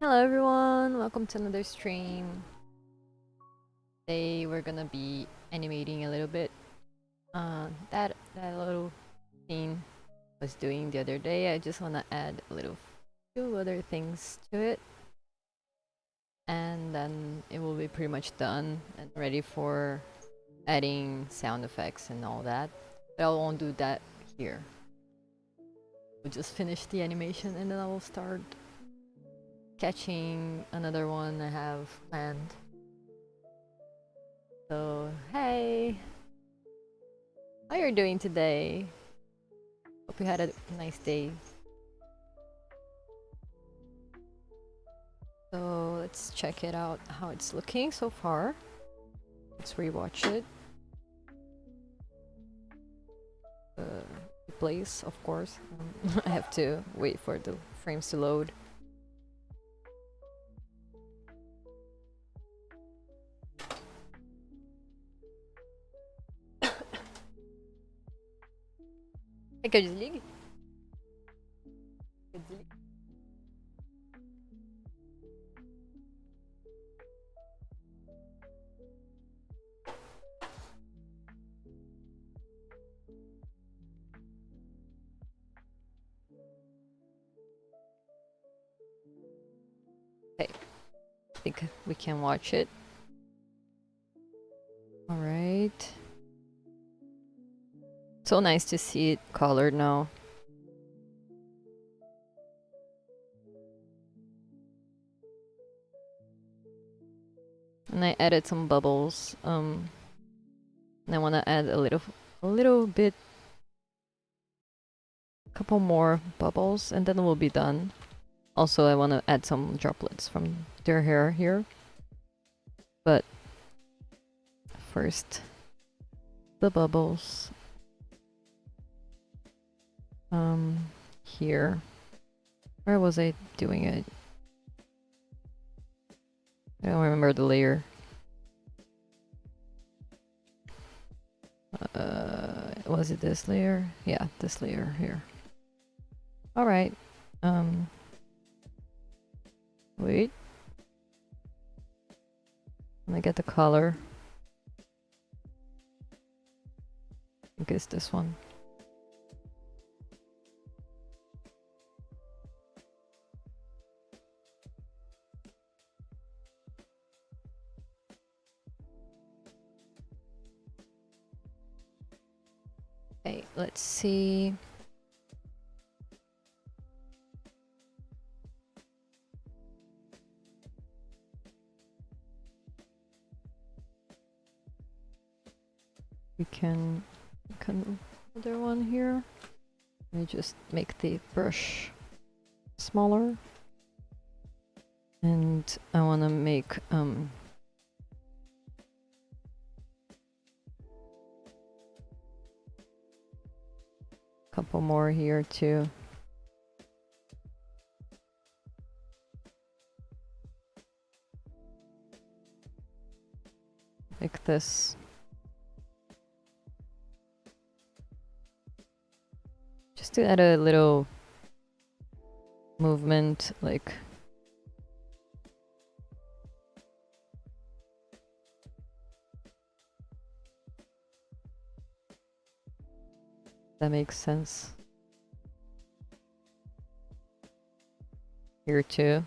Hello everyone, welcome to another stream. Today we're gonna be animating a little bit. That little scene I was doing the other day. I just wanna add a little few other things to it, and then it will be pretty much done and ready for adding sound effects and all that. But I won't do that here. We'll just finish the animation and then I will start catching another one I have planned. So, hey! How you're doing today? Hope you had a nice day. So let's check it out, how it's looking so far. Let's rewatch it. Replace, of course. I have to wait for the frames to load. É que eu desligue? Eu desligue. Okay, I think we can watch it. Alright. So nice to see it colored now. And I added some bubbles. And I want to add a little bit, couple more bubbles, and then we'll be done. Also, I want to add some droplets from their hair here. But first, the bubbles. Here. Where was I doing it? I don't remember the layer. Was it this layer? Yeah, this layer here. Alright. Wait. Let me get the color. I think it's this one. Okay, let's see. We can other one here. Let me just make the brush smaller. And I want to make couple more here too. Like this. Just to add a little movement, like that makes sense. Here too.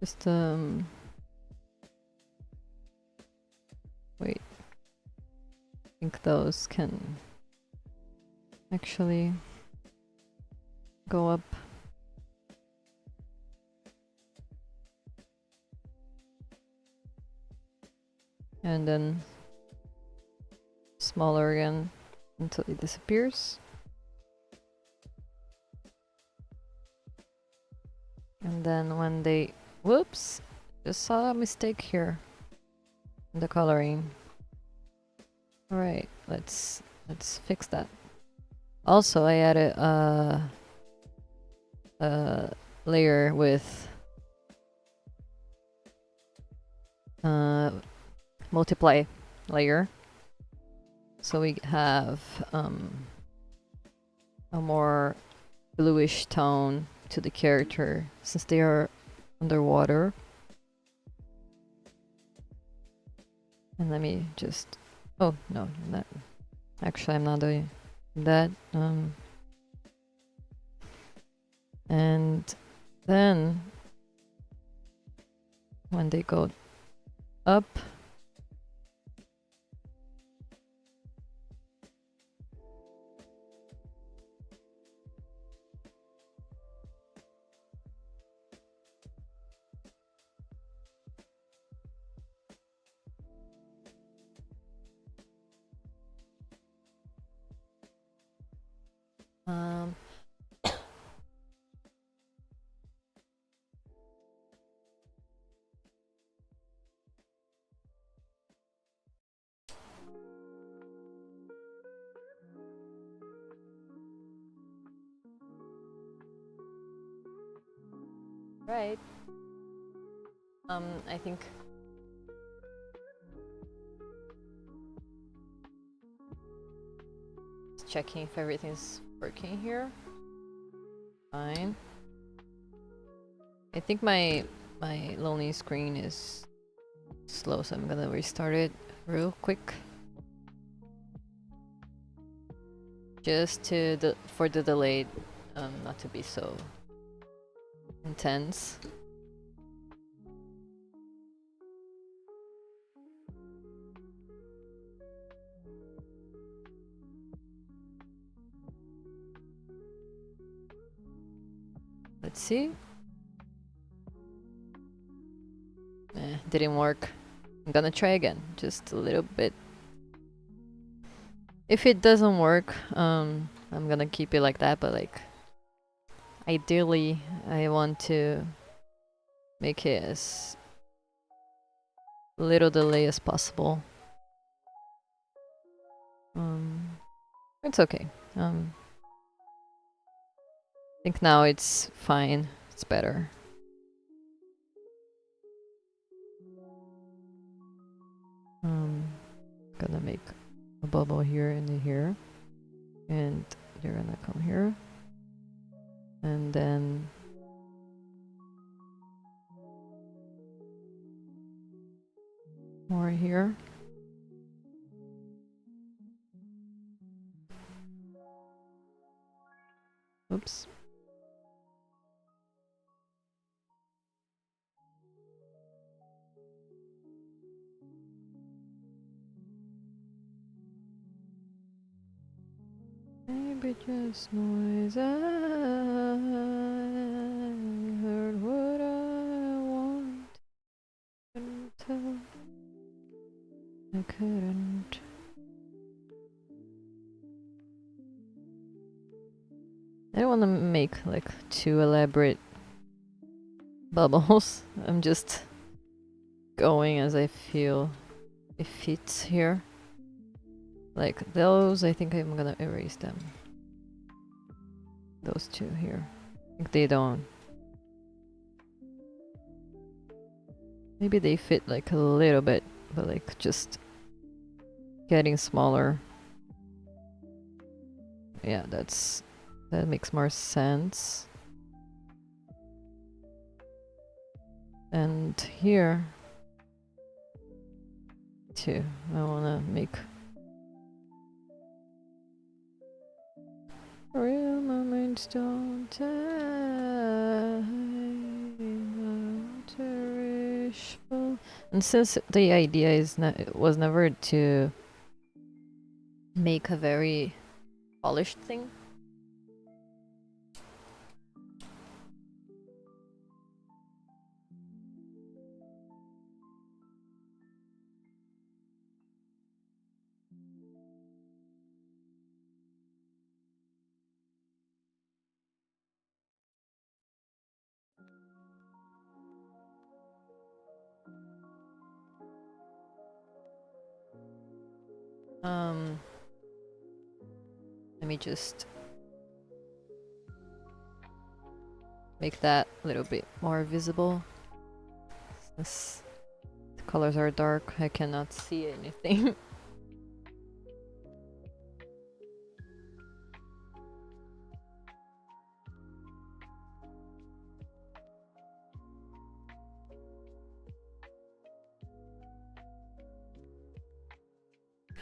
Just wait. I think those can actually go up. And then smaller again until it disappears. And then when they... Whoops! Just saw a mistake here in the coloring. Alright, let's fix that. Also, I added a layer with multiply layer, so we have a more bluish tone to the character since they are underwater. And let me just... Oh, no, that... Actually, I'm not doing that. And then when they go up, Um, right. I think just checking if everything's working here. Fine. I think my lonely screen is slow, so I'm gonna restart it real quick. Just to for the delay, not to be so intense. Let's see. Didn't work. I'm gonna try again, just a little bit. If it doesn't work, I'm gonna keep it like that, but like ideally I want to make it as little delay as possible. It's okay. I think now it's fine. It's better. Gonna make a bubble here and here, and you're gonna come here, and then more here. Oops. Maybe just noise. I heard what I want until I couldn't. I don't want to make like too elaborate bubbles. I'm just going as I feel it fits here. Like those, I think I'm gonna erase them. Those two here. I think they don't. Maybe they fit like a little bit, but like just getting smaller. Yeah, that makes more sense. And here too, I wanna make real moments don't die. And since the idea is was never to make a very polished thing, let me just make that a little bit more visible. Since the colors are dark, I cannot see anything.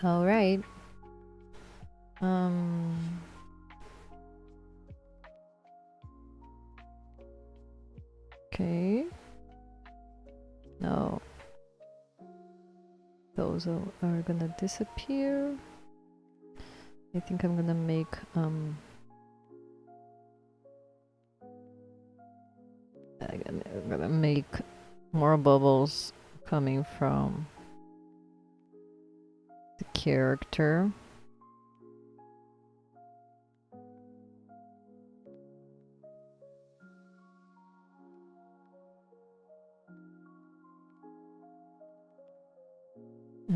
All right. Okay. Now those are gonna disappear. I think I'm gonna make I'm gonna make more bubbles coming from the character.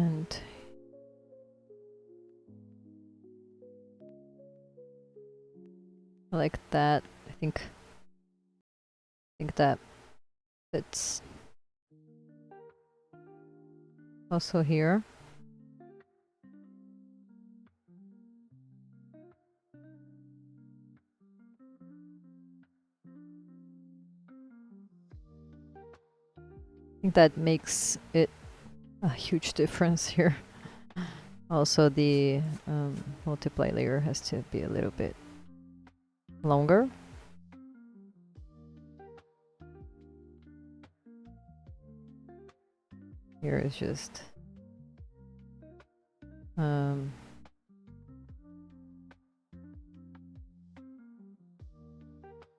And like that. I think that fits also here. I think that makes it a huge difference here. Also, the multiply layer has to be a little bit longer. Here is just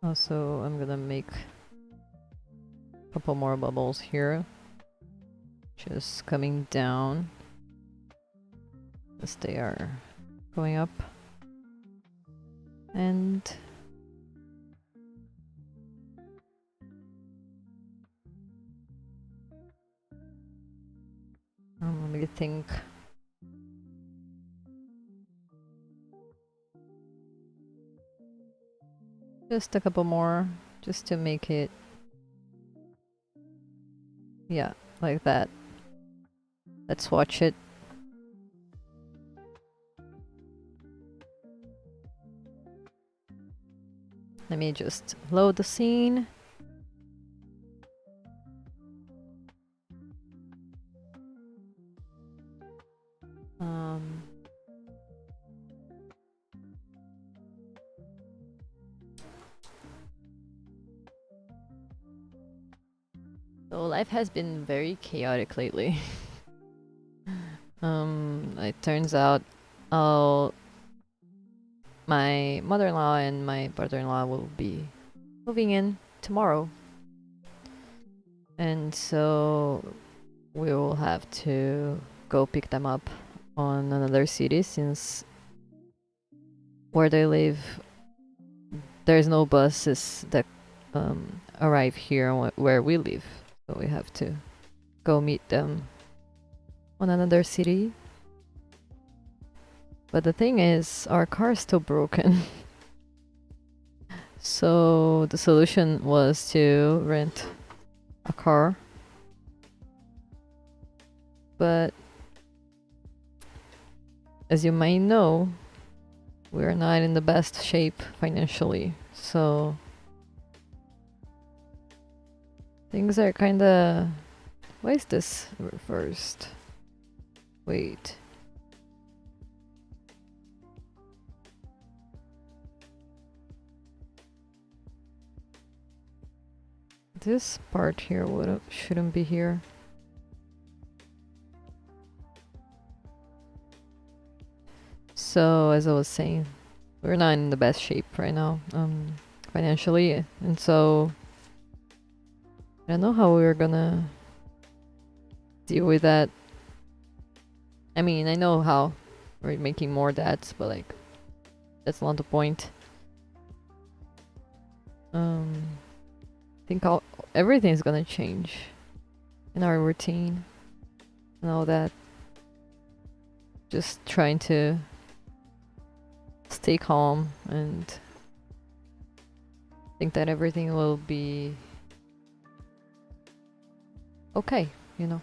also I'm gonna make a couple more bubbles here, just coming down as they are going up, and let me think. Just a couple more, just to make it, yeah, like that. Let's watch it. Let me just load the scene. So life has been very chaotic lately. It turns out my mother-in-law and my brother-in-law will be moving in tomorrow. And so we will have to go pick them up on another city, since where they live there's no buses that arrive here where we live. So we have to go meet them on another city. But the thing is, our car is still broken. So the solution was to rent a car. But as you might know, we're not in the best shape financially. So things are kinda... Why is this reversed? Wait. This part here shouldn't be here. So as I was saying, we're not in the best shape right now, financially, and so I don't know how we're gonna deal with that. I mean, I know how we're making more debts, but like, that's not the point. I think everything's gonna change in our routine and all that. Just trying to stay calm and think that everything will be okay, you know.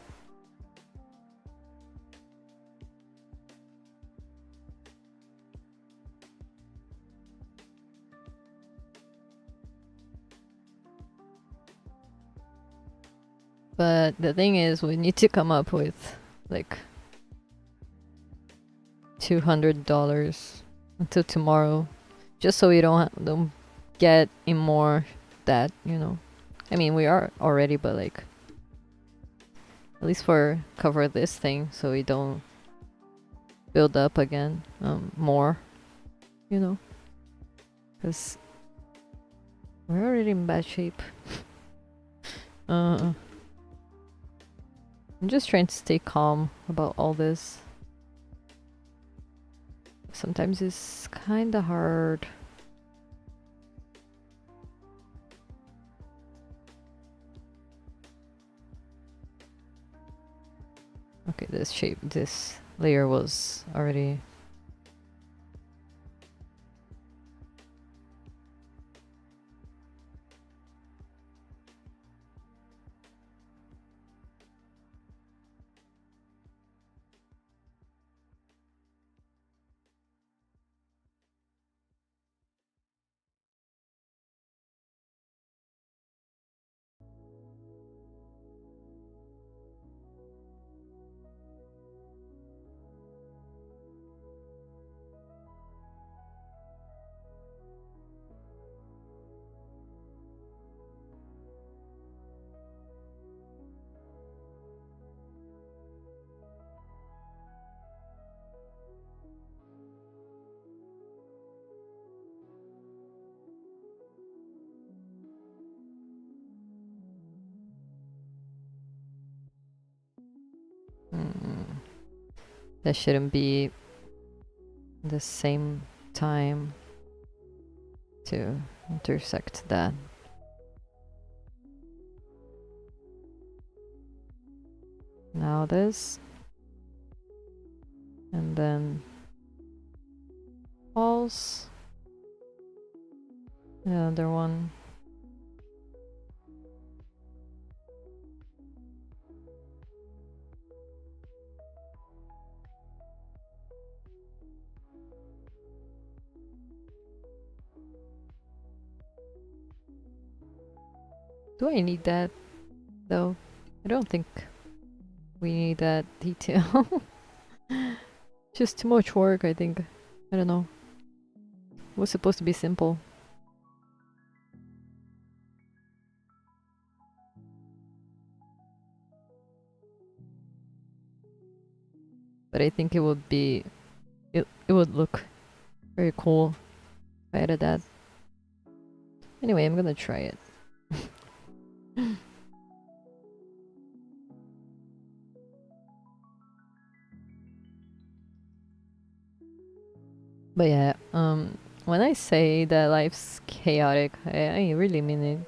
But the thing is, we need to come up with like $200 until tomorrow, just so we don't get in more debt, you know. I mean, we are already, but like, at least cover this thing, so we don't build up again more, you know, because we're already in bad shape. I'm just trying to stay calm about all this. Sometimes it's kinda hard. Okay, this layer was already... That shouldn't be the same time to intersect that. Now this. And then false. The other one. Do I need that though? I don't think we need that detail. Just too much work, I think. I don't know. It was supposed to be simple. But I think it would be... It would look very cool if I added that. Anyway, I'm gonna try it. But yeah, when I say that life's chaotic, I really mean it.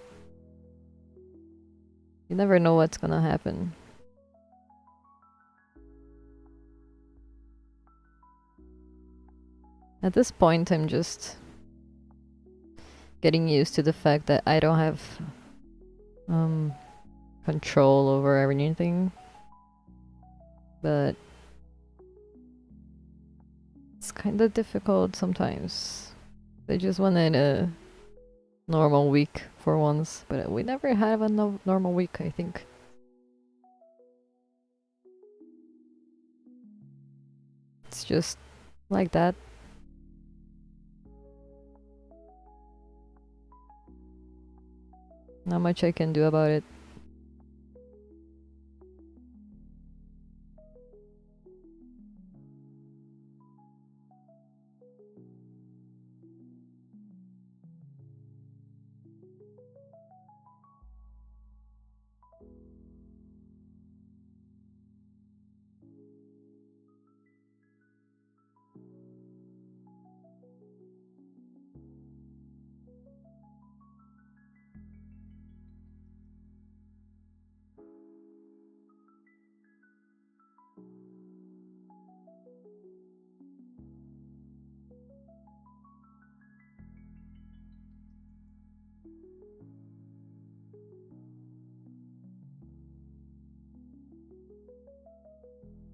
You never know what's gonna happen. At this point, I'm just getting used to the fact that I don't have control over everything. But it's kind of difficult sometimes. I just wanted a normal week for once, but we never have a normal week, I think. It's just like that. Not much I can do about it.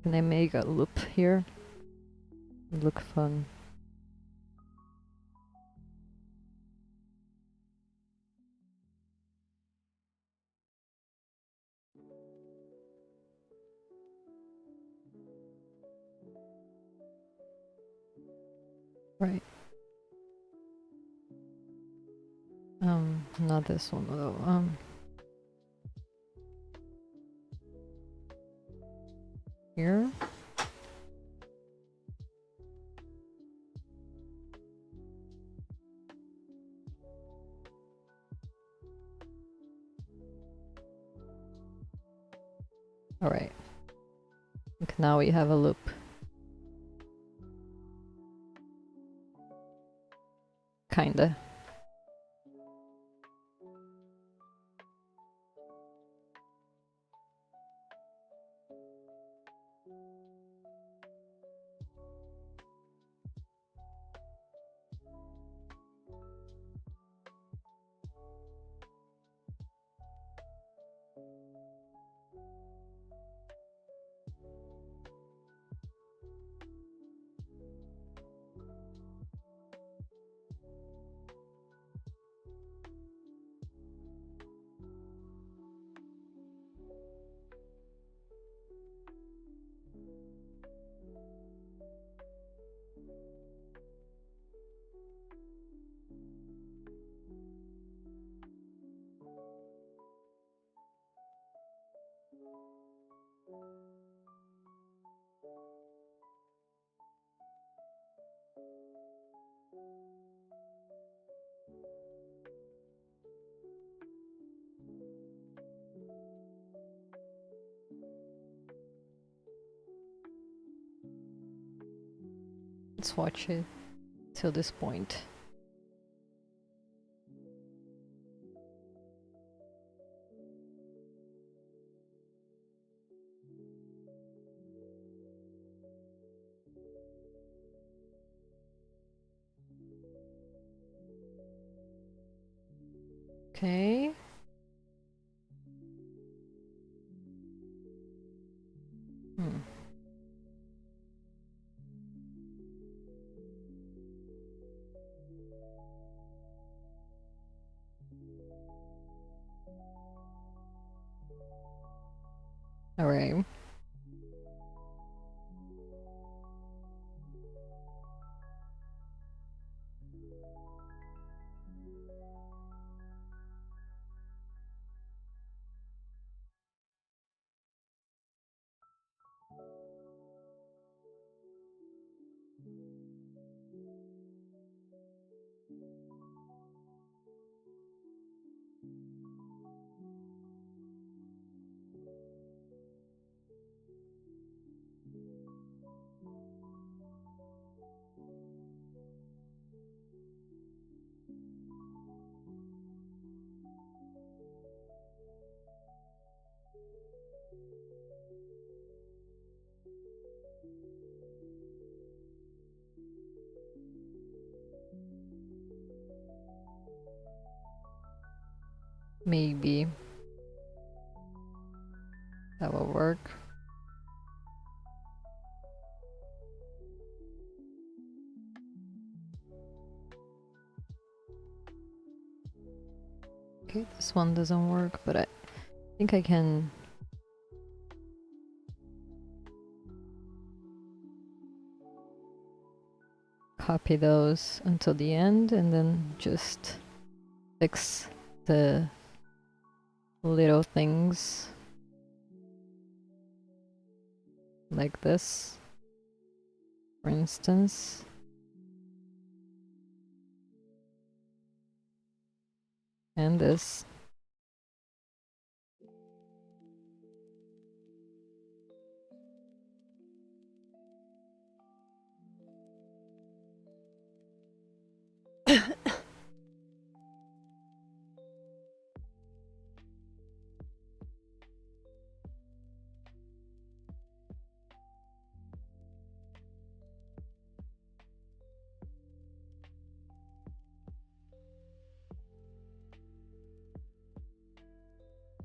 Can I make a loop here? Look fun. Right. Not this one though. Here. Alright. Now we have a loop. Kinda. Let's watch it till this point. Okay. All right. Maybe that will work. Okay, this one doesn't work, but I think I can copy those until the end and then just fix the little things like this, for instance. And this.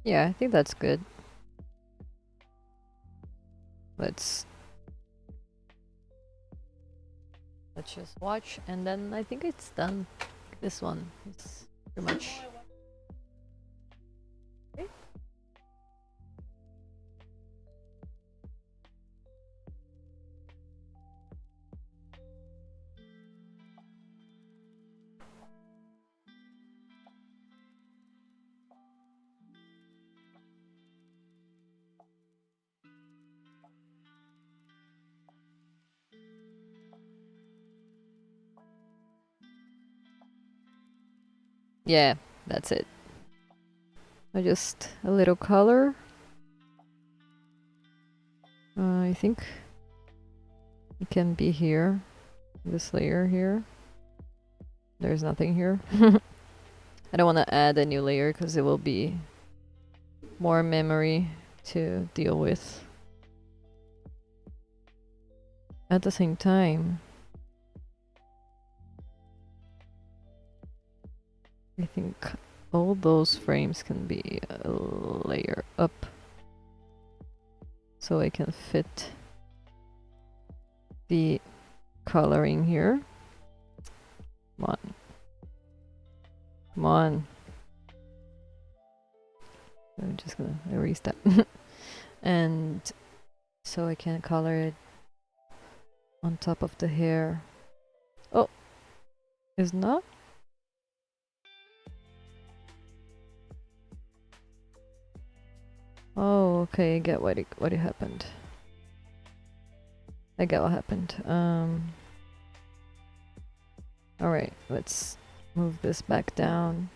Yeah, I think that's good. Let's just watch, and then I think it's done. This one is pretty much. Okay. Yeah, that's it. Just a little color. I think it can be here. This layer here. There's nothing here. I don't want to add a new layer because it will be more memory to deal with. At the same time, I think all those frames can be a layer up so I can fit the coloring here. Come on. Come on. I'm just gonna erase that. And so I can color it on top of the hair. Oh, it's not? Oh, okay, I get what it happened. I get what happened. Alright, let's move this back down.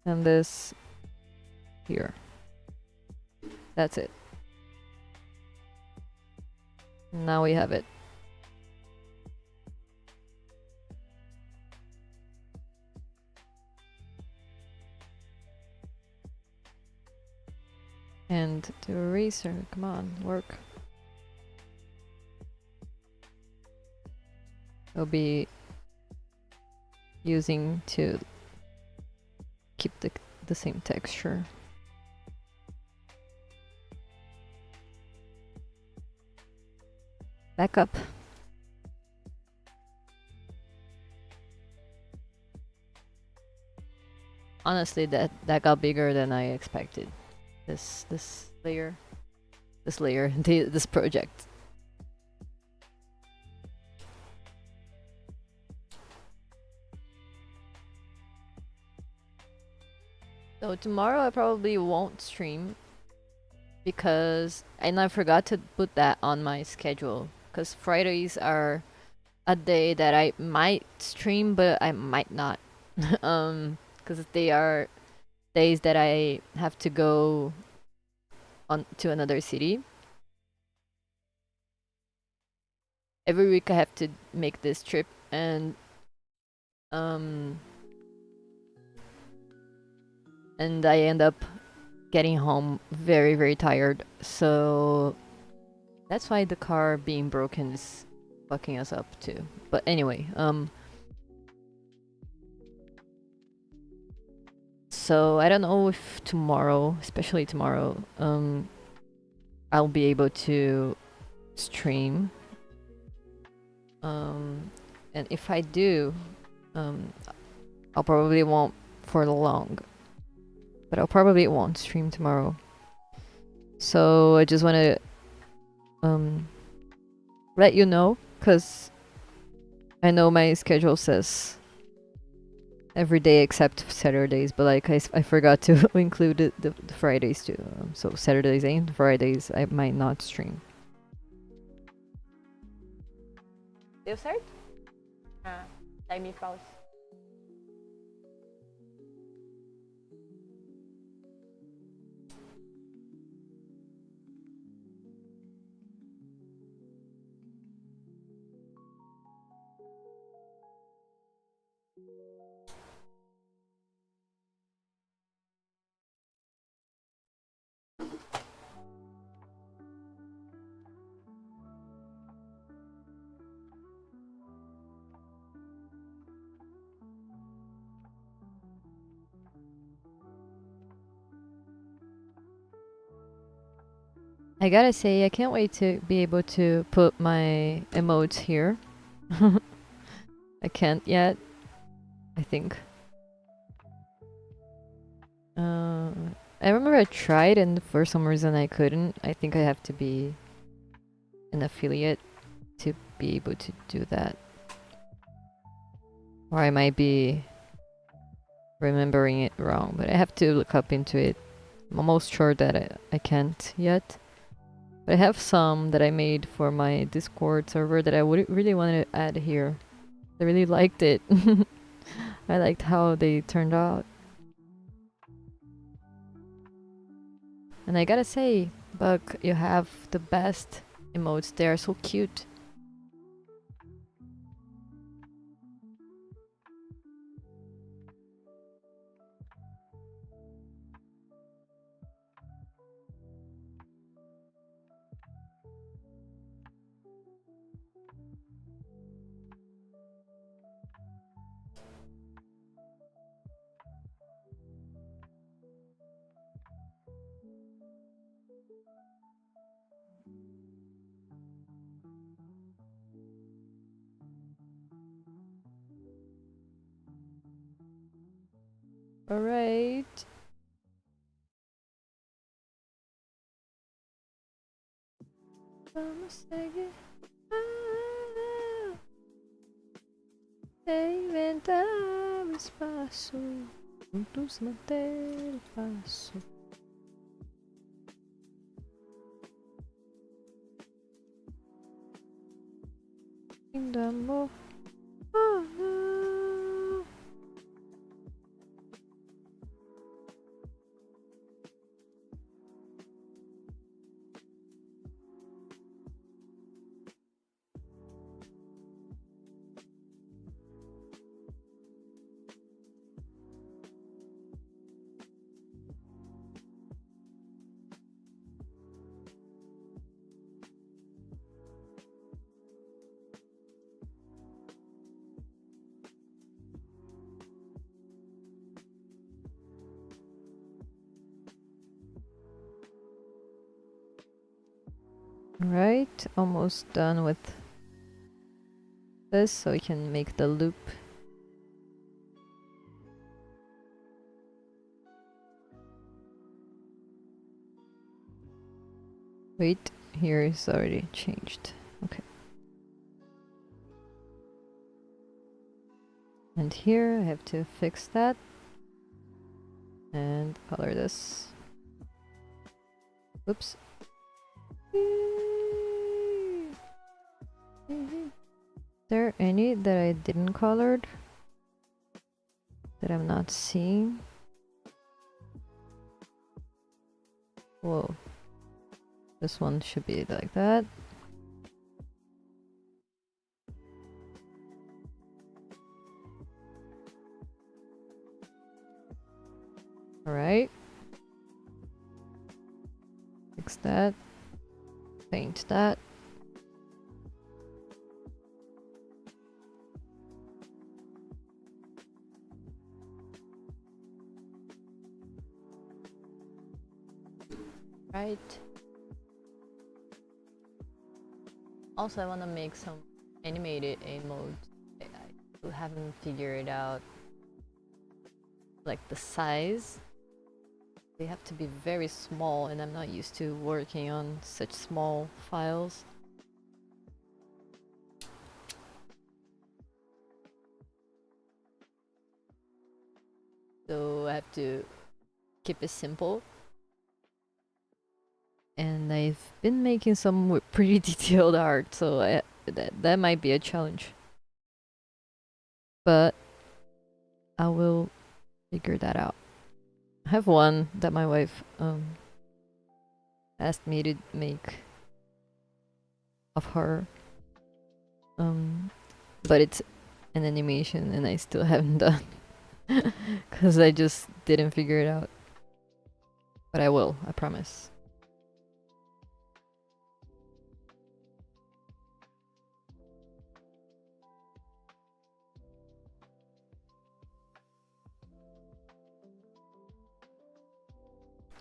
And this here. That's it. Now we have it. And the eraser, come on, work. I'll be using to keep the same texture. Back up. Honestly, that got bigger than I expected. This layer, this project. So tomorrow I probably won't stream because I forgot to put that on my schedule because Fridays are a day that I might stream but I might not because they are days that I have to go on to another city. Every week I have to make this trip and I end up getting home very, very tired. So that's why the car being broken is fucking us up too. But anyway, so I don't know if tomorrow, especially tomorrow, I'll be able to stream. And if I do, I'll probably won't for long. But I'll probably won't stream tomorrow. So I just want to let you know, because I know my schedule says every day except Saturdays, but like I forgot to include the Fridays too. So Saturdays and Fridays I might not stream. Deu certo? Ah, time pause. I gotta say, I can't wait to be able to put my emotes here. I can't yet, I think. I remember I tried and for some reason I couldn't. I think I have to be an affiliate to be able to do that. Or I might be remembering it wrong, but I have to look up into it. I'm almost sure that I can't yet. But I have some that I made for my Discord server that I would really want to add here. I really liked it. I liked how they turned out. And I gotta say, Buck, you have the best emotes. They are so cute. Alright. Vamos seguir. Inventar o espaço. Juntos manter o passo. Lindo amor. Oh, não. Right, almost done with this, so we can make the loop. Wait, here is already changed. Okay. And here I have to fix that and color this. Oops. Is there any that I didn't colored that I'm not seeing? Whoa. This one should be like that. Alright. Fix that. Paint that. Right. Also, I want to make some animated emotes. I still haven't figured out like the size. They have to be very small, and I'm not used to working on such small files. So I have to keep it simple. And I've been making some pretty detailed art, so that might be a challenge. But I will figure that out. I have one that my wife asked me to make of her, but it's an animation and I still haven't done because I just didn't figure it out. But I will, I promise.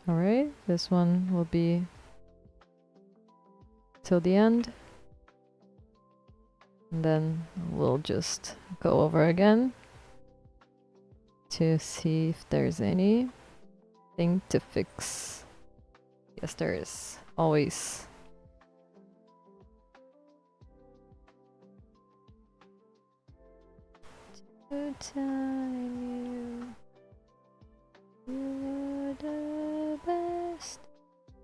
Alright, this one will be till the end. And then we'll just go over again to see if there's anything to fix. Yes, there is. Always. To time you're the best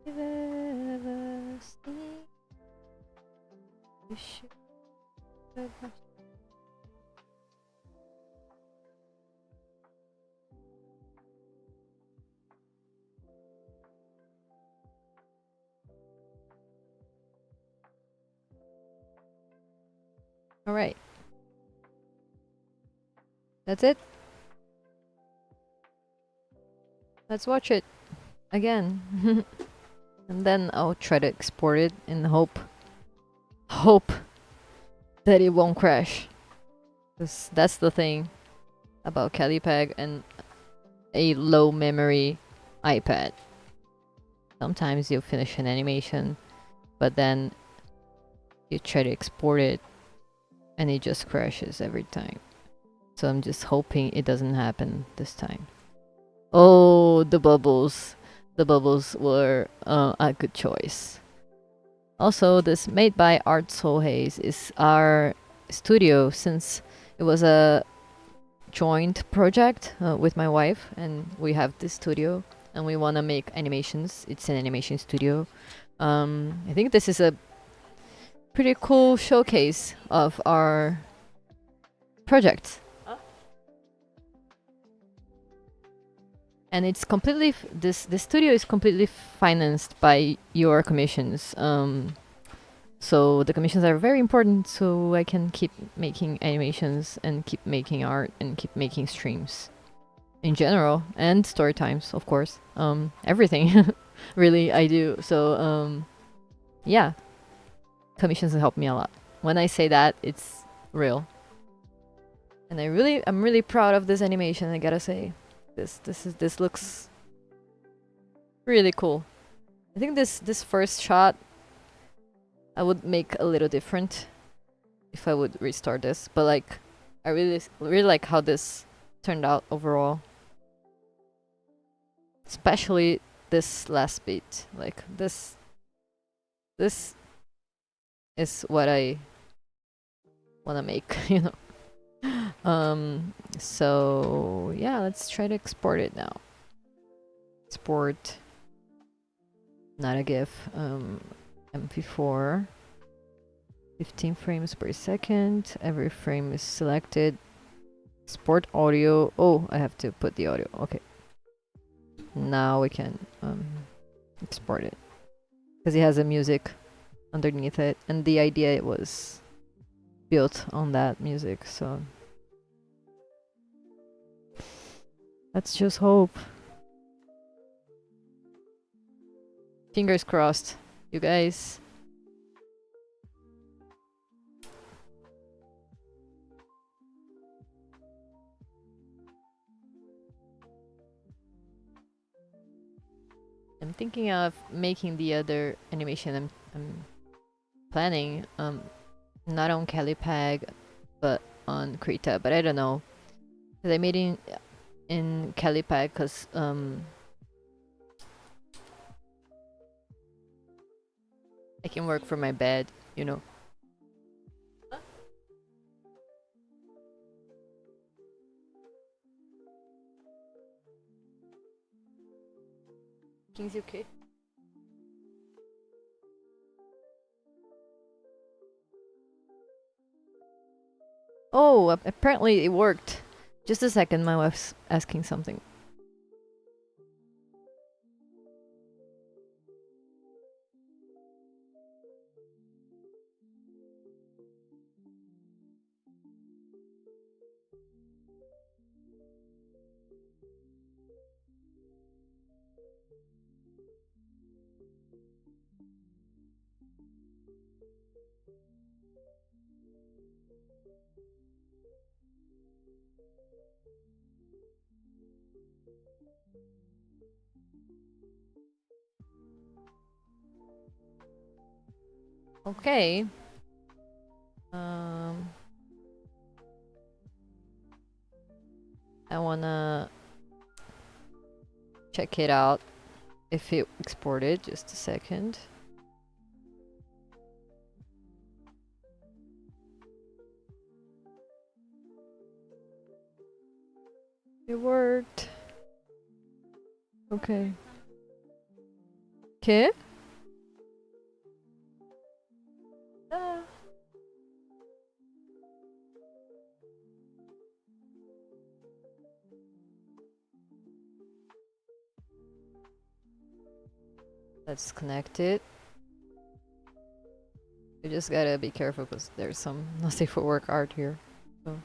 you've ever seen. You should have. All right. That's it. Let's watch it again. And then I'll try to export it and hope that it won't crash. Because that's the thing about Callipeg and a low memory iPad. Sometimes you finish an animation, but then you try to export it and it just crashes every time. So I'm just hoping it doesn't happen this time. Oh, the bubbles. The bubbles were a good choice. Also, this Made by Art Soul Haze is our studio, since it was a joint project with my wife, and we have this studio and we want to make animations. It's an animation studio. I think this is a pretty cool showcase of our project. And it's completely this studio is completely financed by your commissions. So the commissions are very important, so I can keep making animations and keep making art and keep making streams in general, and story times, of course. Everything really I do. So yeah, commissions help me a lot. When I say that, it's real. And I'm really proud of this animation, I gotta say. This looks really cool. I think this first shot I would make a little different if I would restart this, but like I really like how this turned out overall. Especially this last beat. Like this is what I wanna make, you know. So yeah, let's try to export it now. Export, not a GIF. MP4, 15 frames per second. Every frame is selected. Export audio. Oh, I have to put the audio. Okay. Now we can export it because it has a music underneath it, and the idea was built on that music. So let's just hope. Fingers crossed, you guys. I'm thinking of making the other animation I'm planning, not on Callipeg, but on Krita, but I don't know. Cause I made in Callipeg, cause I can work from my bed, you know. King's okay? Oh, apparently it worked. Just a second, my wife's asking something. Okay. I wanna check it out if it exported. Just a second. It worked. Okay. Okay. Let's connect it. You just gotta be careful because there's some not safe for work art here. So.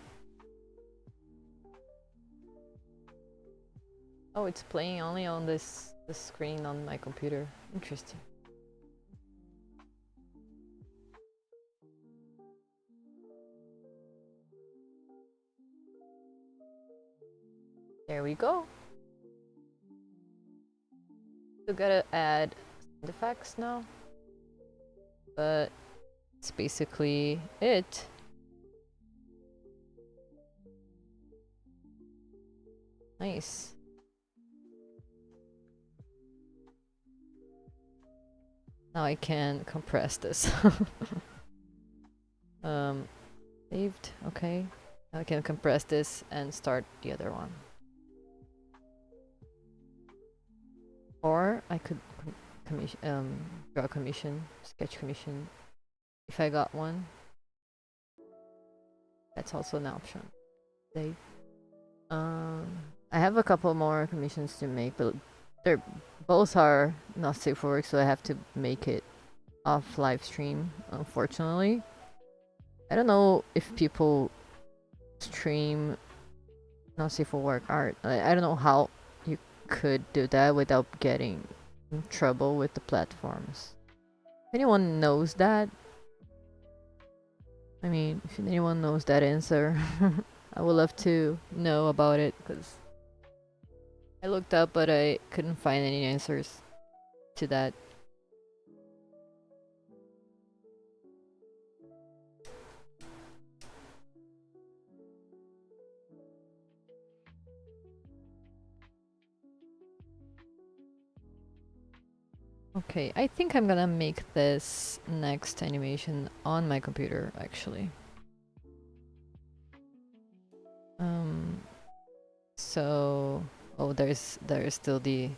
Oh, it's playing only on this screen on my computer. Interesting. There we go. Still gotta add sound effects now, but it's basically it. Nice. Now I can compress this. Saved. Okay. Now I can compress this and start the other one. Or I could draw commission, sketch commission, if I got one. That's also an option. Save. I have a couple more commissions to make, but they're both are not safe for work, so I have to make it off live stream, unfortunately. I don't know if people stream not safe for work art. I don't know how you could do that without getting in trouble with the platforms. If anyone knows that, I mean, if anyone knows that answer, I would love to know about it, because I looked up but I couldn't find any answers to that. Okay, I think I'm gonna make this next animation on my computer, actually. So, oh, there's still the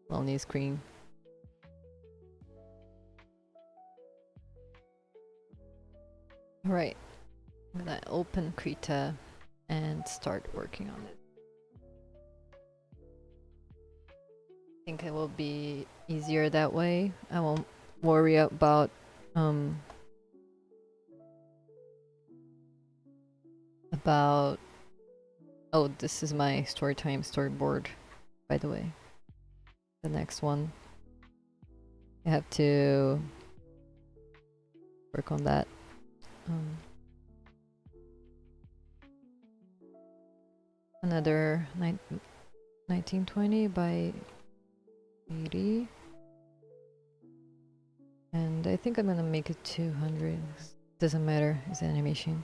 lonely screen. All right, I'm gonna open Krita and start working on it. I think it will be easier that way. I won't worry about oh, this is my storytime storyboard, by the way. The next one, I have to work on that. 1920 by 80, and I think I'm gonna make it 200. Doesn't matter, it's an animation.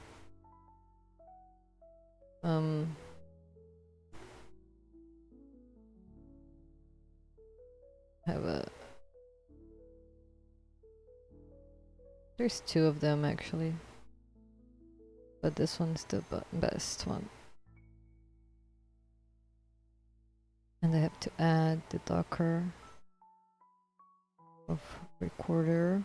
There's two of them actually, but this one's the best one. And I have to add the Docker of recorder,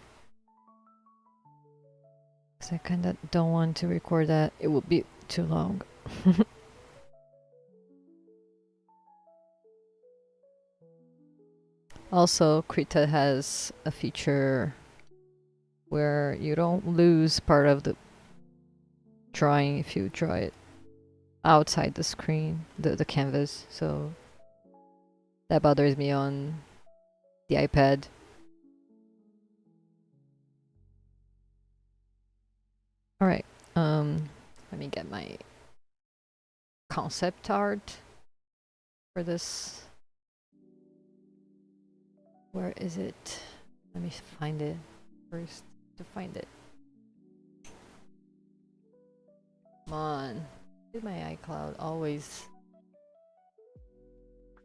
because I kinda don't want to record that. It would be too long. Also, Krita has a feature where you don't lose part of the drawing if you draw it outside the screen, the canvas. So that bothers me on the iPad. All right, let me get my concept art for this. Where is it? Let me find it first to find it. Come on. Did my iCloud always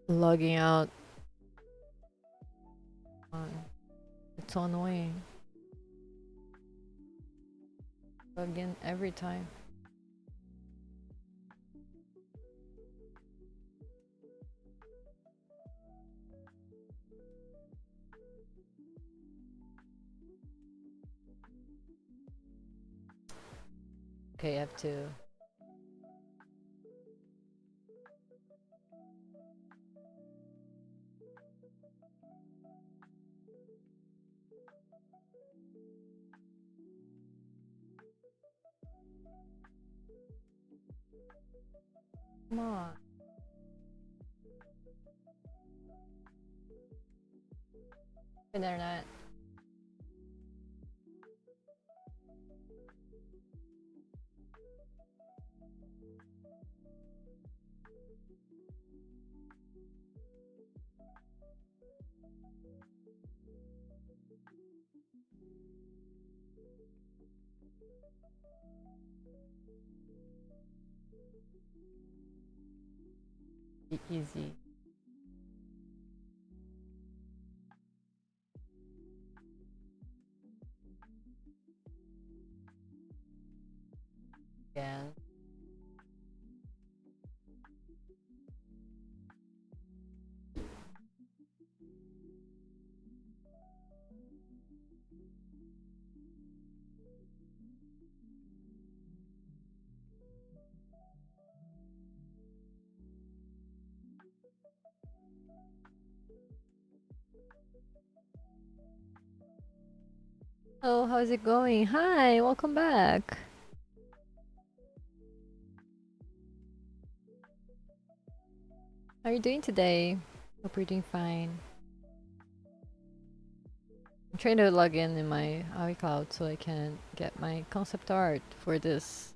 logging out? Come on. It's so annoying. Log in every time. Okay, I have to. Come on. Internet. Be easy. Again. Oh, how's it going? Hi, welcome back. How are you doing today? Hope you're doing fine. I'm trying to log in my iCloud so I can get my concept art for this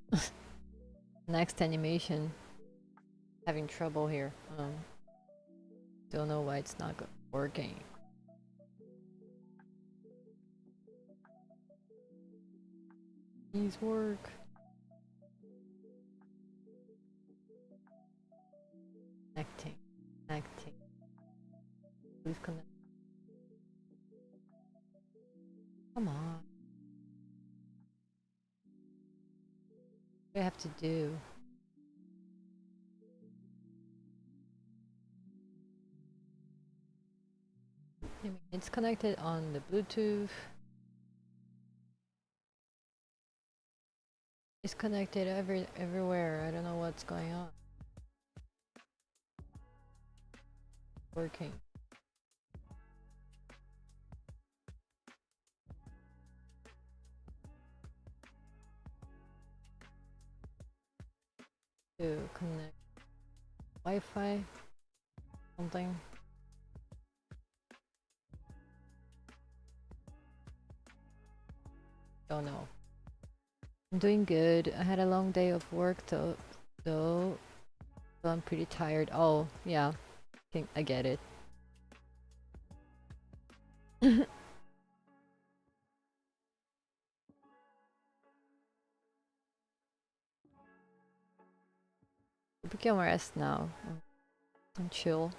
next animation. Having trouble here. Don't know why it's not working. Please work. disconnect. Come on. What do I have to do? It's connected on the Bluetooth. It's connected everywhere. I don't know what's going on. Working. To connect Wi-Fi, something. Don't know. I'm doing good. I had a long day of work though, so I'm pretty tired. Oh yeah, I get it. We can rest now and chill.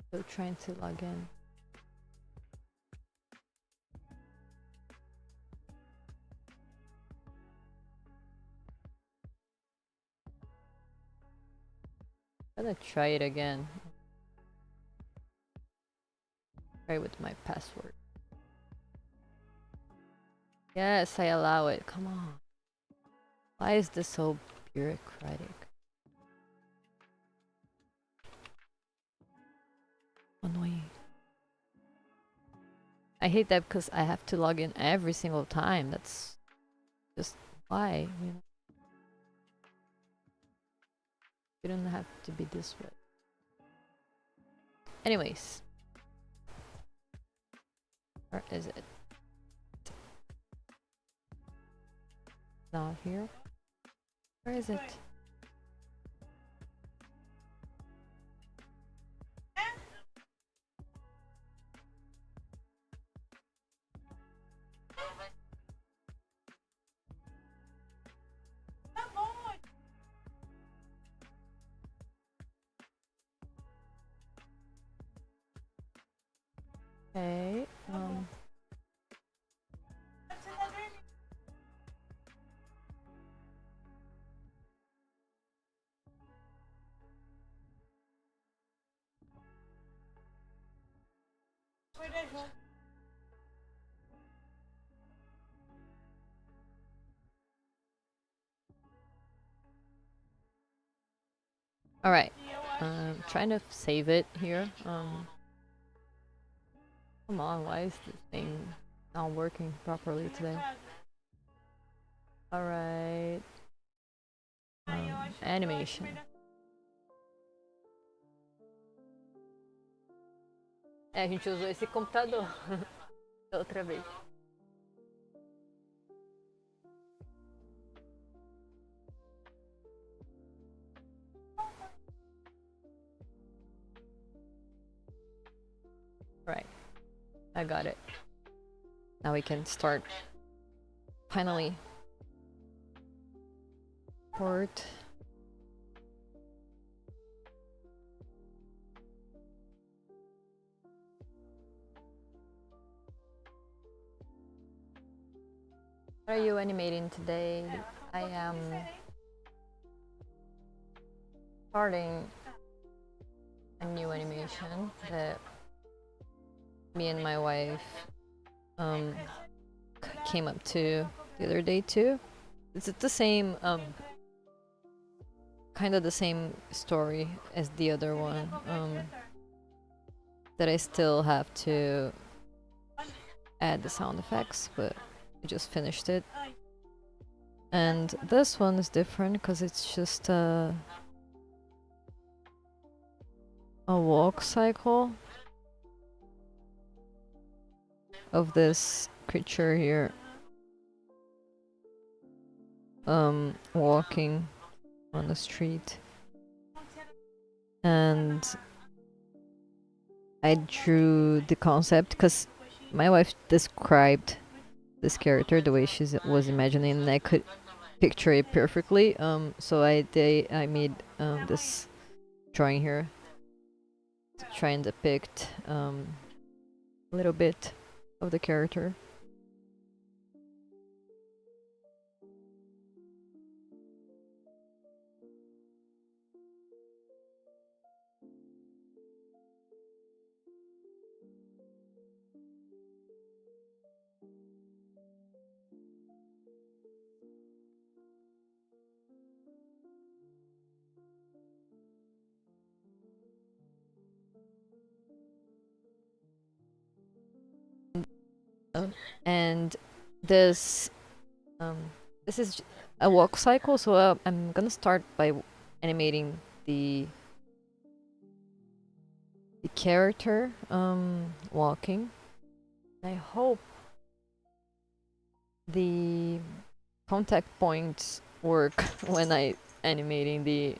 Still trying to log in. I'm gonna try it again. Try with my password. Yes, I allow it. Come on. Why is this so bureaucratic? Annoying. I hate that because I have to log in every single time. That's just why, you know? You don't have to be this way. Anyways. Where is it? Not here. Where is it? Okay, alright. Trying to save it here. Come on, why is this thing not working properly today? Alright. Animation. É, a gente usou esse computador da outra vez. Right. I got it. Now we can start. Finally. Port. What are you animating today? I am starting a new animation that me and my wife came up to the other day too. It's the same kind of the same story as the other one, that I still have to add the sound effects, but I just finished it. And this one is different because it's just a walk cycle of this creature here walking on the street, and I drew the concept because my wife described this character the way she was imagining, and picture it perfectly. So I made this drawing here to try and depict a little bit of the character. And this um, this is a walk cycle, so I'm gonna start by animating the character walking. I hope the contact points work when I animating the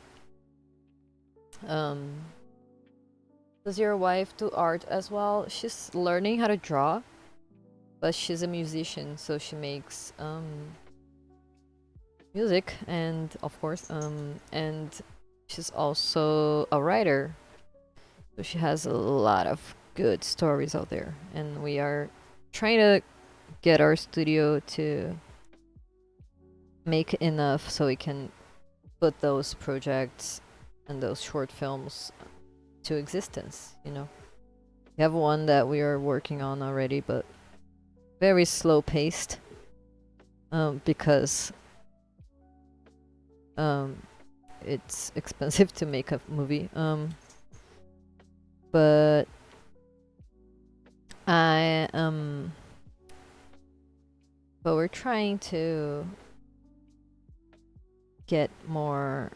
does your wife do art as well? She's learning how to draw, but she's a musician, so she makes music, and of course and she's also a writer, so she has a lot of good stories out there, and we are trying to get our studio to make enough so we can put those projects and those short films to existence, you know. We have one that we are working on already, but very slow paced, because it's expensive to make a movie. But but we're trying to get more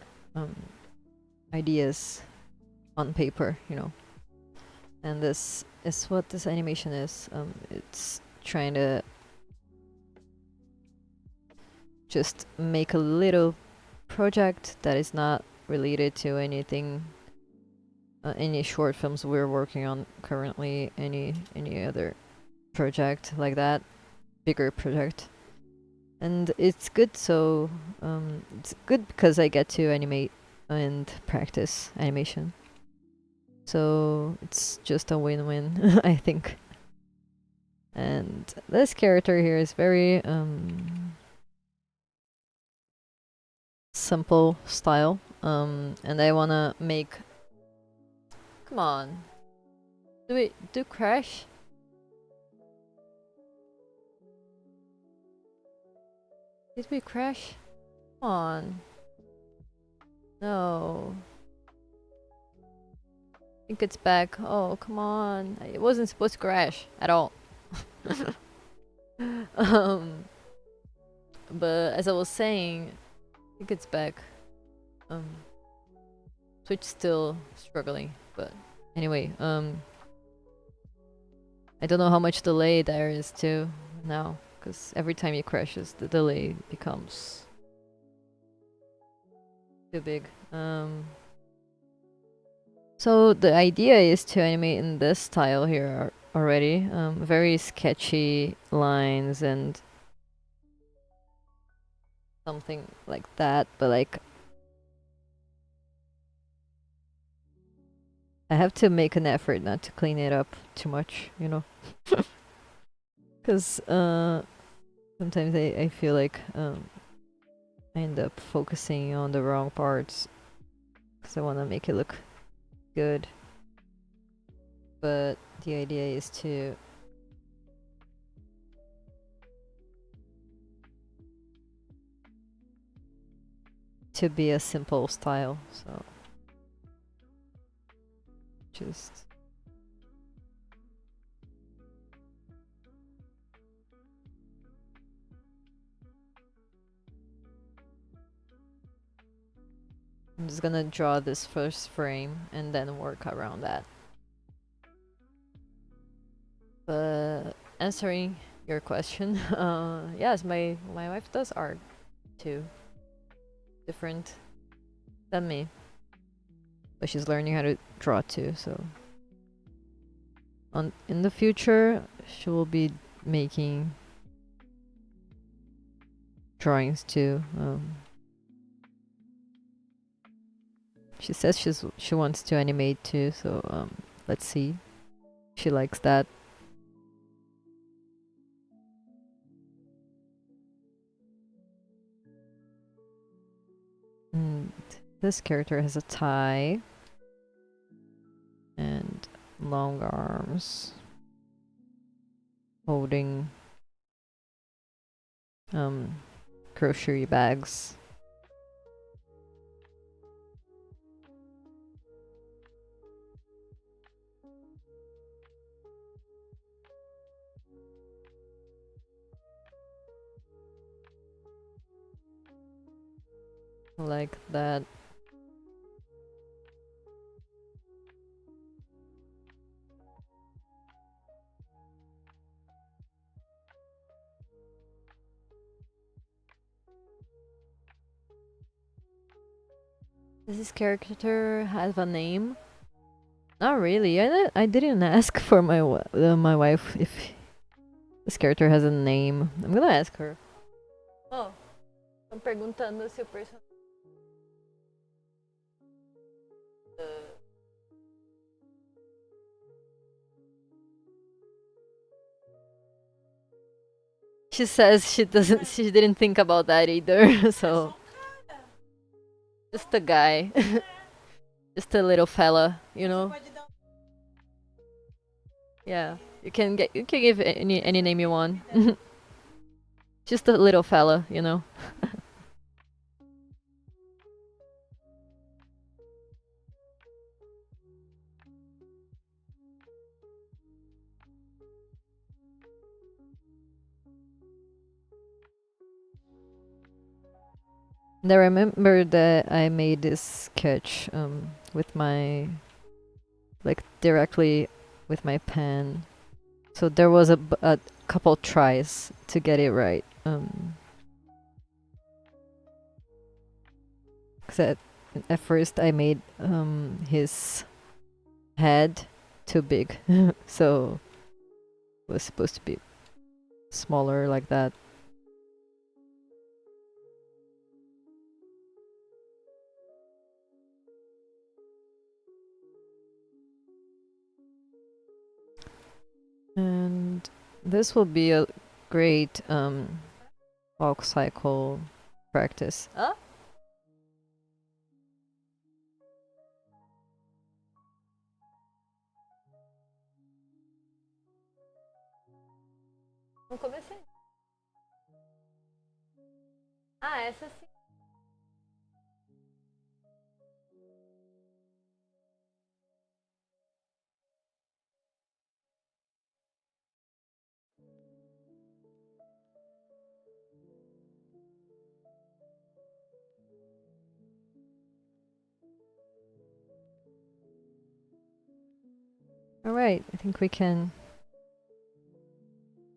ideas on paper, you know. And this is what this animation is. It's trying to just make a little project that is not related to anything, any short films we're working on currently, any other project like that, bigger project. And it's good, so it's good because I get to animate and practice animation, so it's just a win-win. I think. And this character here is very simple style, and I wanna make, come on, do crash. Did we crash? Come on. No. I think it's back. Oh, come on. It wasn't supposed to crash at all. But as I was saying, I think it's back. Switch still struggling, but anyway, I don't know how much delay there is too now, because every time it crashes, the delay becomes too big. So the idea is to animate in this style here already. Very sketchy lines and something like that, but like I have to make an effort not to clean it up too much, you know. Because sometimes I feel like I end up focusing on the wrong parts because I want to make it look good. But the idea is to be a simple style, so just I'm just gonna draw this first frame and then work around that. But answering your question, yes, my wife does art too. Different than me, but she's learning how to draw too. So in the future, she will be making drawings too. She says she wants to animate too, so let's see. She likes that. And this character has a tie and long arms, holding grocery bags. Like that. Does this character have a name? Not really. I didn't ask for my wife if this character has a name. I'm gonna ask her. Oh, estão perguntando se o personagem. She says she doesn't. She didn't think about that either. So just a guy, just a little fella, you know. Yeah, you can give any name you want. Just a little fella, you know. And I remember that I made this sketch with my, like, directly with my pen. So there was a couple tries to get it right. Cause at first I made his head too big, so it was supposed to be smaller like that. And this will be a great walk cycle practice. Huh? Não comecei. Ah, essa sim. All right, I think we can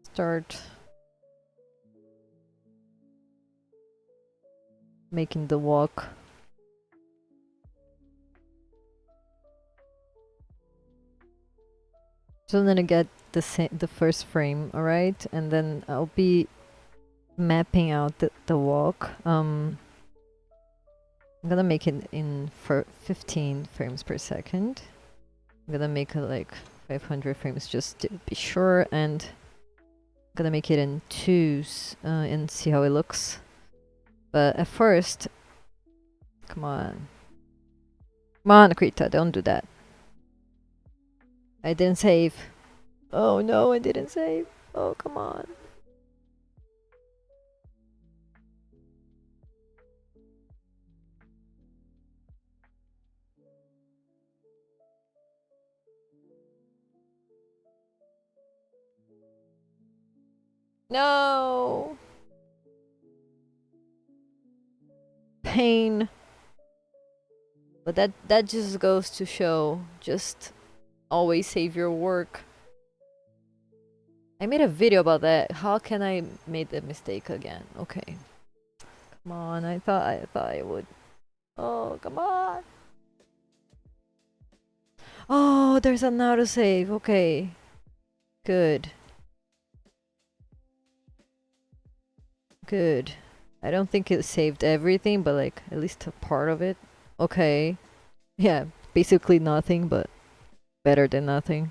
start making the walk. So I'm gonna get the first frame, all right, and then I'll be mapping out the walk. I'm gonna make it in 15 frames per second. I'm gonna make it like 500 frames just to be sure, and I'm gonna make it in twos and see how it looks. But at first, come on, Krita, don't do that. I didn't save. Oh no, I didn't save. Oh, come on. No. Pain. But that just goes to show, just always save your work. I made a video about that. How can I make the mistake again? Okay. Come on, I thought I would. Oh, come on. Oh, there's an autosave. Okay. Good. Good. I don't think it saved everything, but like at least a part of it. Okay. Yeah, basically nothing, but better than nothing.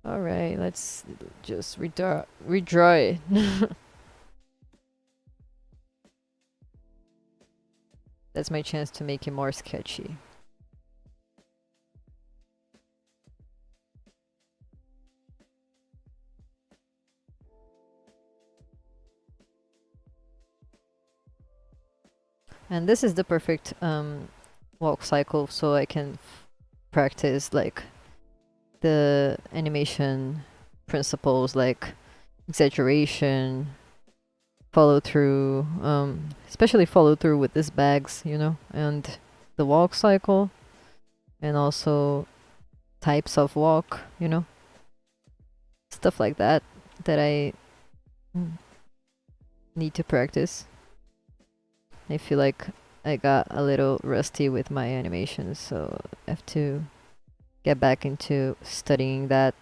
All right, let's just redraw it. That's my chance to make it more sketchy. And this is the perfect walk cycle, so I can practice like the animation principles, like exaggeration, follow through, especially follow through with these bags, you know, and the walk cycle, and also types of walk, you know, stuff like that that I need to practice. I feel like I got a little rusty with my animations, so I have to get back into studying that.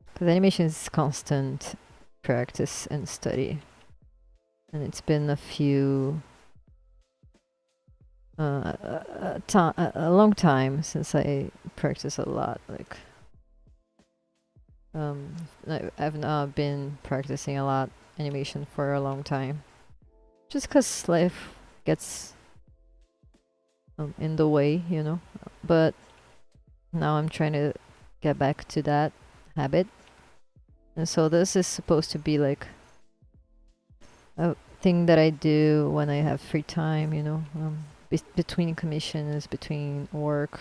Because animation is constant practice and study. And it's been a few... a long time since I practice a lot. Like, I've not been practicing a lot animation for a long time. Just because life gets in the way, you know. But now I'm trying to get back to that habit. And so this is supposed to be like a thing that I do when I have free time, you know, between commissions, between work,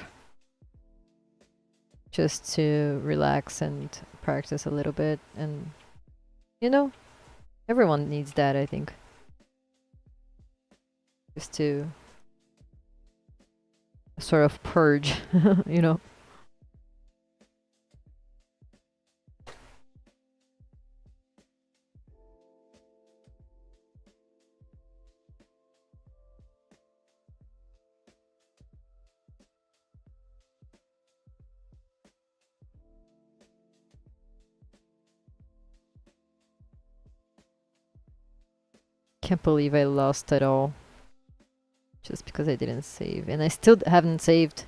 just to relax and practice a little bit. And, you know, everyone needs that, I think. Just to sort of purge, you know. Can't believe I lost it all just because I didn't save, and I still haven't saved.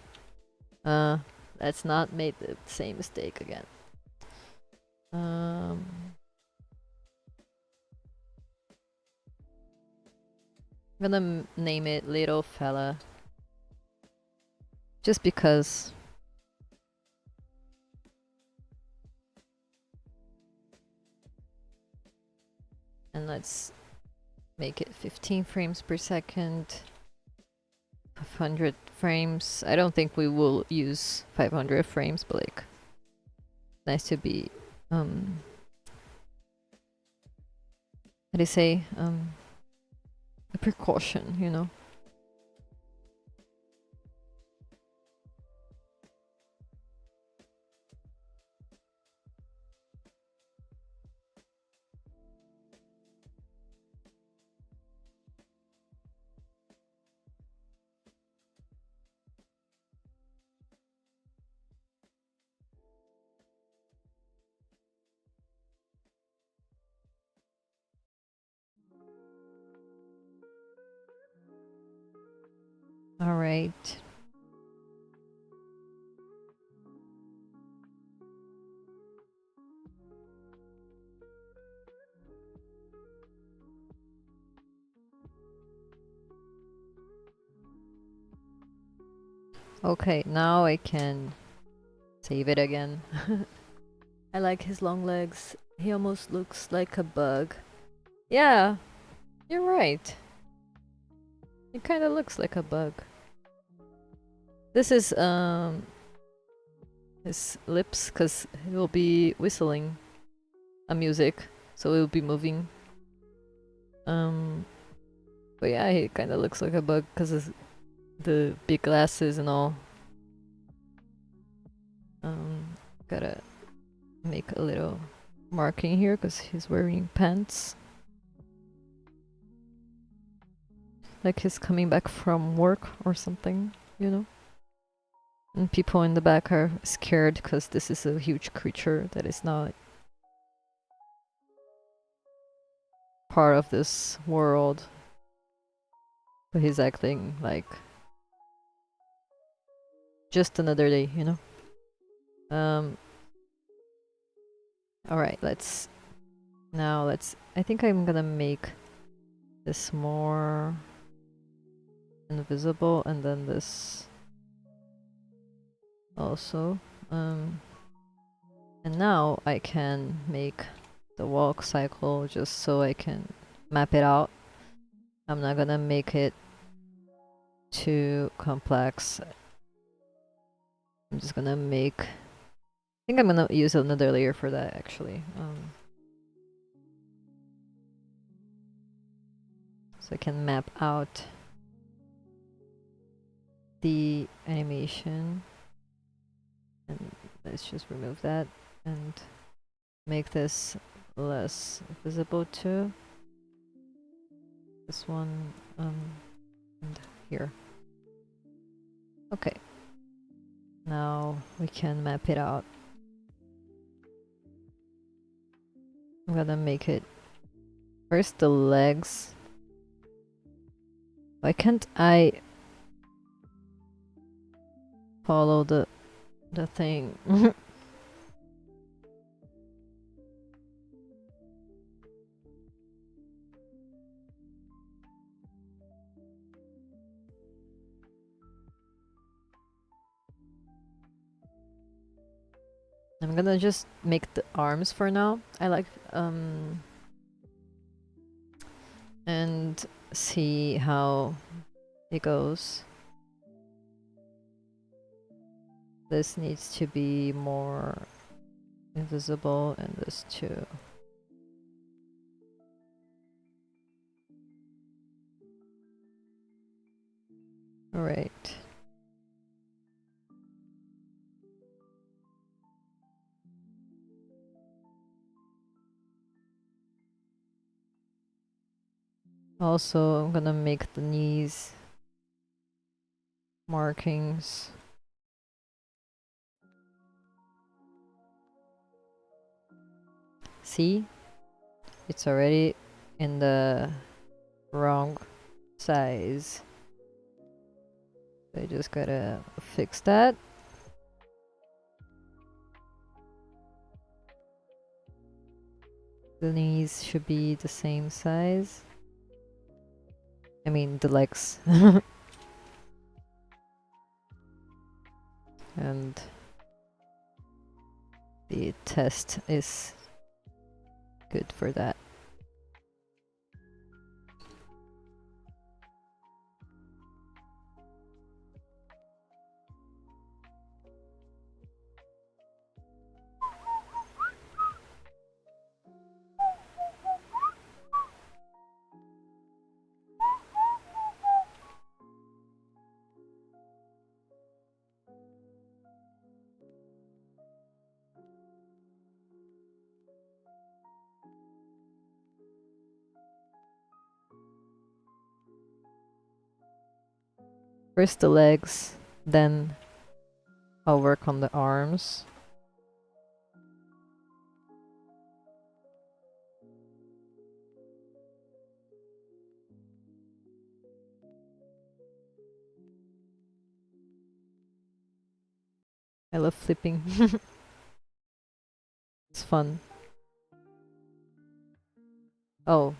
Let's not make the same mistake again. I'm gonna name it Little Fella, just because. And let's make it 15 frames per second. 500 frames. I don't think we will use 500 frames, but like, nice to be how do you say, a precaution, you know. All right. Okay, now I can save it again. I like his long legs. He almost looks like a bug. Yeah, you're right. He kind of looks like a bug. This is his lips, because he will be whistling a music, so it will be moving. But yeah, he kind of looks like a bug because of the big glasses and all. Gotta make a little marking here because he's wearing pants. Like he's coming back from work or something, you know? And people in the back are scared because this is a huge creature that is not part of this world. But he's acting like just another day, you know? Alright, I think I'm gonna make this more invisible and then this also. And now I can make the walk cycle just so I can map it out. I'm not gonna make it too complex. I'm just gonna make... I think I'm gonna use another layer for that actually. So I can map out the animation. And let's just remove that and make this less visible too. This one, and here. Okay. Now we can map it out. I'm gonna make it first the legs. Why can't I follow the thing? I'm gonna just make the arms for now. I like and see how it goes. This needs to be more invisible and this too. Alright. Also, I'm gonna make the knees markings. See? It's already in the wrong size. I just gotta fix that. The knees should be the same size. I mean, the legs. And the test is good for that. First the legs, then I'll work on the arms. I love flipping. It's fun. Oh.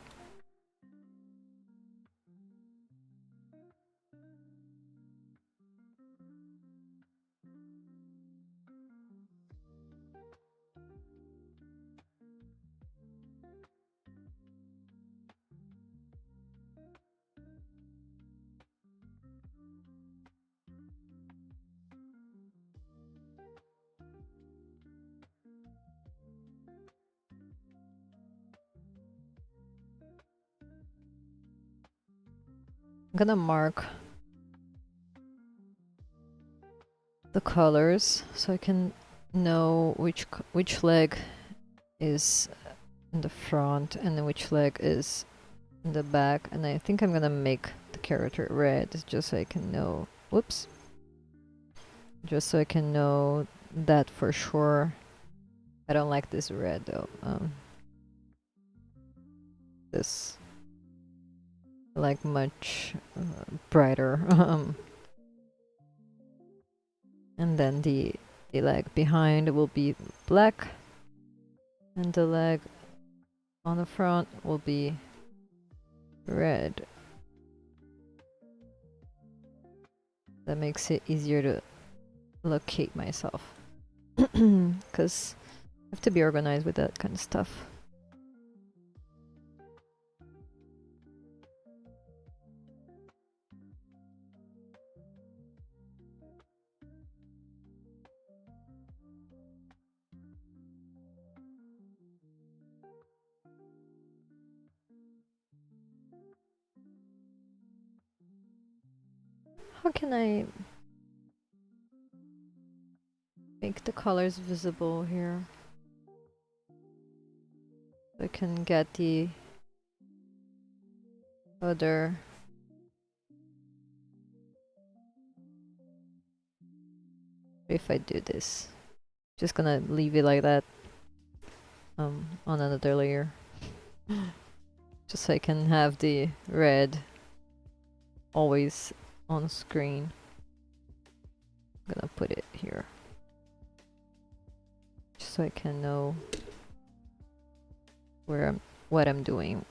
I'm gonna mark the colors so I can know which leg is in the front and then which leg is in the back, and I think I'm gonna make the character red just so I can know. Whoops. just so I can know that for sure. I don't like this red though. This like much brighter. And then the leg behind will be black, and the leg on the front will be red. That makes it easier to locate myself. Because I have to be organized with that kind of stuff. How can I make the colors visible here? So I can get the other. If I do this, just gonna leave it like that on another layer, just so I can have the red always on screen. I'm gonna put it here, just so I can know what I'm doing.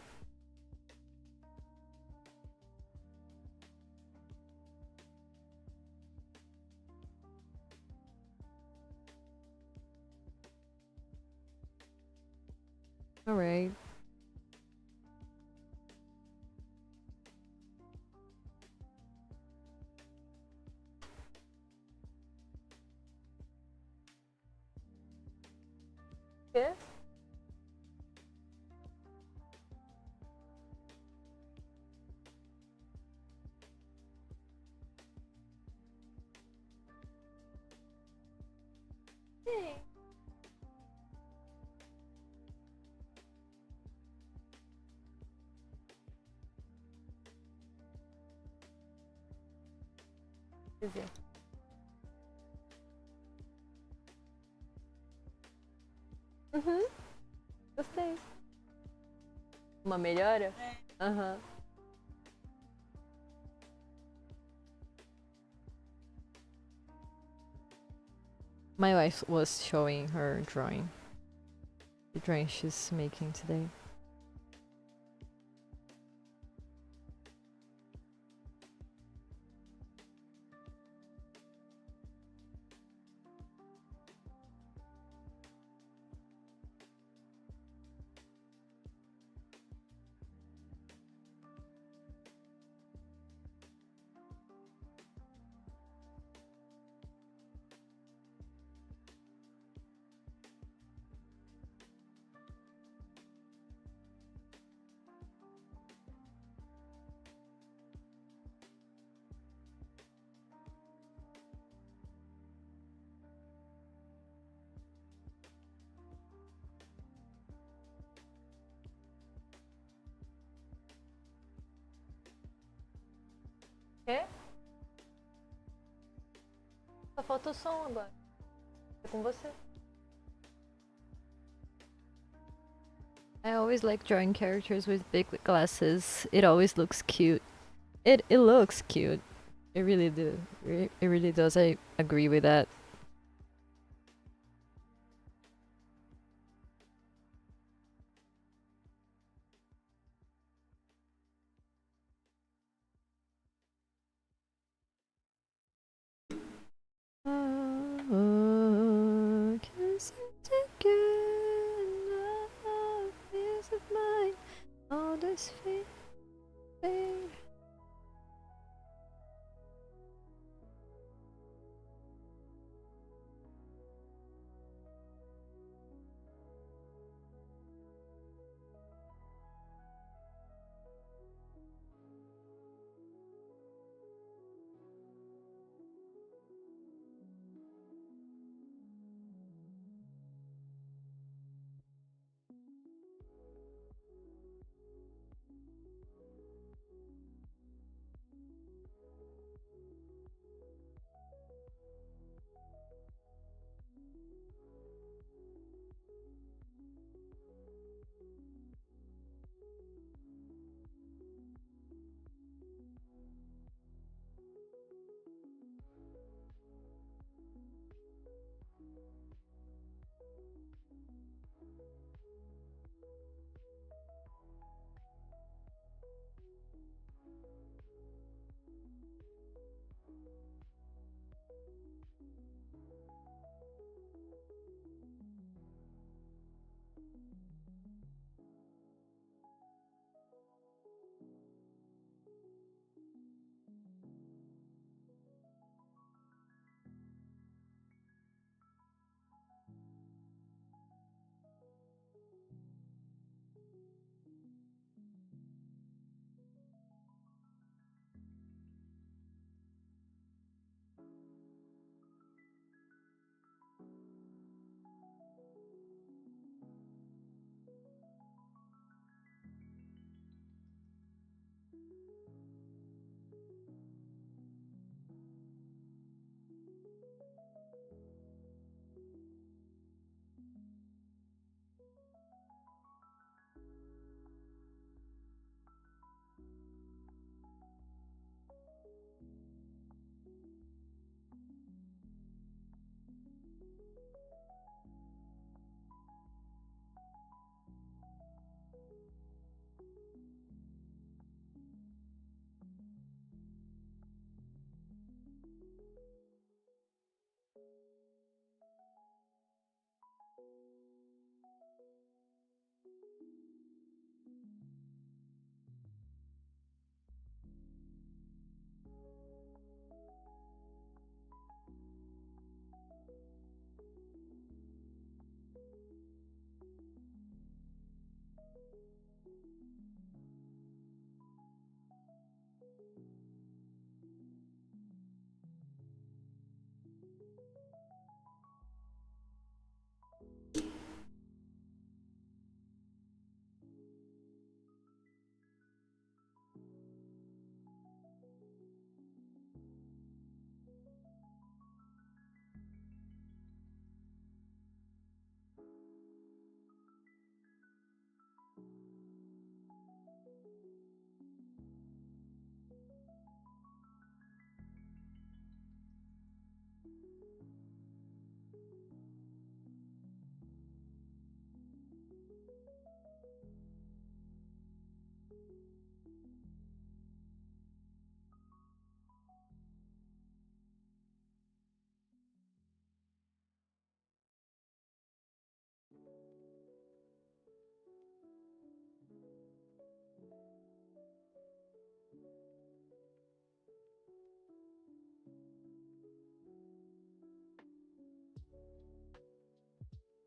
All right. Yeah. Hey. Busy. Gostei. Uma melhora? Aham. My wife was showing her drawing. The drawing she's making today. Quê? Só falta o som agora. É com você. I always like drawing characters with big glasses. It always looks cute. It looks cute. It really do. It really does. I agree with that. All this fade.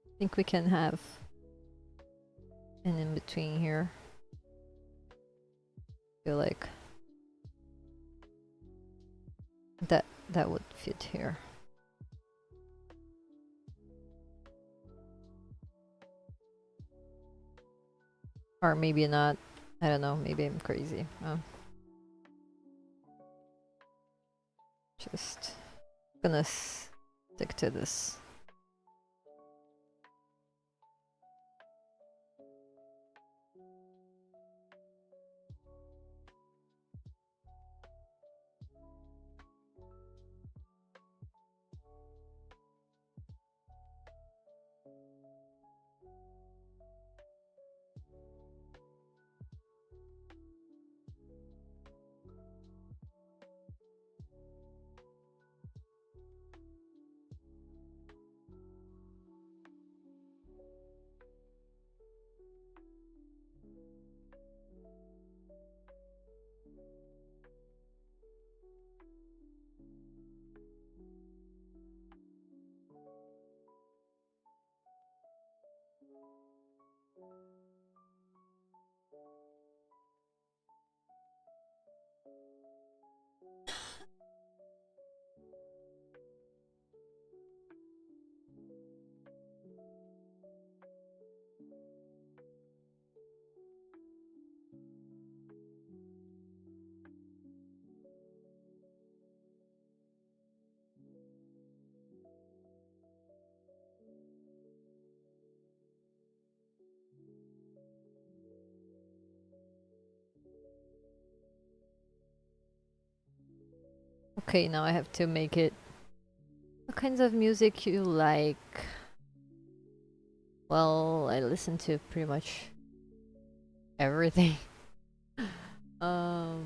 I think we can have an in between here. I feel like that would fit here. Or maybe not. I don't know, maybe I'm crazy. Oh. Just gonna stick to this. Okay, now I have to make it. What kinds of music you like? Well, I listen to pretty much everything. But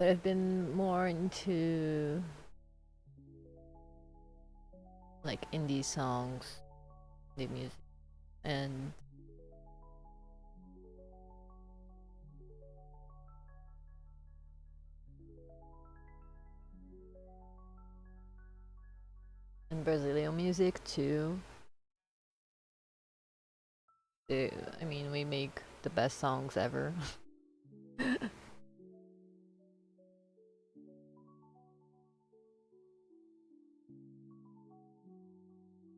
I've been more into like indie songs, indie music, and Brazilian music too. I mean, we make the best songs ever.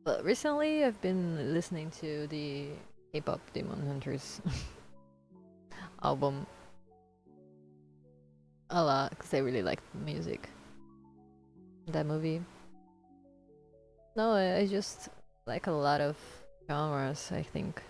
But recently, I've been listening to the K-pop Demon Hunters album a lot because I really like the music. That movie. No, I just like a lot of genres, I think.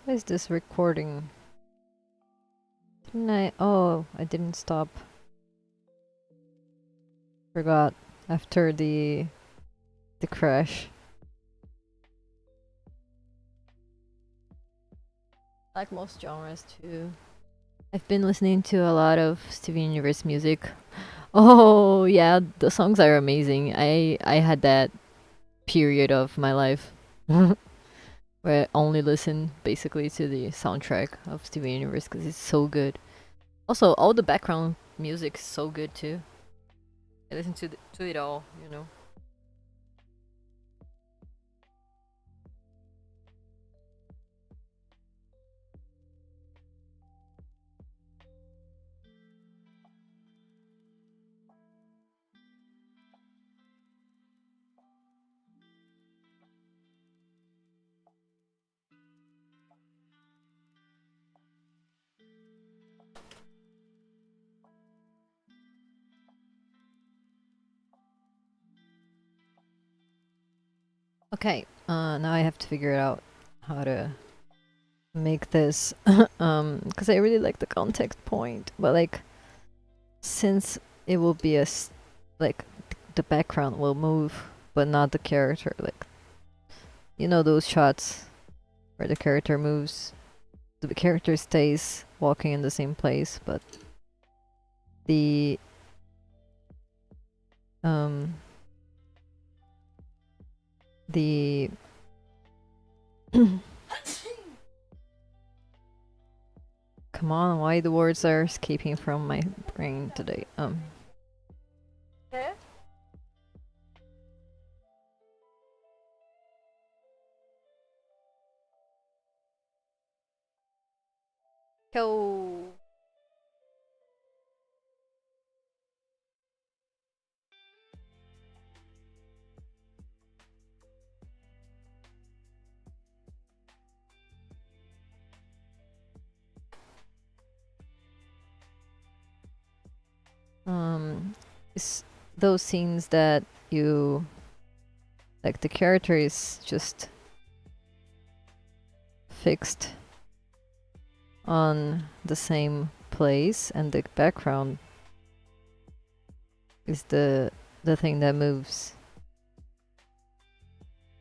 What is this recording? Didn't I? Oh, I didn't stop. Forgot after the crash. Like most genres too. I've been listening to a lot of Steven Universe music. Oh yeah, the songs are amazing. I had that period of my life. where I only listen basically to the soundtrack of Steven Universe because it's so good. Also, all the background music is so good too. I listen to it all, you know. Okay, now I have to figure out how to make this, because I really like the contact point, but like, since it will be like, the background will move, but not the character, like, you know those shots where the character moves, the character stays walking in the same place, but the um the come on, why the words are escaping from my brain today? Go. It's those scenes that you like, the character is just fixed on the same place and the background is the thing that moves,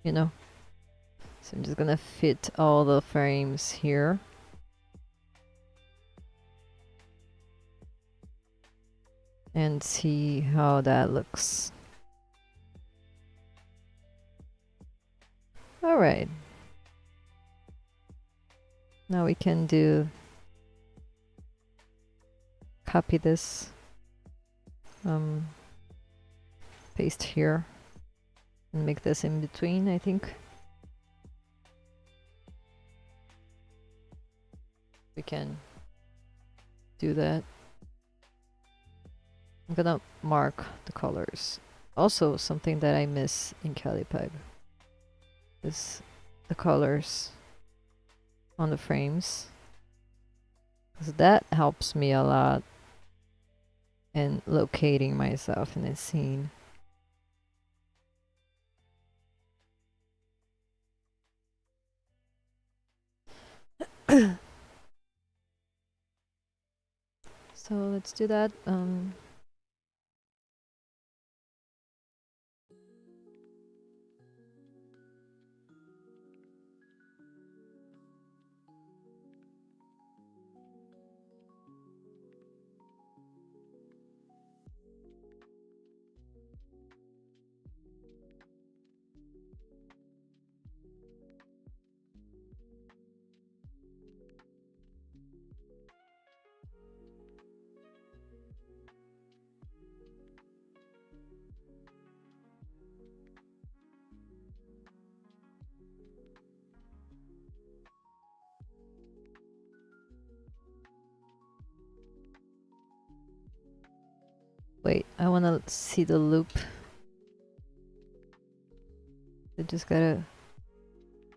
you know. So I'm just gonna fit all the frames here. And see how that looks. Alright. Now we can copy this, paste here, and make this in between, I think. We can do that. I'm gonna mark the colors. Also, something that I miss in Callipeg is the colors on the frames, because that helps me a lot in locating myself in a scene. So let's do that. Wait, I wanna see the loop. I just gotta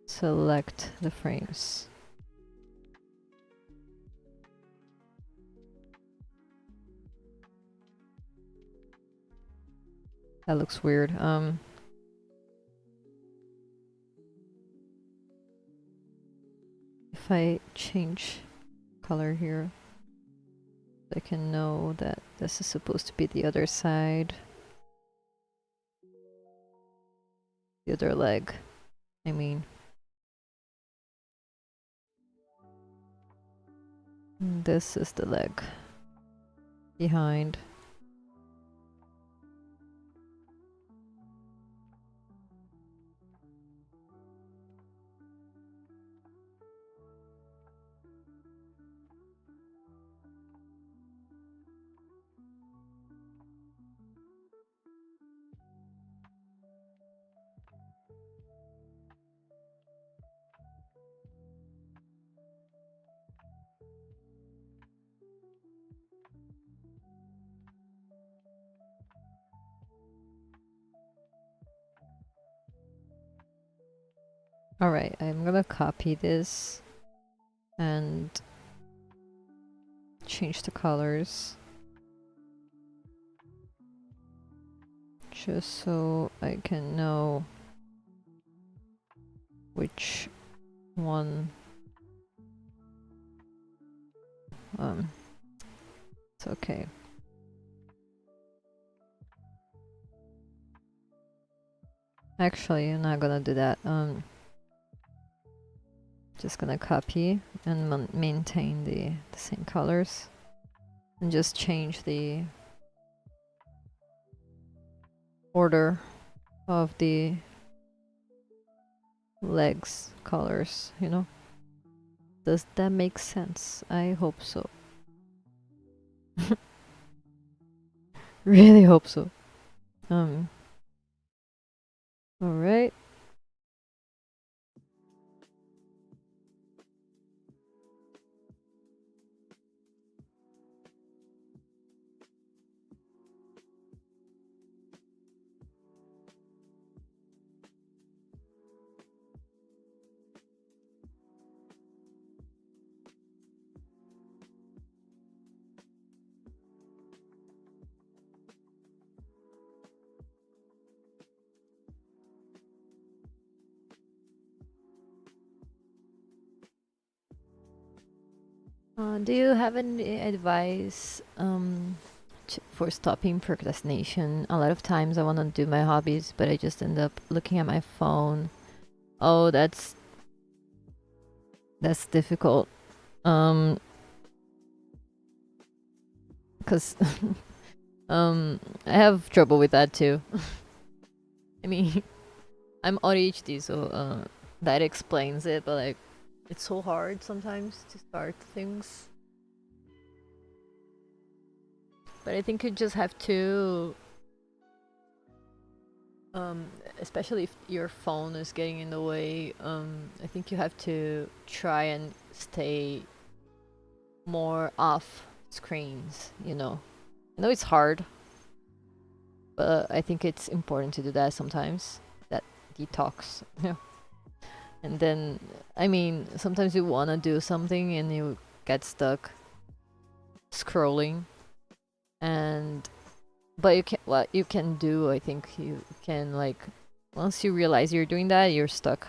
select the frames. That looks weird. If I change color here, I can know that this is supposed to be the other side. The other leg, I mean. This is the leg behind. Alright, I'm gonna copy this and change the colors just so I can know which one it's okay. Actually, I'm not gonna do that. Just gonna copy and maintain the same colors and just change the order of the legs colors, you know? Does that make sense? I hope so. Really hope so. Alright. Do you have any advice for stopping procrastination? A lot of times I want to do my hobbies, but I just end up looking at my phone. Oh, that's difficult. Because I have trouble with that too. I mean, I'm ADHD, so that explains it. But like, it's so hard sometimes to start things. But I think you just have to, especially if your phone is getting in the way, I think you have to try and stay more off screens, you know. I know it's hard, but I think it's important to do that sometimes. That detox. Yeah. And then, I mean, sometimes you want to do something and you get stuck scrolling. And but you can, what you can do, I think you can, like, once you realize you're doing that, you're stuck.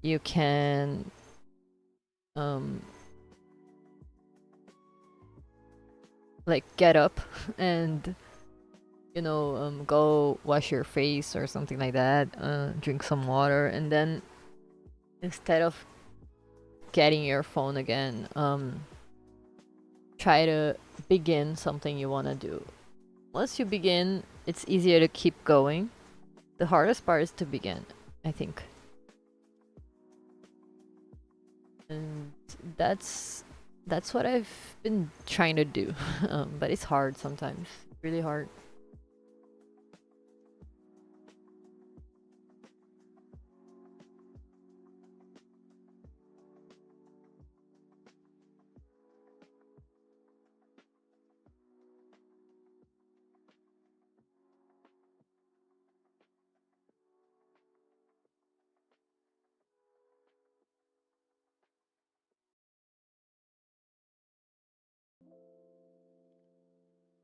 You can like get up and, you know, go wash your face or something like that, drink some water, and then instead of getting your phone again, try to begin something you want to do. Once you begin, it's easier to keep going. The hardest part is to begin, I think. And that's what I've been trying to do. But it's hard sometimes, really hard.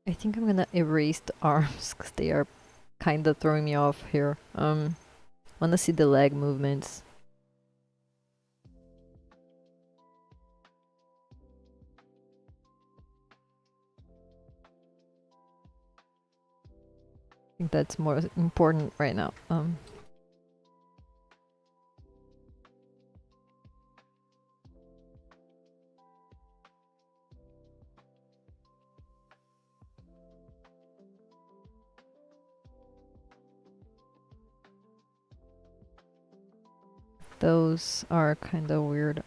I think I'm gonna erase the arms because they are kind of throwing me off here. Wanna see the leg movements. I think that's more important right now. Those are kind of weird.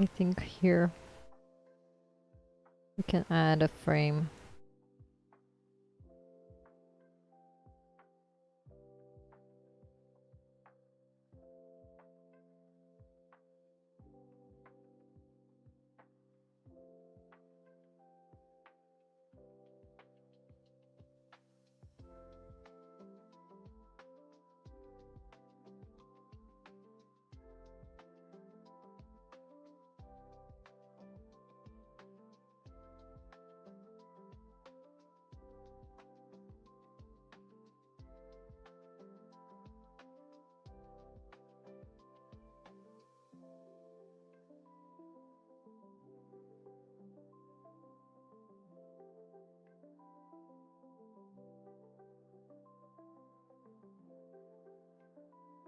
I think here we can add a frame.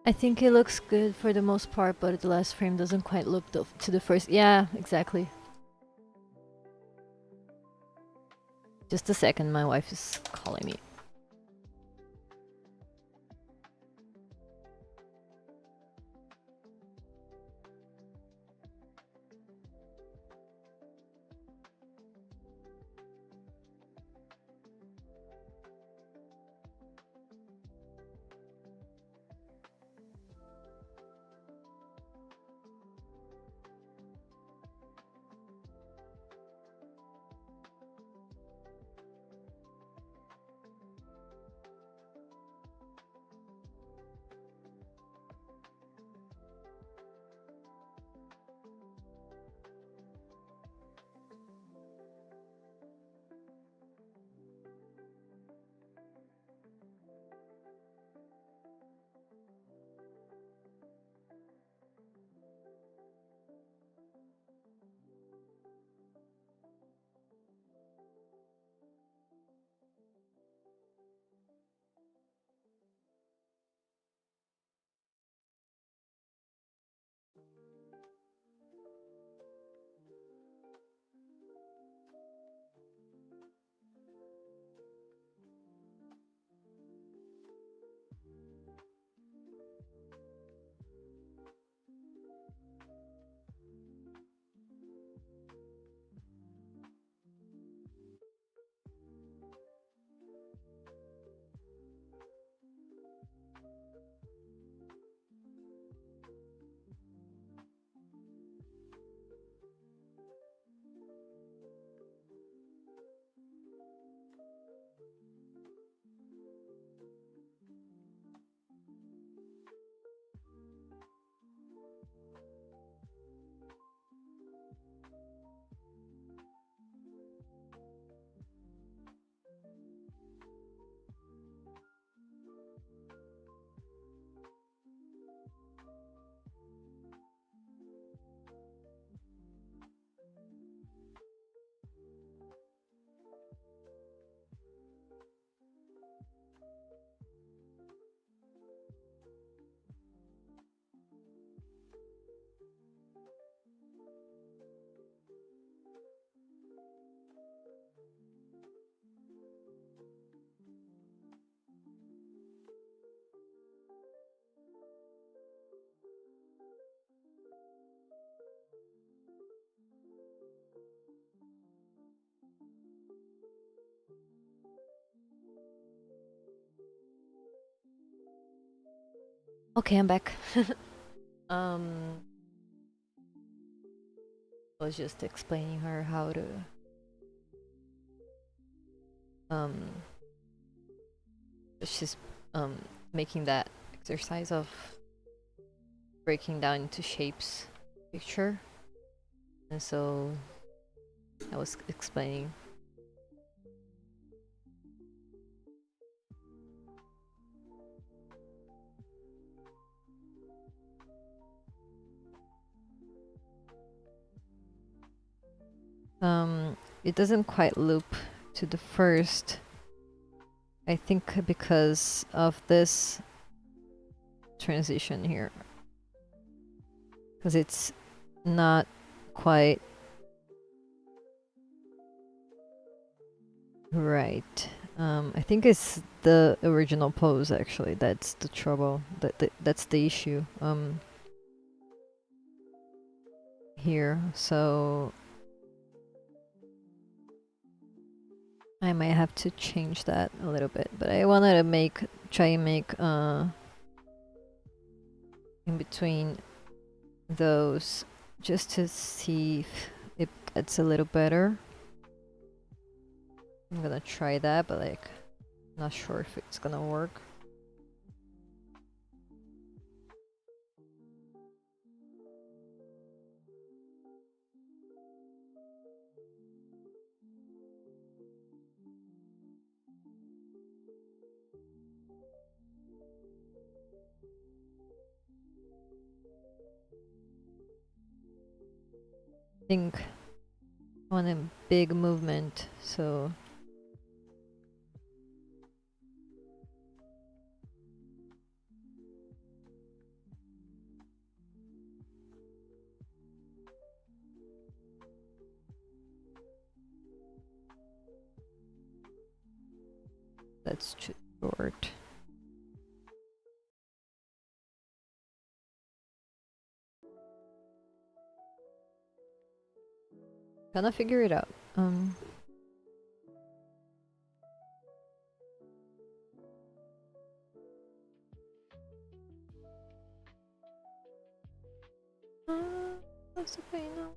I think it looks good for the most part, but the last frame doesn't quite look to the first. Yeah, exactly. Just a second, my wife is calling me. Okay, I'm back. I was just explaining her how to she's making that exercise of breaking down into shapes picture, and so I was explaining. It doesn't quite loop to the first, I think, because of this transition here, because it's not quite right. I think it's the original pose, actually, that's the trouble. That's the issue. here, so I might have to change that a little bit. But I wanted to try and make in between those just to see if it gets a little better. I'm gonna try that, but like, not sure if it's gonna work. I think I want a big movement, so that's too short. Gonna figure it out. What's the pain now?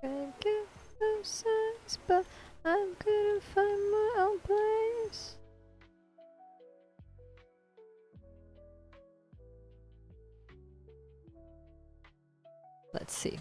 I get those signs, but I couldn't find my own place. Let's see.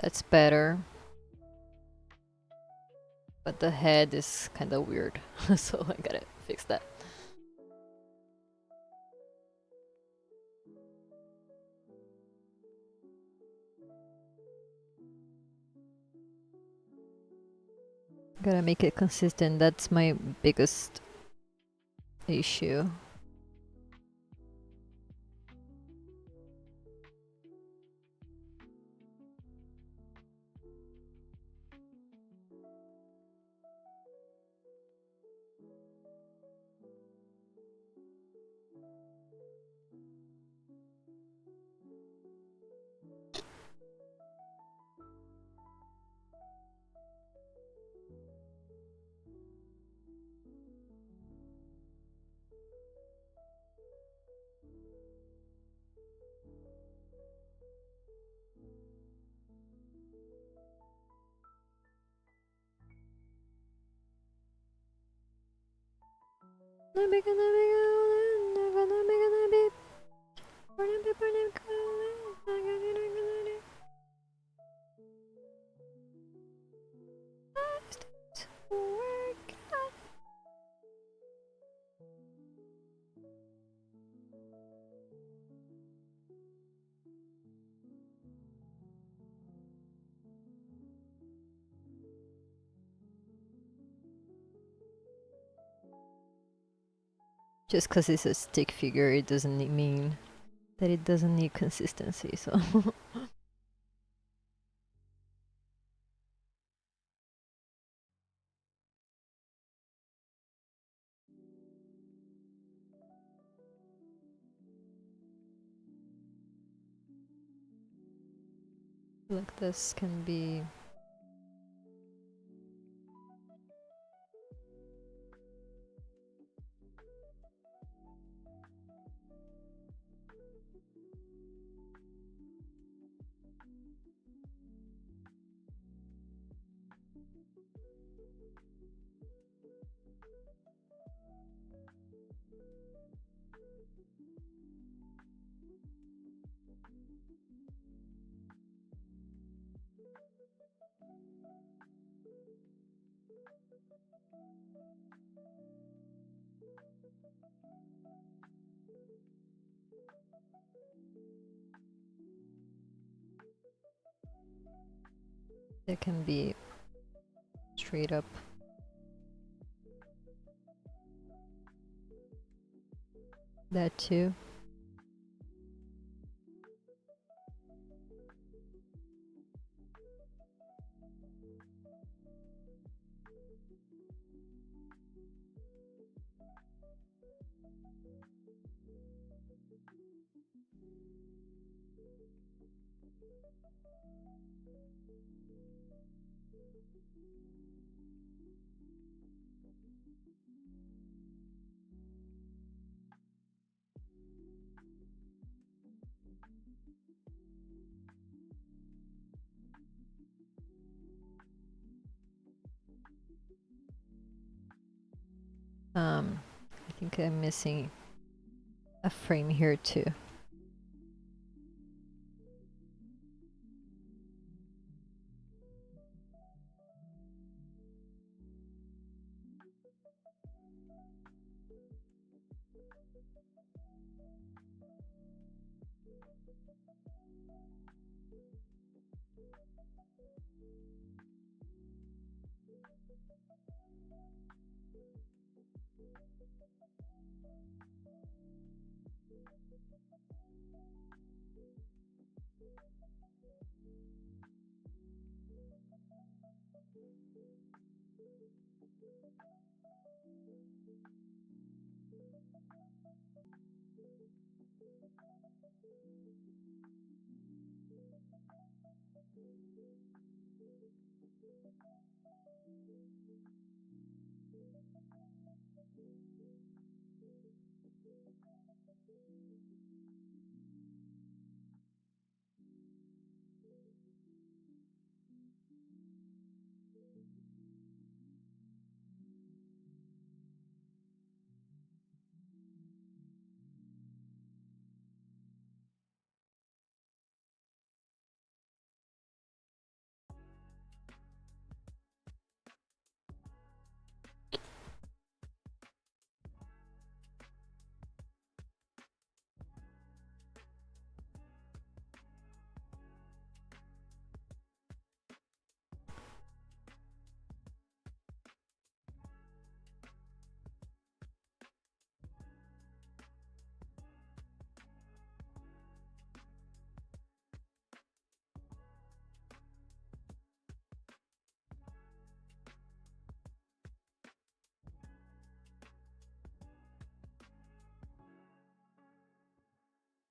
That's better. But the head is kind of weird, so I gotta fix that. Gotta make it consistent, that's my biggest issue. Just because it's a stick figure, it doesn't mean that it doesn't need consistency, so. Like this can be It can be straight up. That too. I think I'm missing a frame here too.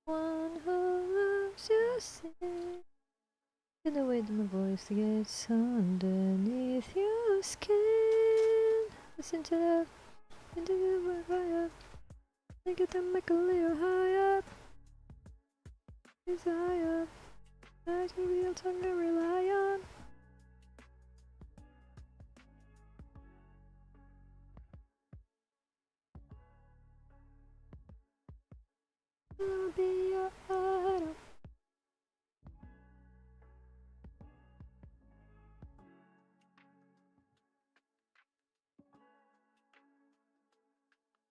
One who loves you sing, in the way that my voice gets underneath your skin. Listen to that, into the fire. I get the mic a little higher. Desire, that's a real tongue to rely on. I'll be your idol.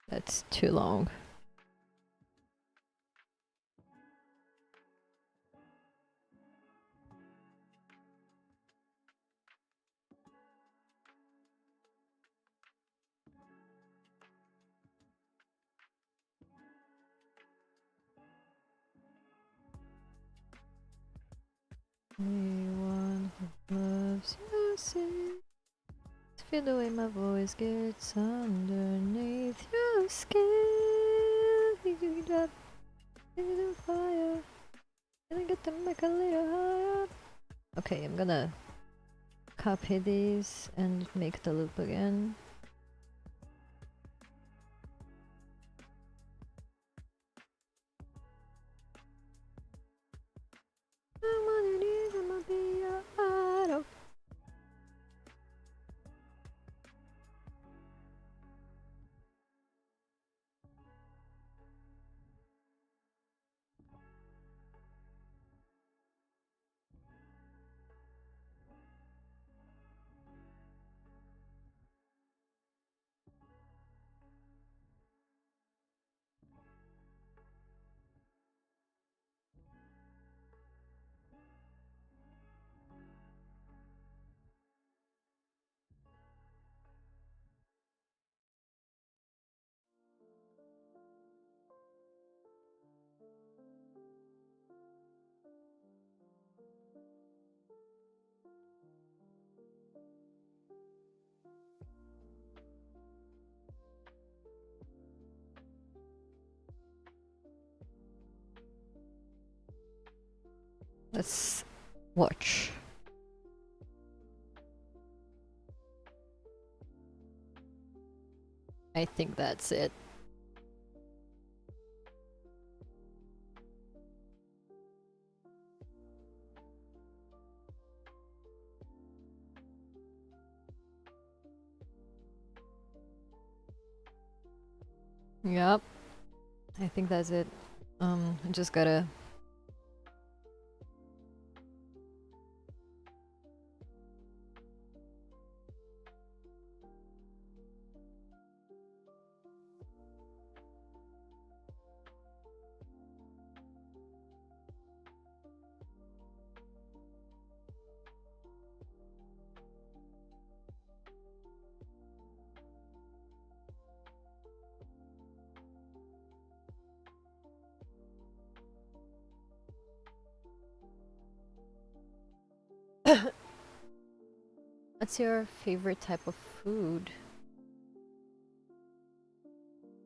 That's too long. Anyone who loves you sing. Feel the way my voice gets underneath your skin. You got into the fire. Gonna get the mic a little higher. Okay, I'm gonna copy these and make the loop again. I'm underneath, I'ma be your idol. Let's watch. I think that's it. Yep. I think that's it. I just gotta... What's your favorite type of food?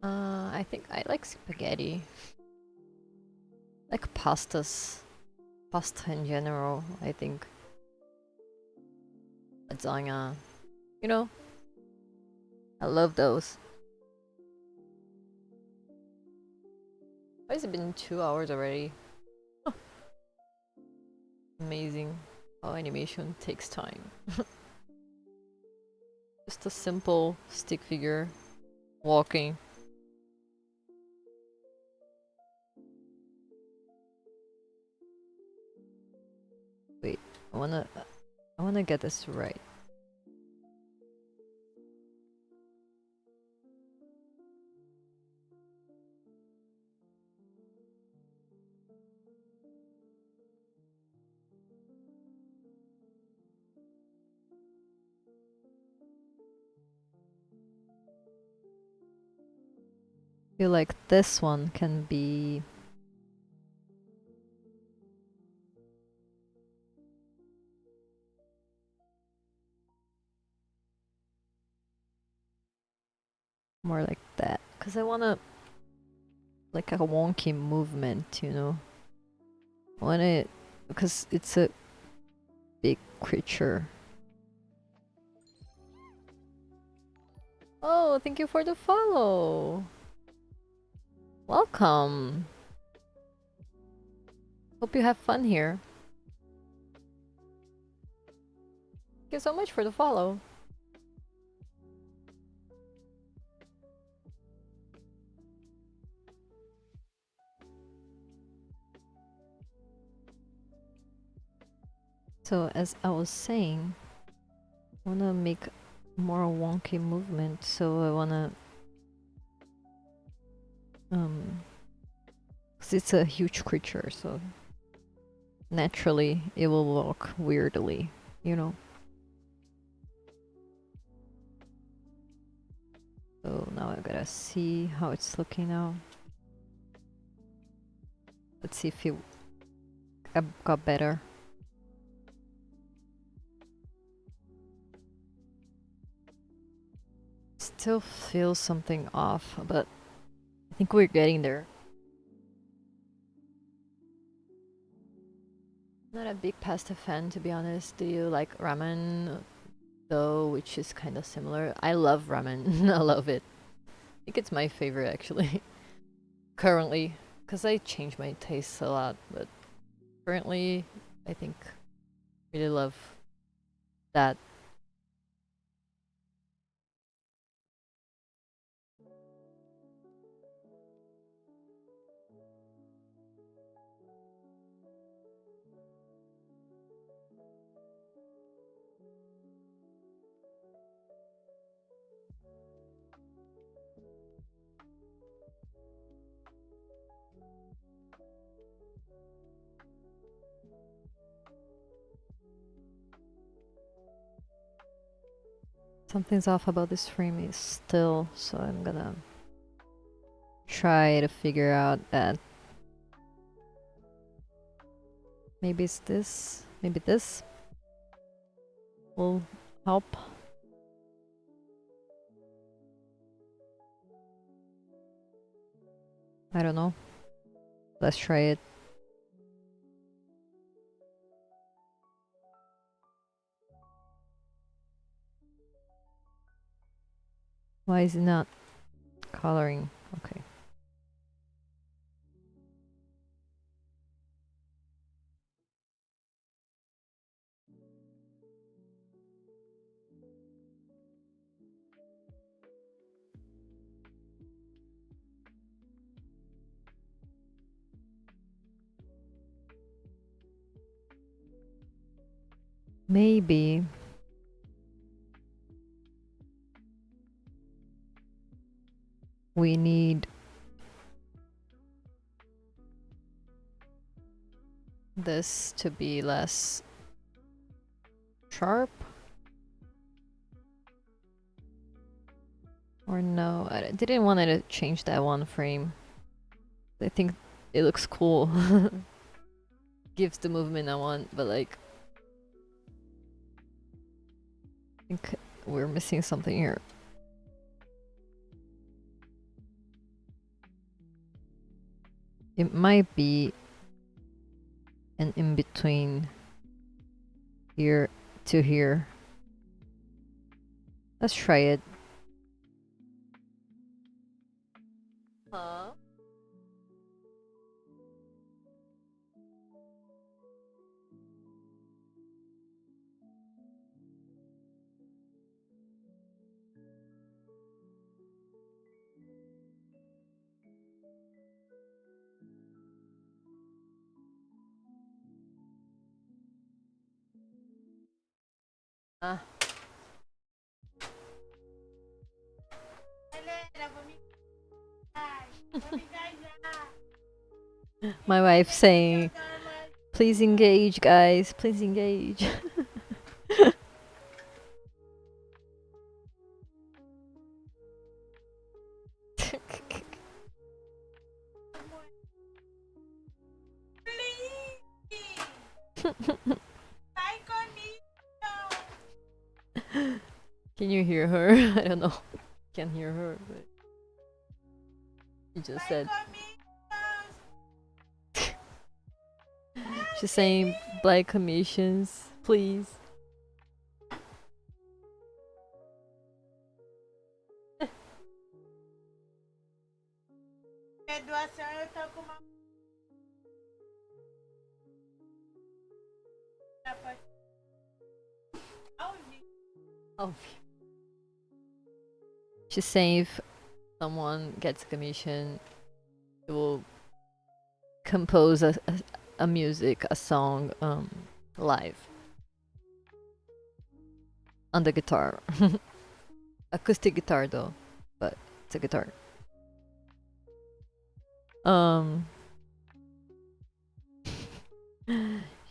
I think I like spaghetti. Like pastas. Pasta in general, I think. Lasagna. You know? I love those. Why has it been 2 hours already? Oh. Amazing how animation takes time. Just a simple stick figure walking. Wait, I wanna get this right. Feel like this one can be more like that, because I wanna like a wonky movement, you know. I want it because it's a big creature. Oh, thank you for the follow. Welcome. Hope you have fun here. Thank you so much for the follow. So as I was saying, I wanna make more wonky movement, so I wanna 'cause it's a huge creature, so naturally it will walk weirdly, you know. So now I gotta see how it's looking now. Let's see if it got better. Still feels something off, but I think we're getting there. Not a big pasta fan, to be honest. Do you like ramen though, which is kind of similar? I love ramen. I love it. I think it's my favorite actually. Currently, because I change my tastes a lot, but currently I think really love that. Something's off about this frame is still, so I'm gonna try to figure out that. Maybe it's this, maybe this will help. I don't know. Let's try it. Why is it not coloring? Okay. Maybe we need this to be less sharp. Or no, I didn't want it to change that one frame. I think it looks cool. Gives the movement I want, but like I think we're missing something here. It might be an in-between here to here. Let's try it. Huh? Ah. My wife saying, please engage, guys, please engage. Can you hear her? I don't know. Can hear her, but she just said. She's saying black commissions, please. Oh. She's saying if someone gets a commission, it will compose a music, a song, live on the guitar. Acoustic guitar though, but it's a guitar.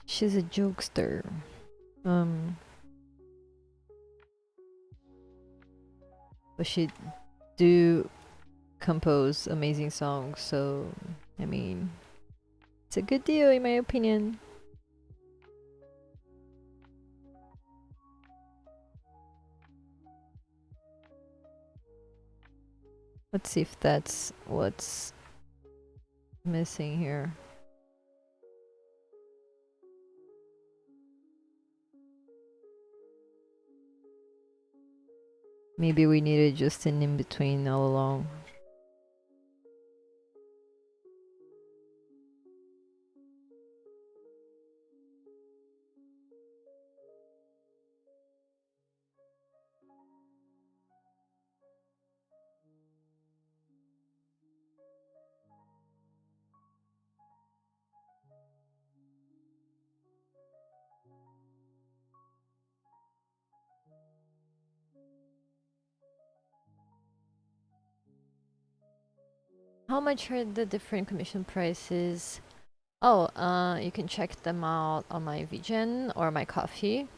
She's a jokester. But she do compose amazing songs, so I mean, it's a good deal in my opinion. Let's see if that's what's missing here. Maybe we needed just an in-between all along. How much are the different commission prices? Oh, you can check them out on my VGen or my Coffee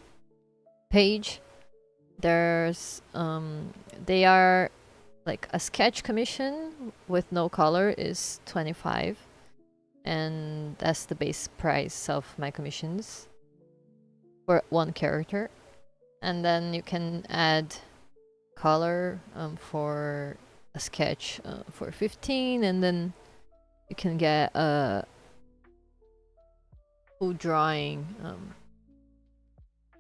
page. There's they are like a sketch commission with no color is 25, and that's the base price of my commissions for one character. And then you can add color for a sketch for 15, and then you can get a full drawing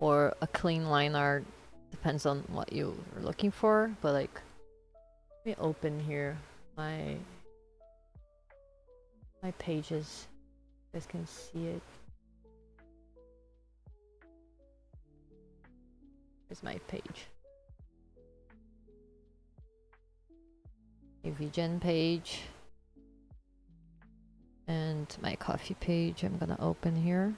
or a clean line art, depends on what you are looking for, but like Let me open here my pages. You guys can see it. Here's my page. A VGen page. And my coffee page I'm gonna open here.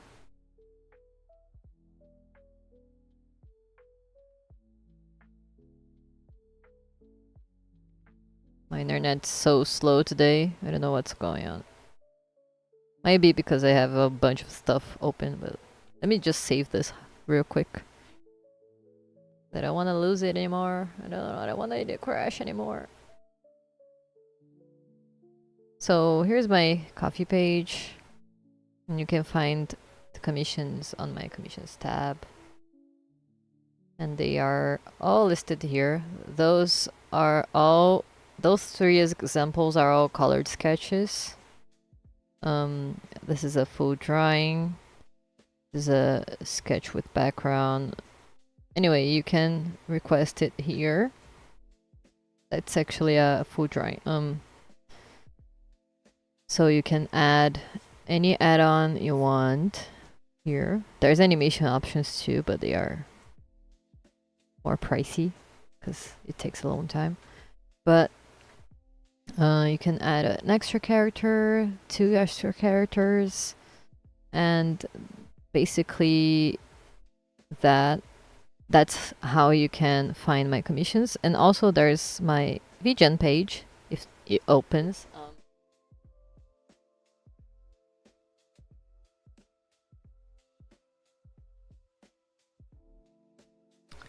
My internet's so slow today. I don't know what's going on. Maybe because I have a bunch of stuff open, but let me just save this real quick. I don't want to lose it anymore. I don't want it to crash anymore. So here's my coffee page. And you can find the commissions on my commissions tab. And they are all listed here. Those three examples are all colored sketches. This is a full drawing. This is a sketch with background. Anyway, you can request it here. It's actually a full drawing. So you can add any add-on you want here. There's animation options too, but they are more pricey because it takes a long time. But you can add an extra character, 2 extra characters, and basically that's how you can find my commissions. And also there's my VGen page if it opens.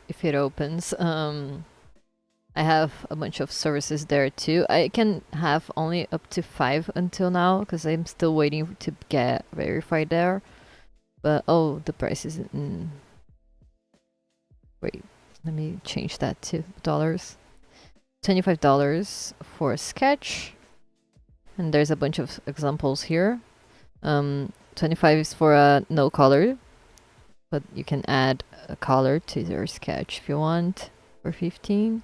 If it opens, I have a bunch of services there too. I can have only up to 5 until now because I'm still waiting to get verified there. But oh, the price is wait, let me change that to dollars. $25 for a sketch, and there's a bunch of examples here. 25 is for a no color, but you can add a color to your sketch if you want for 15.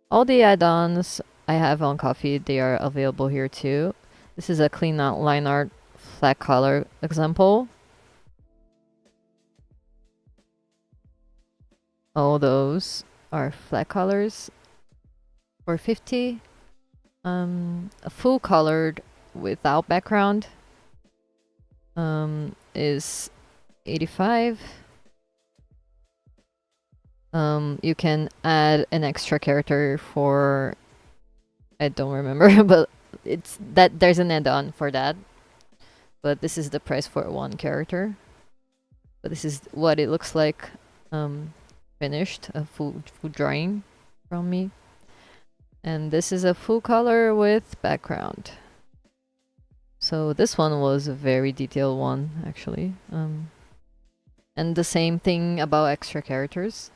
All the add-ons I have on Coffee, they are available here too. This is a clean line art flat color example. All those are flat colors for 50. A full colored without background is 85. You can add an extra character for, I don't remember, but it's that there's an add-on for that. But this is the price for one character. But this is what it looks like finished, a full drawing from me. And this is a full color with background. So this one was a very detailed one, actually. And the same thing about extra characters.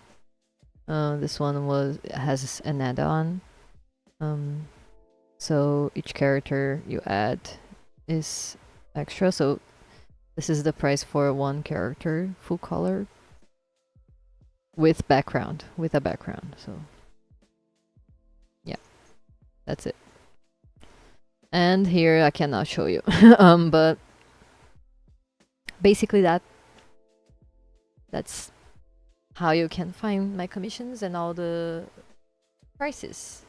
This one has an add-on. So each character you add is extra. So this is the price for one character, full color, with background, with a background. So yeah, that's it. And here I cannot show you, but basically that's how you can find my commissions and all the prices.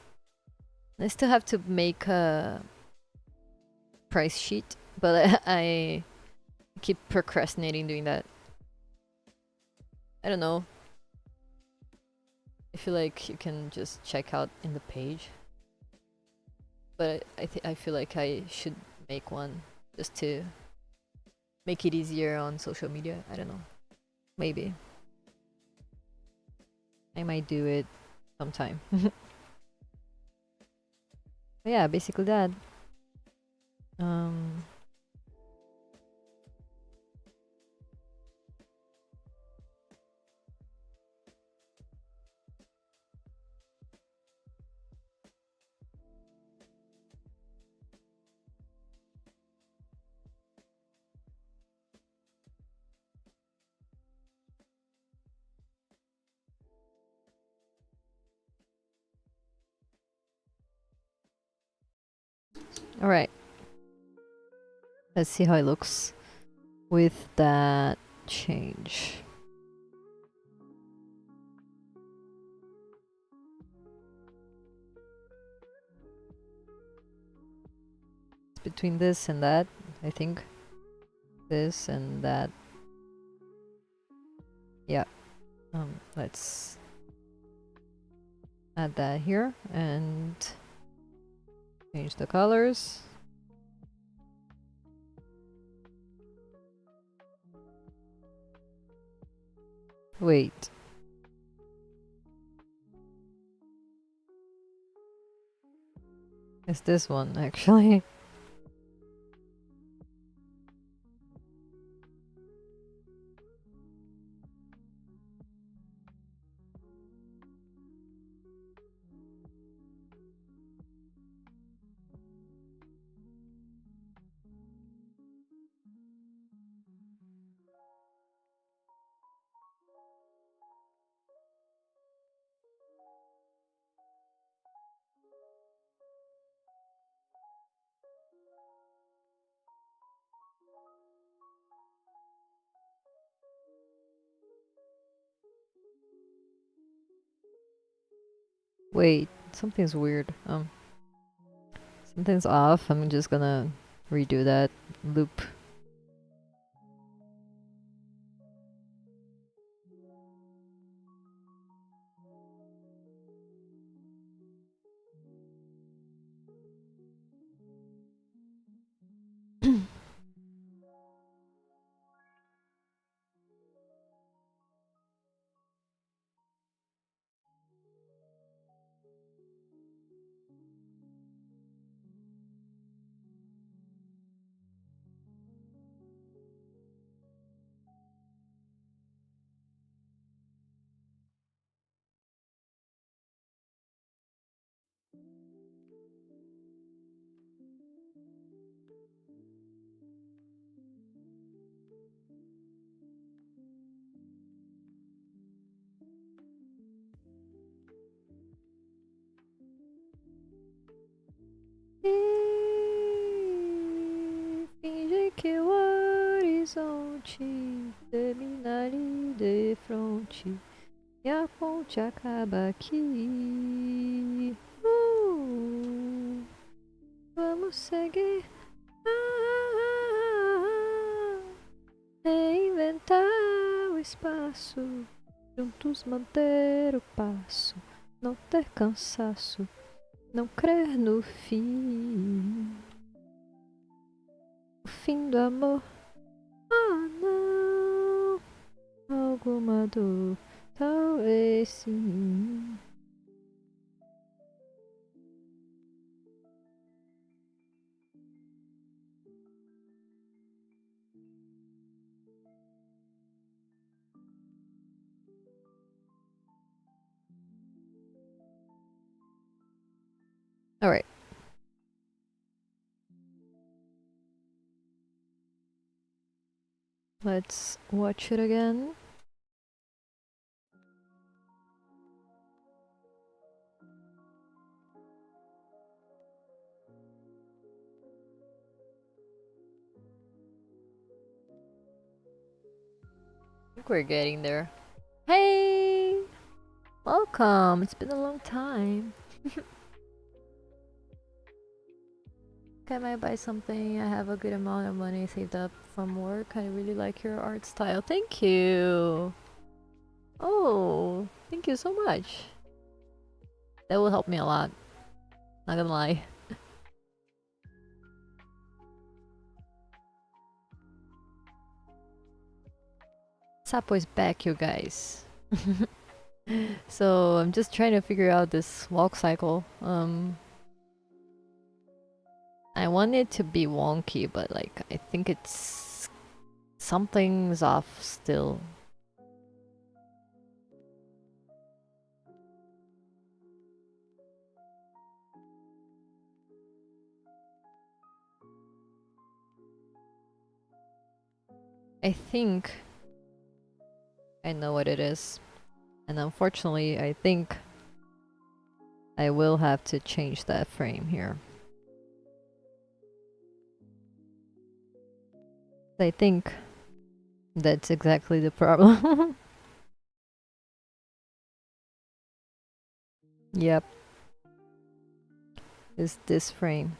I still have to make a price sheet, but I keep procrastinating doing that. I don't know. I feel like you can just check out in the page. But I feel like I should make one just to make it easier on social media. I don't know. Maybe. I might do it sometime. But yeah, basically that. Alright. Let's see how it looks with that change. It's between this and that, I think. This and that. Yeah. Let's add that here and change the colors. Wait. It's this one, actually. Wait, something's weird. Something's off. I'm just gonna redo that loop. Finge que o horizonte termina ali de fronte e a ponte acaba aqui. Vamos seguir. Reinventar o espaço, juntos manter o passo, não ter cansaço, não crer no fim. O fim do amor. Ah, não. Alguma dor, talvez sim. Alright. Let's watch it again. I think we're getting there. Hey! Welcome! It's been a long time. I might buy something. I have a good amount of money saved up from work. I really like your art style. Thank you! Oh, thank you so much. That will help me a lot. Not gonna lie. Sapo is back, you guys. So I'm just trying to figure out this walk cycle. I want it to be wonky, but like I think it's something's off still. I think I know what it is. And unfortunately, I think I will have to change that frame here. I think that's exactly the problem. Yep, is this frame.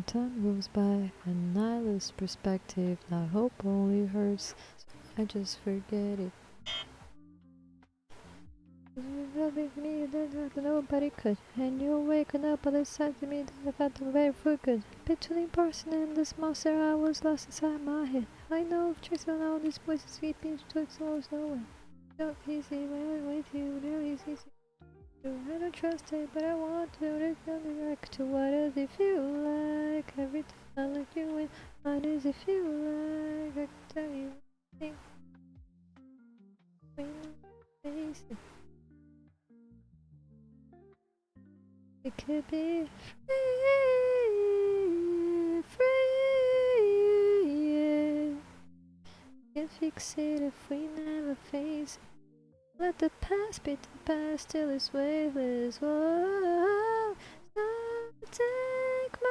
Time goes by and I lose perspective. Now hope only hurts, so I just forget it. Nobody could, and you're waking up on the side to me that I thought the very for good. Between person and this monster, I was lost inside my head. I know of tricks on all these places, sweet beach twigs always nowhere. So easy when I'm with you, really easy. I don't trust it, but I want to. There's nothing back to what does it feel like? Every time I look you in, what does it feel like? I can tell you anything. Face it. It could be free, free, yeah. Can't fix it if we never face it. Let the past be the past till it's weightless. Whoa, stop, take my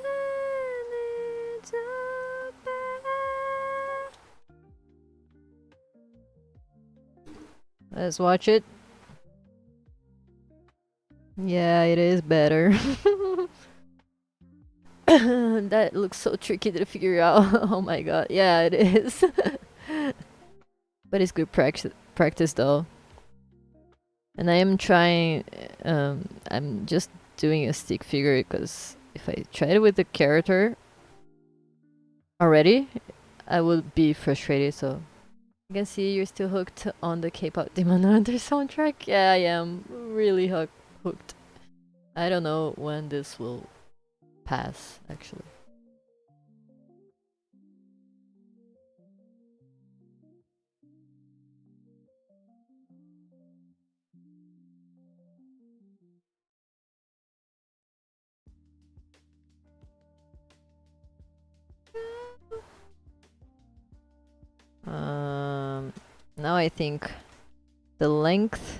hand, it's all back. Let's watch it. Yeah, it is better. That looks so tricky to figure out. Oh my god. Yeah, it is. But it's good practice though. And I am trying, I'm just doing a stick figure because if I tried it with the character already, I would be frustrated. So you can see you're still hooked on the K-pop Demon Hunter soundtrack. Yeah, I am really hooked. I don't know when this will pass, actually. Now I think the length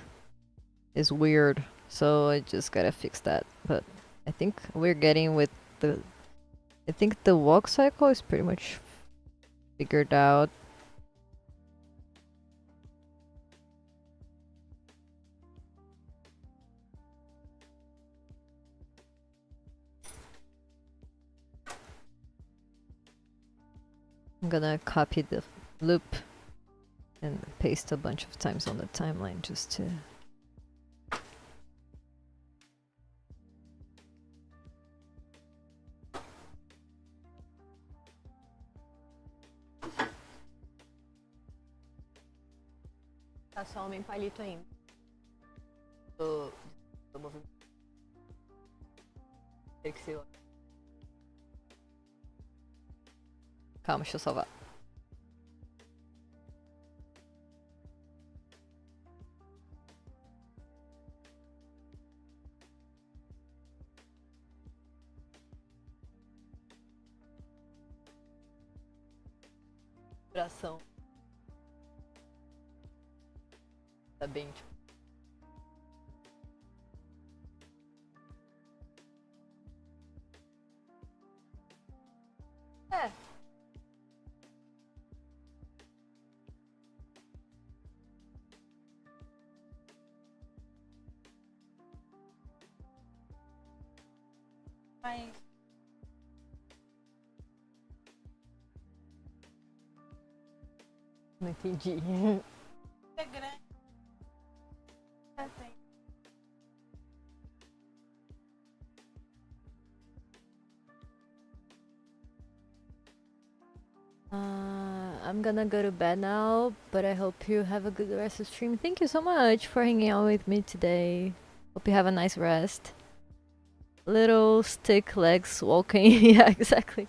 is weird, so I just gotta fix that. But I think we're getting with the... I think the walk cycle is pretty much figured out. I'm gonna copy the loop and paste a bunch of times on the timeline just to... Tá só homem palito ainda. Tô movendo. Calma, deixa eu salvar. Coração. Tá bem, tipo... É. Mas... Não entendi. É grande. É, tem. I'm gonna go to bed now, but I hope you have a good rest of the stream. Thank you so much for hanging out with me today. Hope you have a nice rest. Little stick legs walking. Yeah, exactly.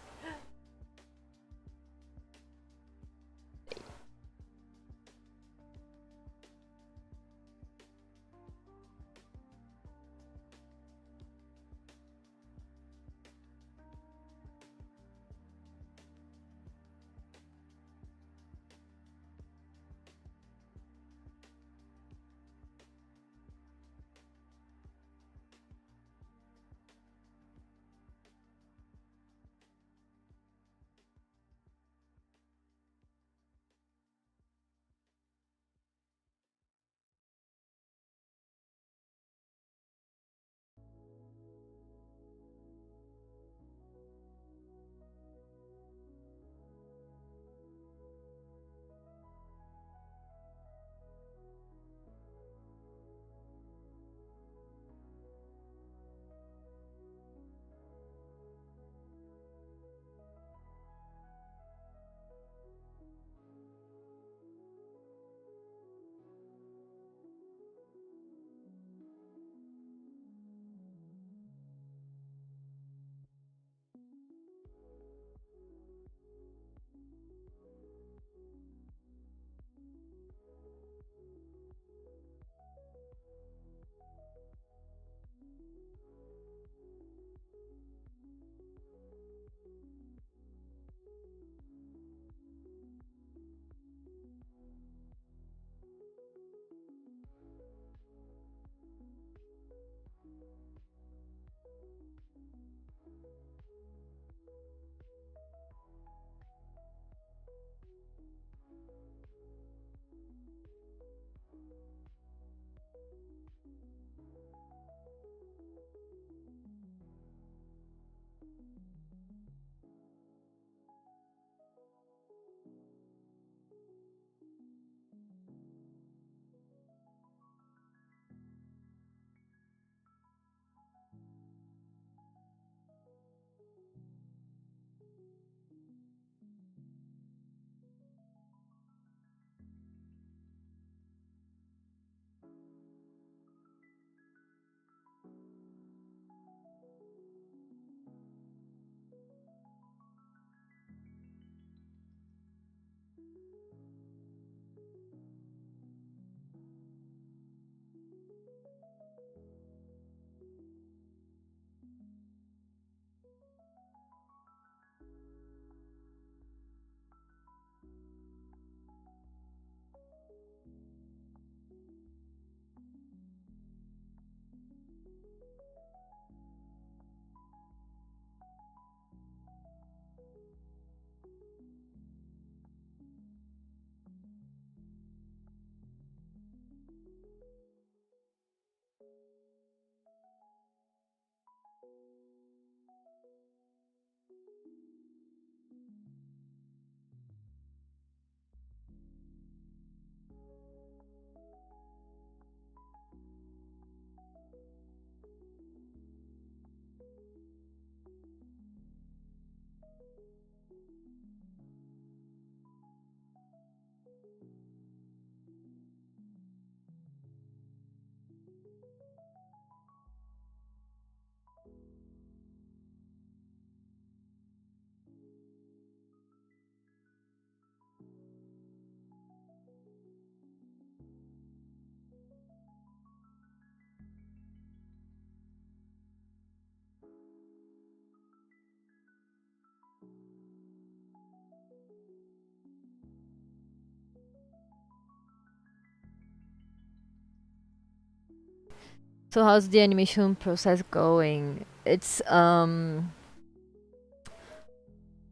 So how's the animation process going? It's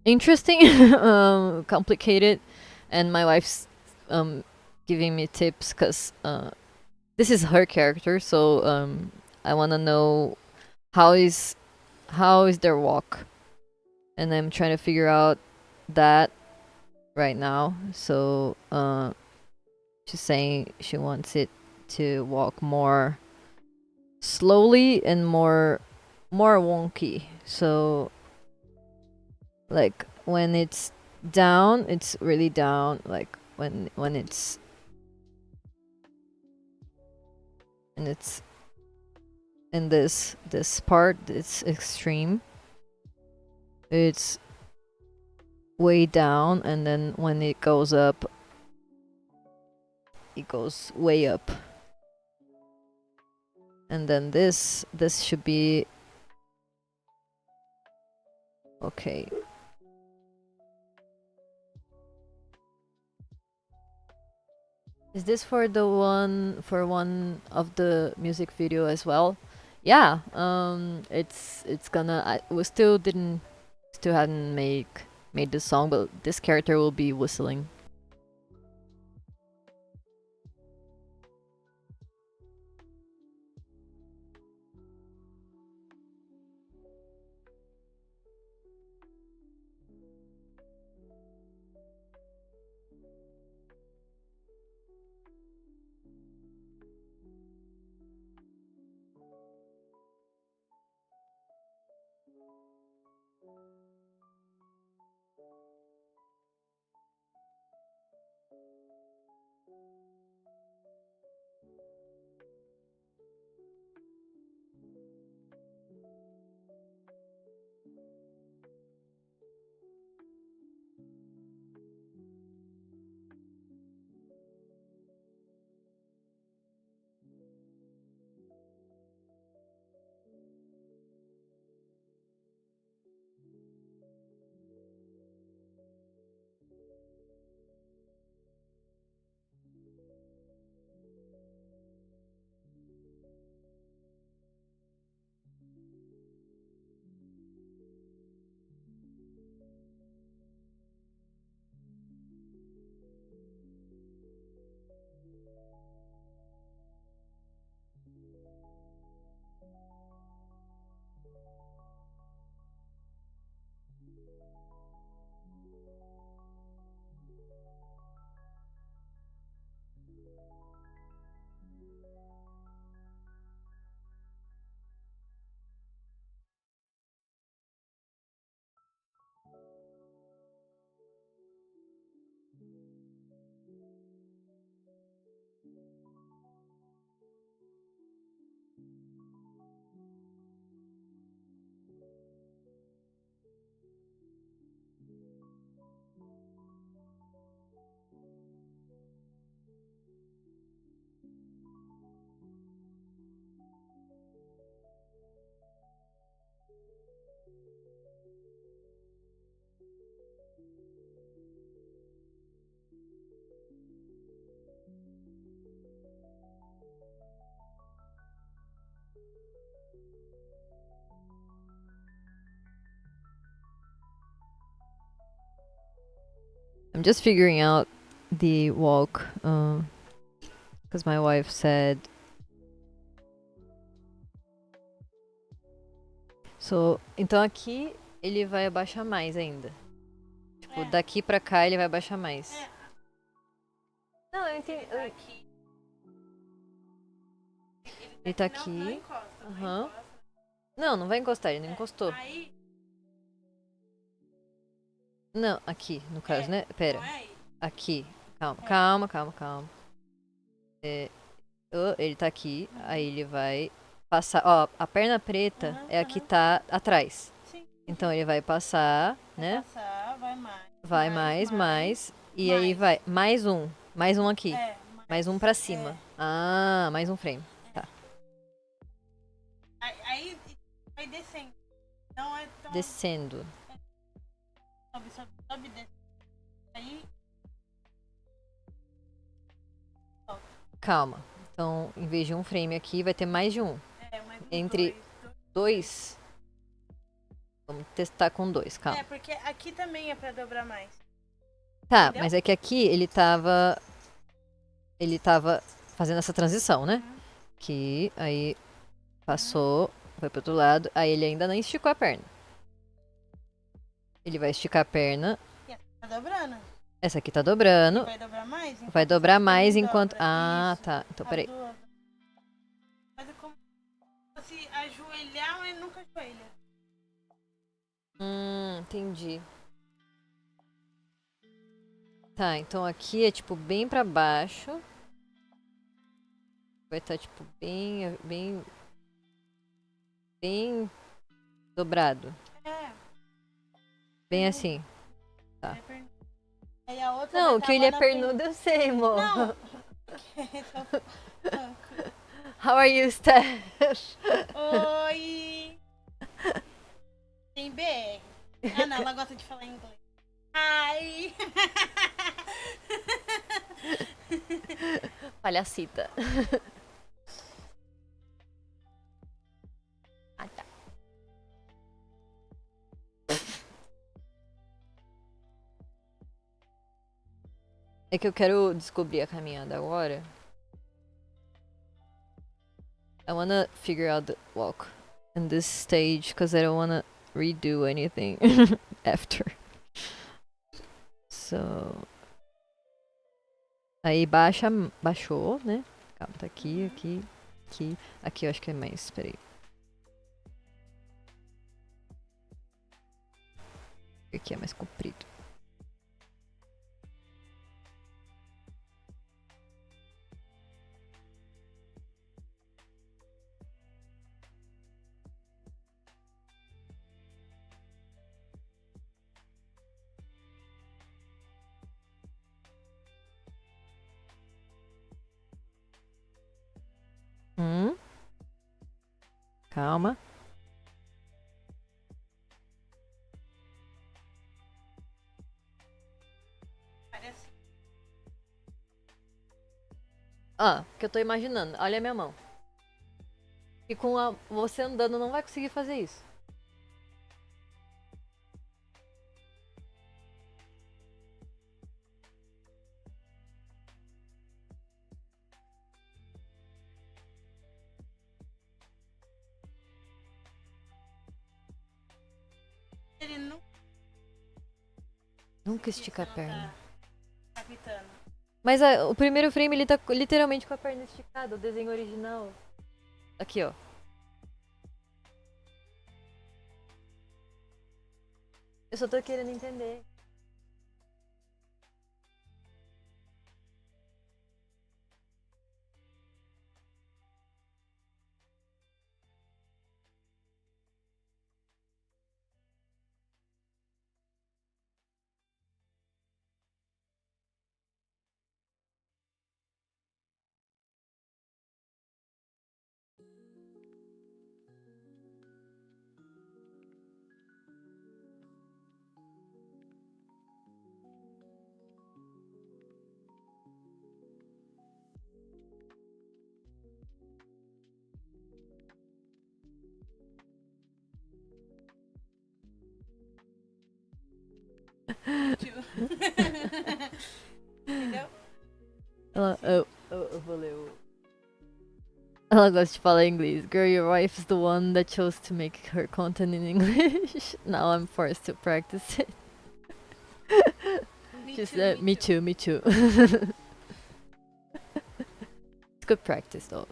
interesting, complicated, and my wife's giving me tips because this is her character, so I want to know how is their walk, and I'm trying to figure out that right now. So she's saying she wants it to walk more slowly and more wonky. So like when it's down, it's really down. Like when it's in this part, it's extreme. It's way down, and then when it goes up, it goes way up. And then this should be okay. Is this for one of the music video as well? Yeah. It's gonna. We still hadn't made the song, but this character will be whistling. I'm just figuring out the walk, because my wife said. So, então aqui ele vai abaixar mais ainda. Tipo, É. daqui pra cá ele vai abaixar mais. É. Não, eu entendi. Ele tá aqui. Ele tá Não aqui. encosta, não Aham. encosta. Não, não vai encostar, ele não encostou. Aí, Não, aqui, no caso, né? Pera. não é aí. Aqui. Calma, É. calma, calma, calma. Ele tá aqui, aí ele vai passar. Ó, a perna preta é a que tá atrás. Sim. Então ele vai passar, Vai né? passar, vai mais. Vai mais. E aí vai. Mais um. Mais um aqui. É, Mais um pra cima. Ah, mais um frame. Tá. Aí vai descendo. Não é tão. Descendo. Sobe, desce. Aí. Calma. Então, em vez de um frame aqui, vai ter mais de um. Mais Entre dois. Vamos testar com dois, calma. Porque aqui também é pra dobrar mais. Tá, Entendeu? mas é que aqui ele tava. Ele tava fazendo essa transição, né? Que aí passou, foi pro outro lado, aí ele ainda não esticou a perna. Ele vai esticar a perna. Tá dobrando. Essa aqui tá dobrando. Vai dobrar mais? Vai dobrar mais enquanto. Dobra. Ah, Isso. tá. Então, peraí. Mas é como se ajoelhar, mas nunca ajoelha. Entendi. Tá, então aqui é tipo bem pra baixo. Vai estar tipo bem dobrado. Bem assim. Tá. Aí a outra Não, que ele é pernudo eu sei, amor. Não. How are you, Steph? Oi. Tem BR. Ah, não, ela gosta de falar inglês. Ai. Palhacita. Ah, tá. É que eu quero descobrir a caminhada agora. I wanna figure out the walk in this stage because I don't wanna redo anything after. So. Aí baixou, né? Calma, tá aqui, aqui, aqui. Aqui eu acho que é mais, peraí. Aqui é mais comprido. Calma. Ah, que eu tô imaginando. Olha a minha mão. E com você andando não vai conseguir fazer isso. Ele Nunca estica a perna. tá gritando. Mas o primeiro frame ele tá literalmente com a perna esticada, o desenho original. Aqui, ó. Eu só tô querendo entender. Entendeu? Eu vou ler o. Ela gosta de falar inglês. Girl, your wife is the one that chose to make her content in English. Now I'm forced to practice it. She said, me too, me too. It's good practice though.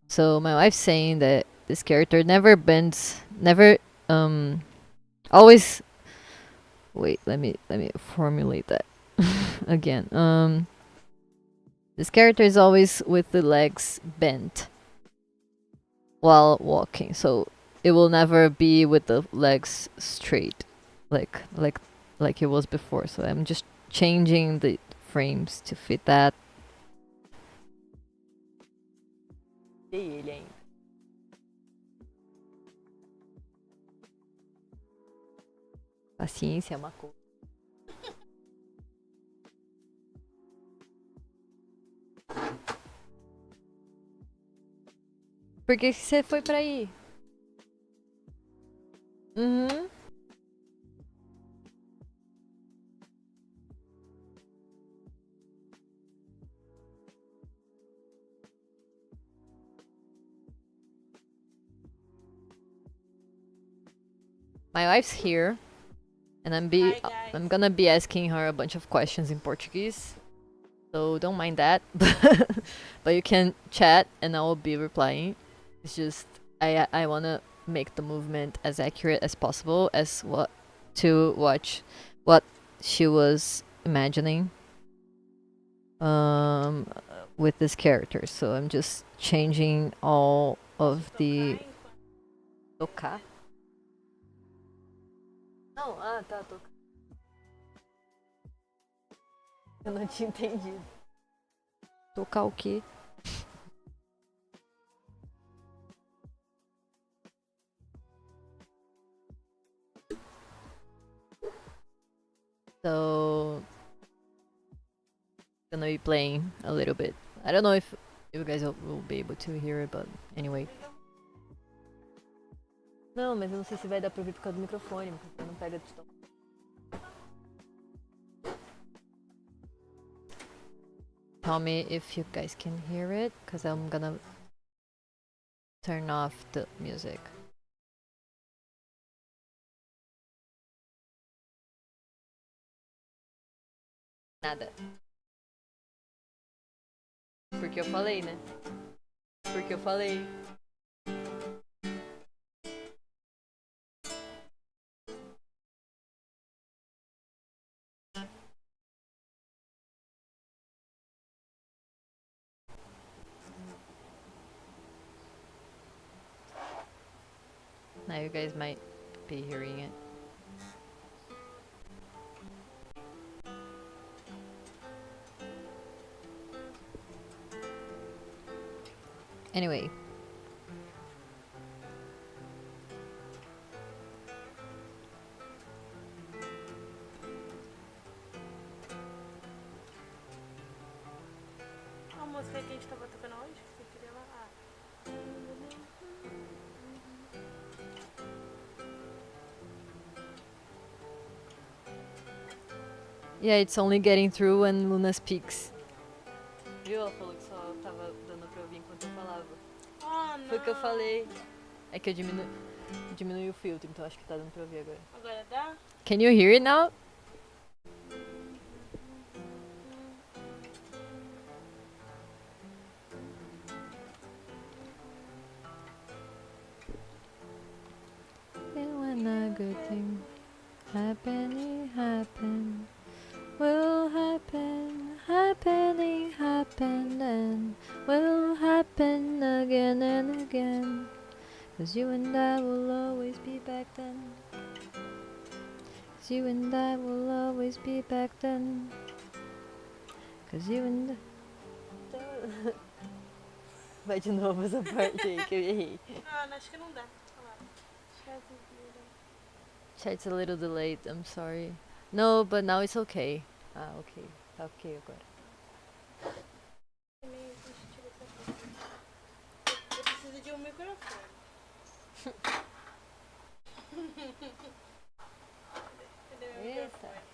So my wife's saying that this character never bends, never always. Wait, let me formulate that again. This character is always with the legs bent while walking, so it will never be with the legs straight, like it was before. So I'm just changing the frames to fit that. Paciência é uma coisa. Por que você foi pra aí? Uhum. My wife's here, and I'm gonna be asking her a bunch of questions in Portuguese. So don't mind that. But you can chat and I will be replying. It's just I wanna make the movement as accurate as possible as what to watch what she was imagining with this character. So I'm just changing all of the tocar. Não, tá, tocar. Eu não tinha entendido. Tocar o quê? So gonna be playing a little bit. I don't know if you guys will be able to hear it, but anyway. Não, mas eu não sei se vai dar pra ouvir por causa do microfone. O microfone não pega de tom. Tell me if you guys can hear it, because I'm gonna turn off the music. Nada. Porque eu falei, né? Porque eu falei. Now you guys might be hearing it. Anyway. A música que a gente tava tocando hoje, que você queria lá. Ah. Yeah, it's only getting through when Luna speaks. Viu? Ela falou que só tava dando pra ouvir enquanto eu falava. Oh, não. Foi o que eu falei. É que eu diminui o filtro, então acho que tá dando pra ouvir agora. Agora dá? Can you hear it now? And when a good thing happening, will happen, happening, happen, and will happen again and again. 'Cause you and I will always be back then. 'Cause you and I will always be back then. 'Cause you and I... Vai de novo essa parte aí que eu errei. Ah, acho que não dá. Chat's a little delayed, I'm sorry. No, but now it's okay. Ah, ok. Tá ok agora. Eu preciso de um microfone. Cadê meu microfone?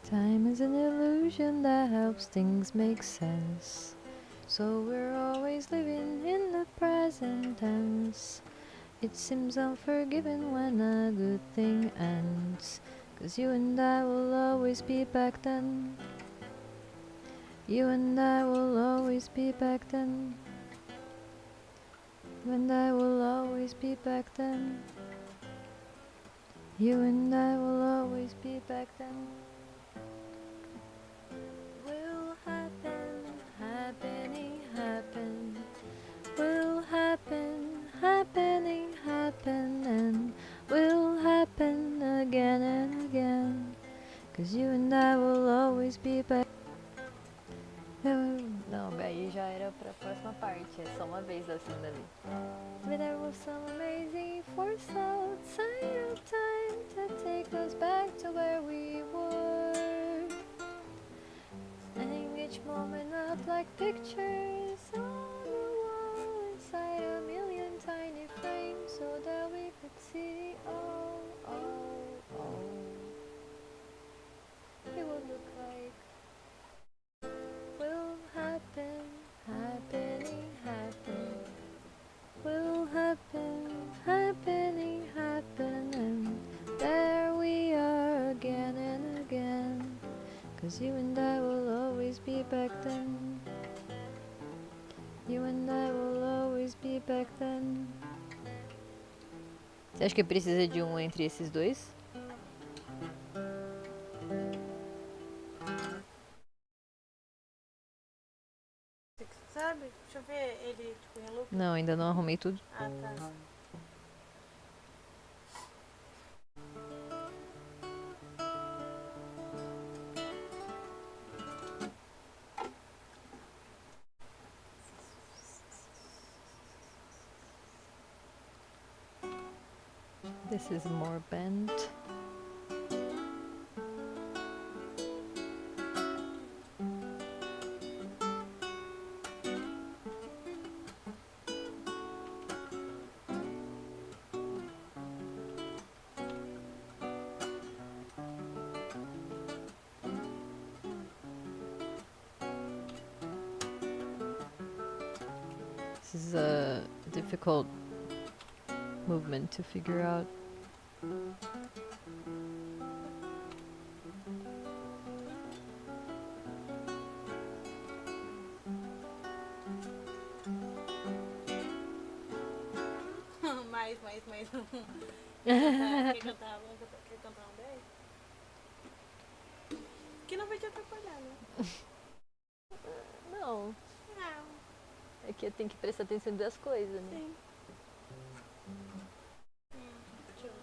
Time is an illusion that helps things make sense. So we're always living in the present tense. It seems unforgiving when a good thing ends. 'Cause you and I will always be back then. You and I will always be back then. You and I will always be back then. You and I will always be back then. Will happen, happening, happen. Will happen, happening, happen, and will happen again and again. 'Cause you and I will always be back. Não, aí já era pra próxima parte, é só uma vez assim dali. But there was some amazing force outside of time to take us back to where we were. Hang each moment up like pictures on the wall inside a million tiny frames so that we could see all it would look like. Will happen, happening, happen. Will happen, happening, happen, and there we are again and again. 'Cause you and I will always be back then. You and I will always be back then. Você acha que precisa de um entre esses dois? Sabe? Deixa eu ver ele tipo, em loop. Não, ainda não arrumei tudo. Ah, tá. This is more bent. This is a difficult movement to figure out. mais. Quer cantar um 10? Que não vai te atrapalhar, né? Não, Não. é que eu tenho que prestar atenção em duas coisas, né? Sim. Deixa eu ver.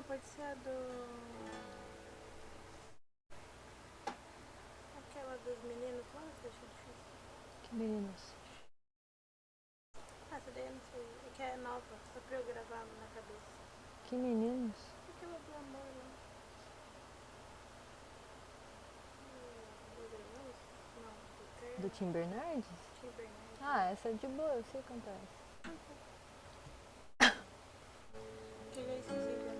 Pode ser a do... Aquela dos meninos lá, deixa eu ver. Que meninos? Essa daí eu não sei. É que é nova, só pra eu gravar na cabeça. Que meninos? Aquela do amor lá. Do Tim Bernardes? Tim Bernardes. Ah, essa é de boa, eu sei cantar essa. Que eu esqueci já.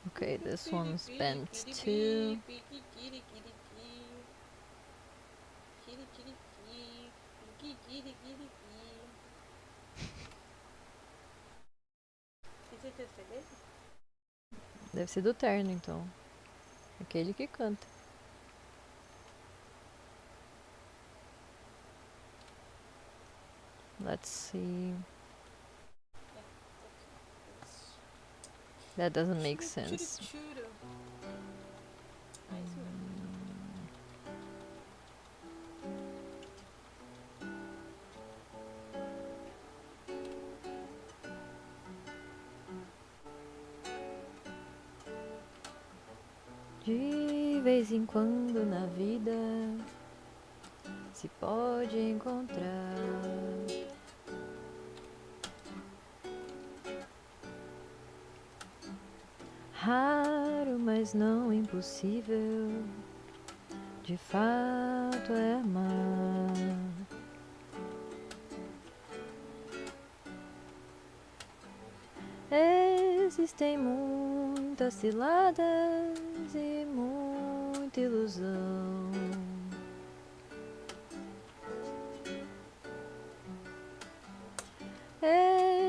Okay, this one's bent too. Tem certeza que é dele? Deve ser do terno, então. Aquele que canta. Let's see. That doesn't make sense. De vez em quando na vida se pode encontrar raro, mas não impossível. De fato é amar. Existem muitas ciladas e muita ilusão.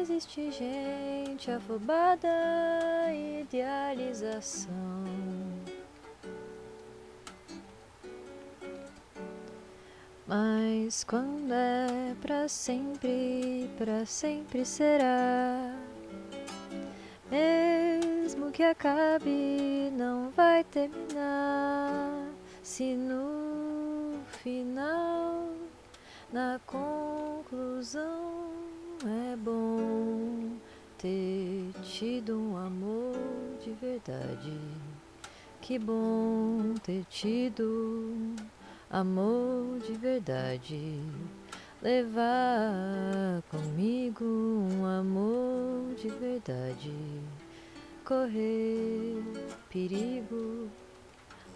Existe gente afobada e idealização. Mas quando é pra sempre será. Mesmo que acabe, não vai terminar. Se no final, na conclusão, é bom ter tido um amor de verdade. Que bom ter tido amor de verdade. Levar comigo um amor de verdade. Correr perigo,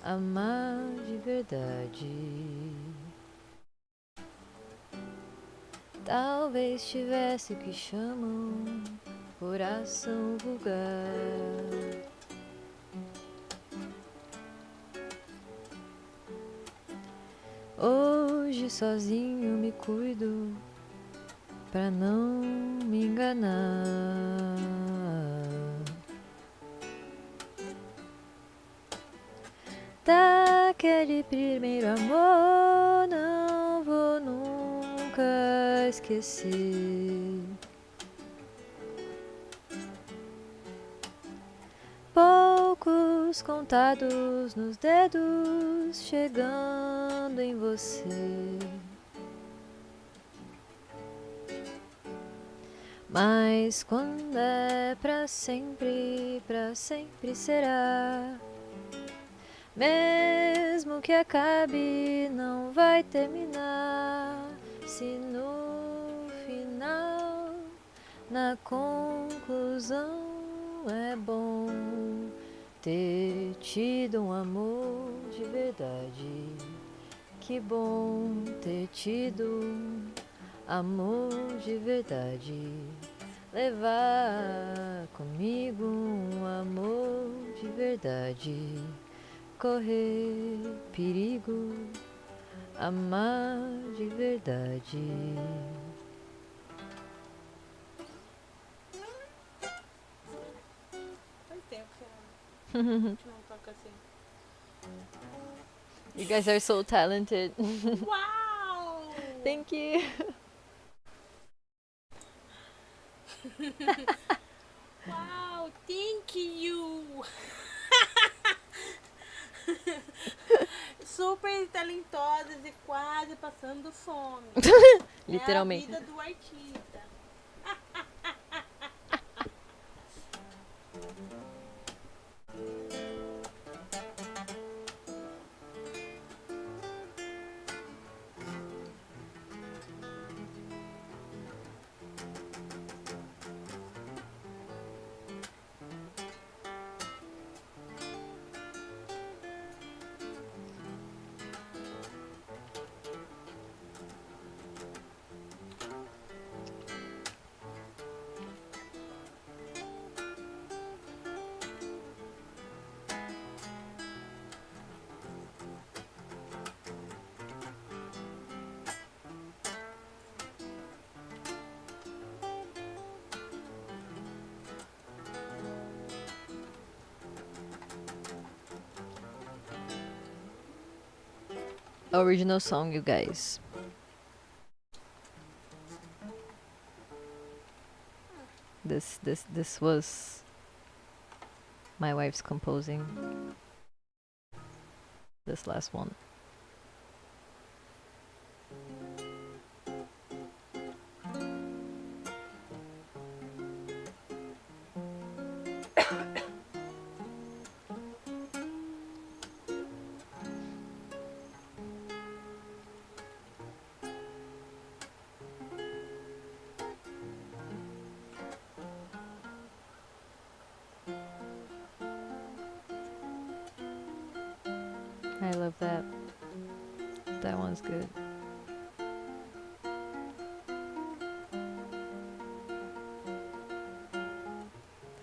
amar de verdade. Talvez tivesse o que chamam coração vulgar. Hoje sozinho me cuido pra não me enganar. Daquele primeiro amor não vou nunca esquecer. Poucos contados nos dedos chegando em você. Mas quando é pra sempre será. Mesmo que acabe, não vai terminar. Se no final, na conclusão, é bom ter tido um amor de verdade. Que bom ter tido amor de verdade. Levar comigo um amor de verdade. Correr perigo, amar de verdade. Faz tempo que a gente não toca assim. You guys are so talented. Uau! Thank you. Uau, thank you! Super talentosas e quase passando fome. Literalmente. É a vida do artista. Original song, you guys. This was my wife's composing. This last one. I love that. That one's good.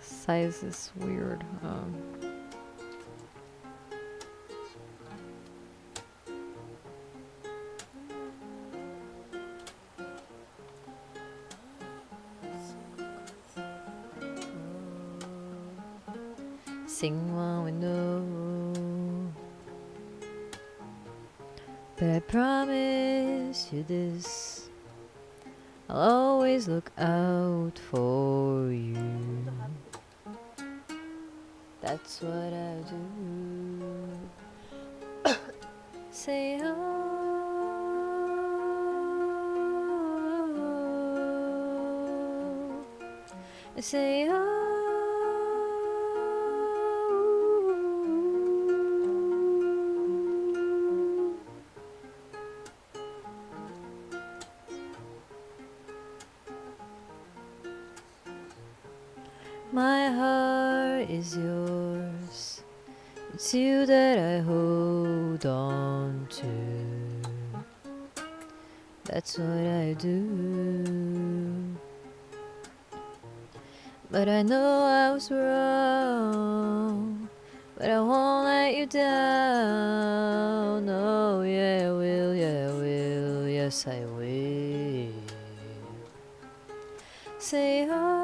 The size is weird. Sing one we know. But I promise you this, I'll always look out for you. That's what I do. Say oh, say oh. My heart is yours. It's you that I hold on to. That's what I do. But I know I was wrong. But I won't let you down. Oh, yeah, I will, yeah, I will. Yes, I will. Say, oh.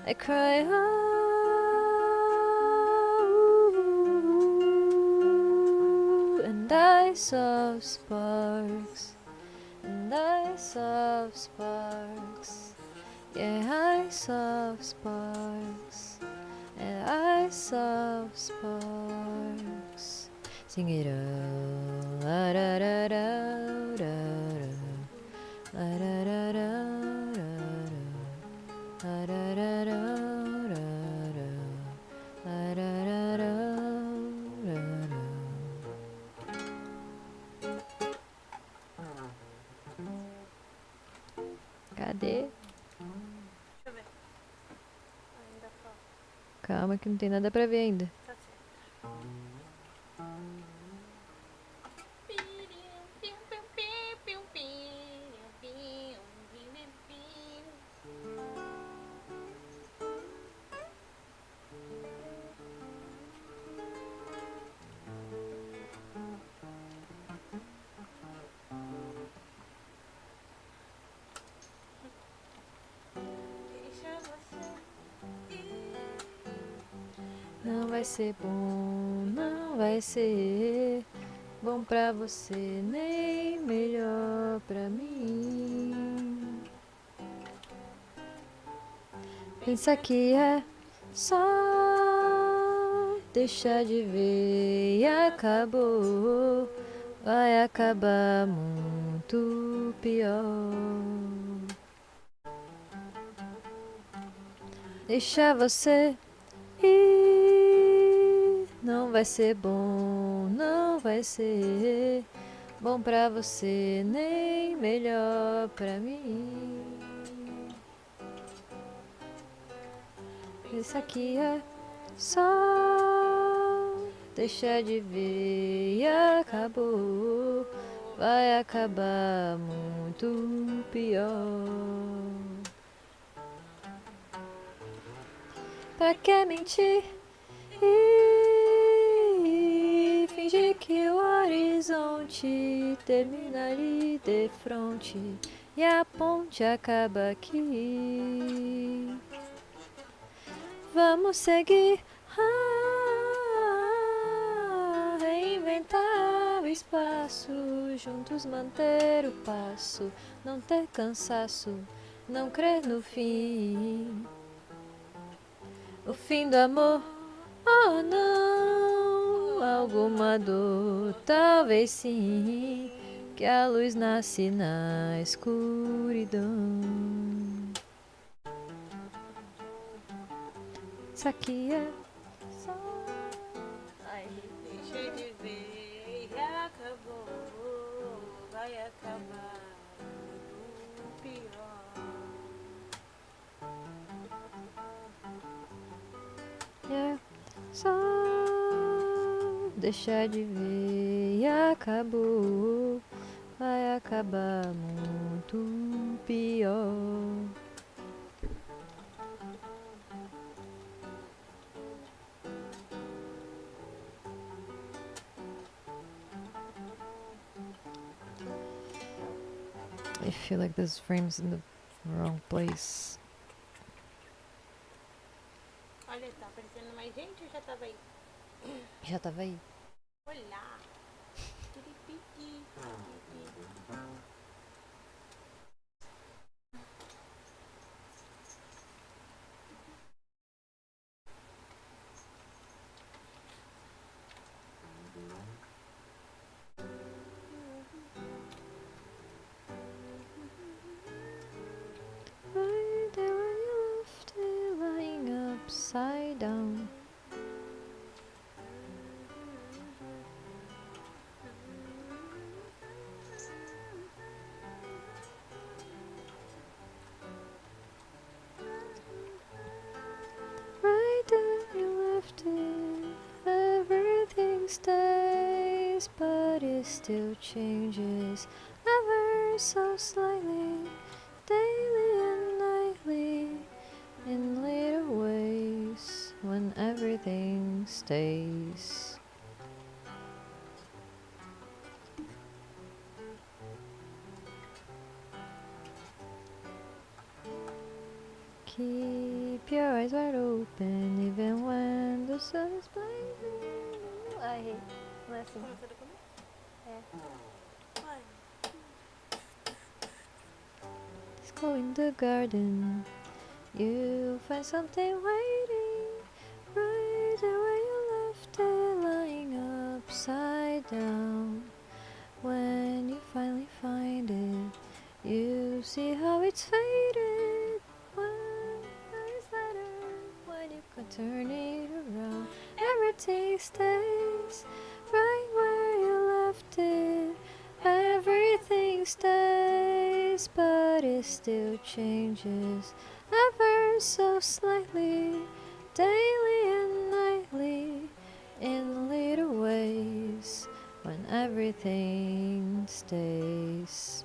I cry, oh, and I saw sparks, and I saw sparks, yeah, I saw sparks, and I saw sparks. Sing it out, la da da da da da, la da da da da da. La da da da da da, la da da da da da. Cadê? Calma que não tem nada pra ver ainda. Tá certo. Deixa você ir. Não vai ser bom, não vai ser bom pra você, nem melhor pra mim. Pensa que é só deixar de ver e acabou. Vai acabar muito pior. Deixa você ir, não vai ser bom, não vai ser bom pra você, nem melhor pra mim. Isso aqui é só deixar de ver e acabou. Vai acabar muito pior. Pra que mentir e fingir que o horizonte termina ali de frente e a ponte acaba aqui? Vamos seguir, reinventar o espaço, juntos manter o passo, não ter cansaço, não crer no fim. O fim do amor, oh não, alguma dor, talvez sim, que a luz nasce na escuridão. Isso aqui é só... Ai, Deixa de ver e acabou. Vai acabar muito pior. é só deixar de ver e acabou. Vai acabar muito pior. I feel like this frame's in the wrong place. Olha, tá aparecendo mais gente ou já tava aí? Já tava aí. Olá! Piripiti. Right there when you left it lying upside down. Right there when you left it, everything stays, but it still changes ever so slightly, daily and nightly, in little ways, when everything stays. Keep your eyes wide open, even when the sun is blazing. I hate laughing. Começou do começo? É. Vai. Let's go in the garden. You'll find something waiting right there where you left it, lying upside down. When you finally find it, you see how it's faded. When it's better, when you can turn it around, everything stays right where you left it. Everything stays, but it still changes ever so slightly, daily and nightly, in little ways, when everything stays.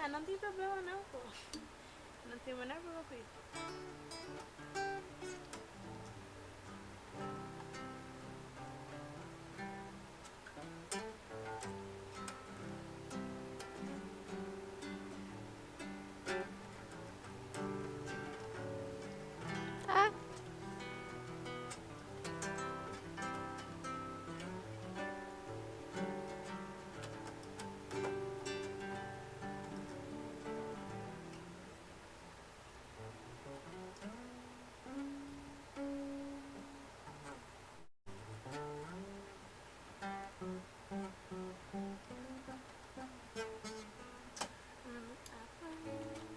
Ah, não tem problema não, pô. Não tem o menor problema com isso. Ah.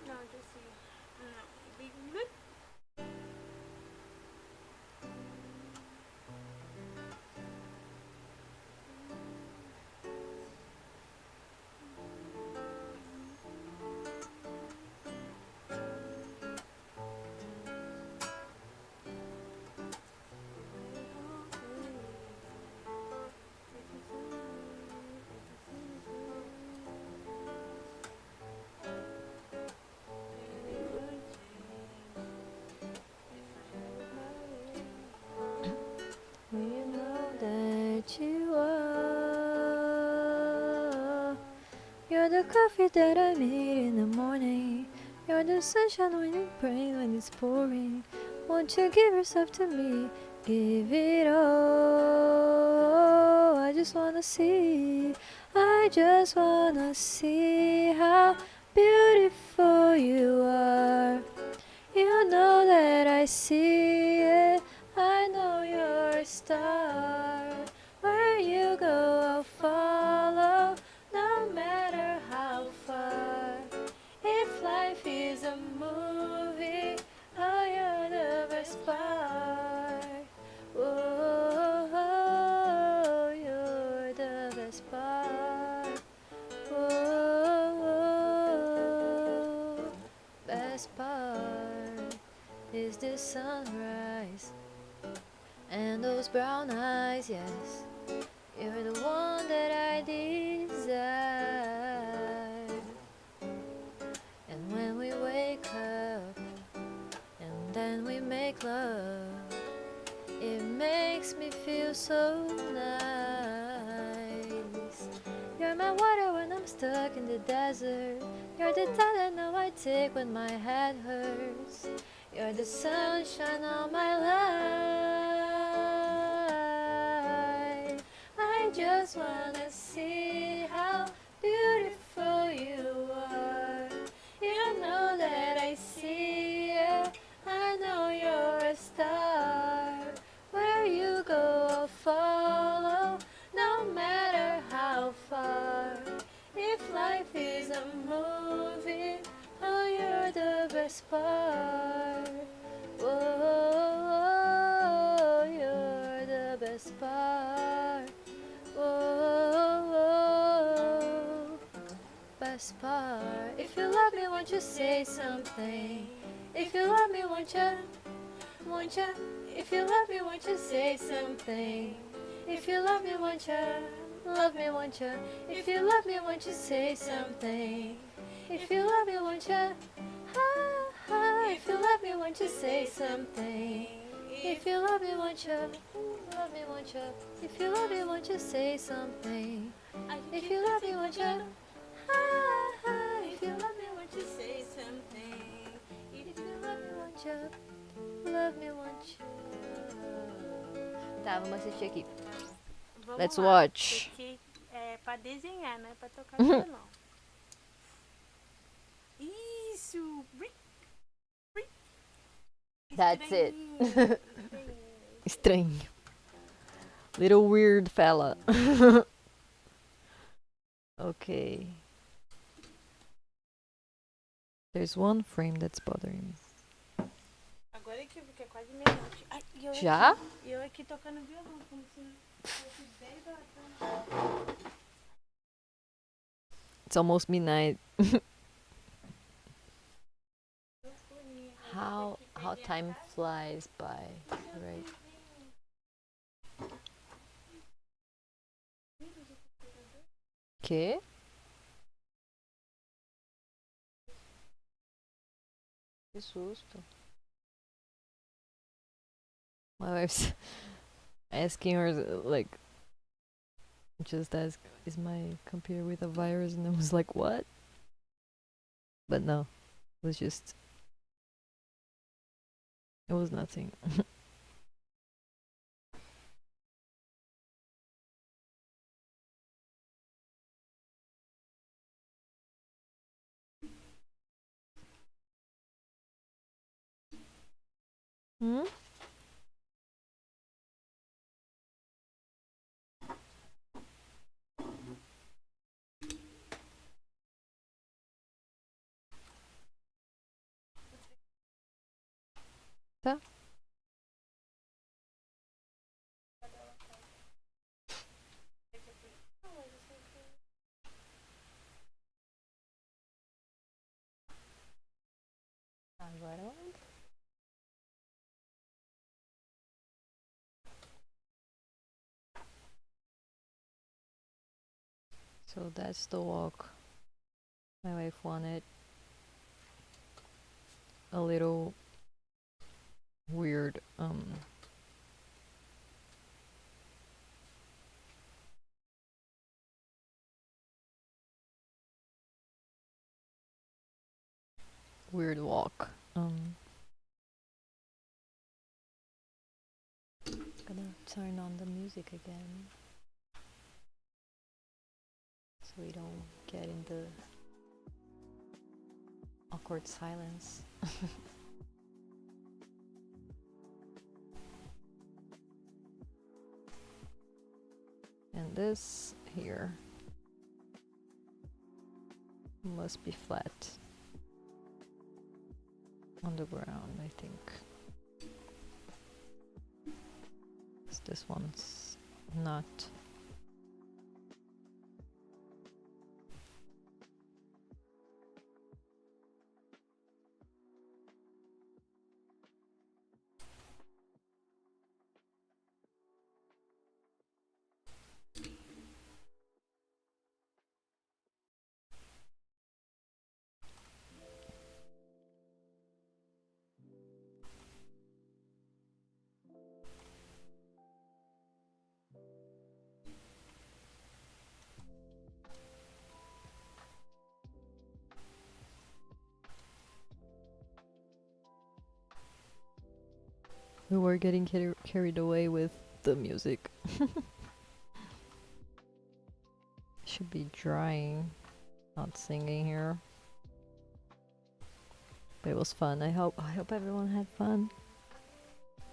No, just see. No, big. You know that you are. You're the coffee that I need in the morning. You're the sunshine when you pray when it's pouring. Won't you give yourself to me? Give it all. I just wanna see. I just wanna see how beautiful you are. You know that I see it. I know you're a star. Where you go, I'll follow, no matter how far. If life is a movie, oh, you're the best part. Whoa, you're the best part. Whoa, best part is the sunrise and those brown eyes, yes. You're the one that I desire. And when we wake up and then we make love, it makes me feel so nice. You're my water when I'm stuck in the desert. You're the Tylenol now I take when my head hurts. You're the sunshine on my life. I just wanna see how beautiful you are. You know that I see it. I know you're a star. Where you go, I'll follow, no matter how far. If life is a movie, oh, you're the best part. Whoa, you're the best part. Whoa, best part. If you love me, won't you say something? If you love me, won't you? Won't you? If you love me, won't you say something? If you love me, won't you? Love me, won't you? If you love me, won't you say something? If you love me, won't you? If you love me, won't you say something? If you love me, won't you? Love me, won't you? If you love me, won't you say something? If you love me, won't you? If you love me, won't you say something? If you love me, won't you? Love me, won't you? Tá, vamos assistir aqui. Vamos Let's lá, watch. porque é pra desenhar, não é pra tocar violão. Isso! That's it. Estranho. Estranho. Little weird fella. Okay. There's one frame that's bothering me. Agora é que eu vi que é quase meia-noite. Ai, Já? E eu aqui tocando violão, como se fosse 10 horas da noite. It's almost midnight. How time flies by, right? Que? Que susto. My wife's asking her, like, just ask, is my computer with a virus? And I was like, what? But no, it was just, it was nothing. Hmm? Tá? Agora. So that's the walk my wife wanted. A little weird, weird walk. Gonna turn on the music again so we don't get in the awkward silence. And this here must be flat on the ground, I think. 'Cause this one's not. We were getting carried away with the music. Should be drying, not singing here. But it was fun. I hope everyone had fun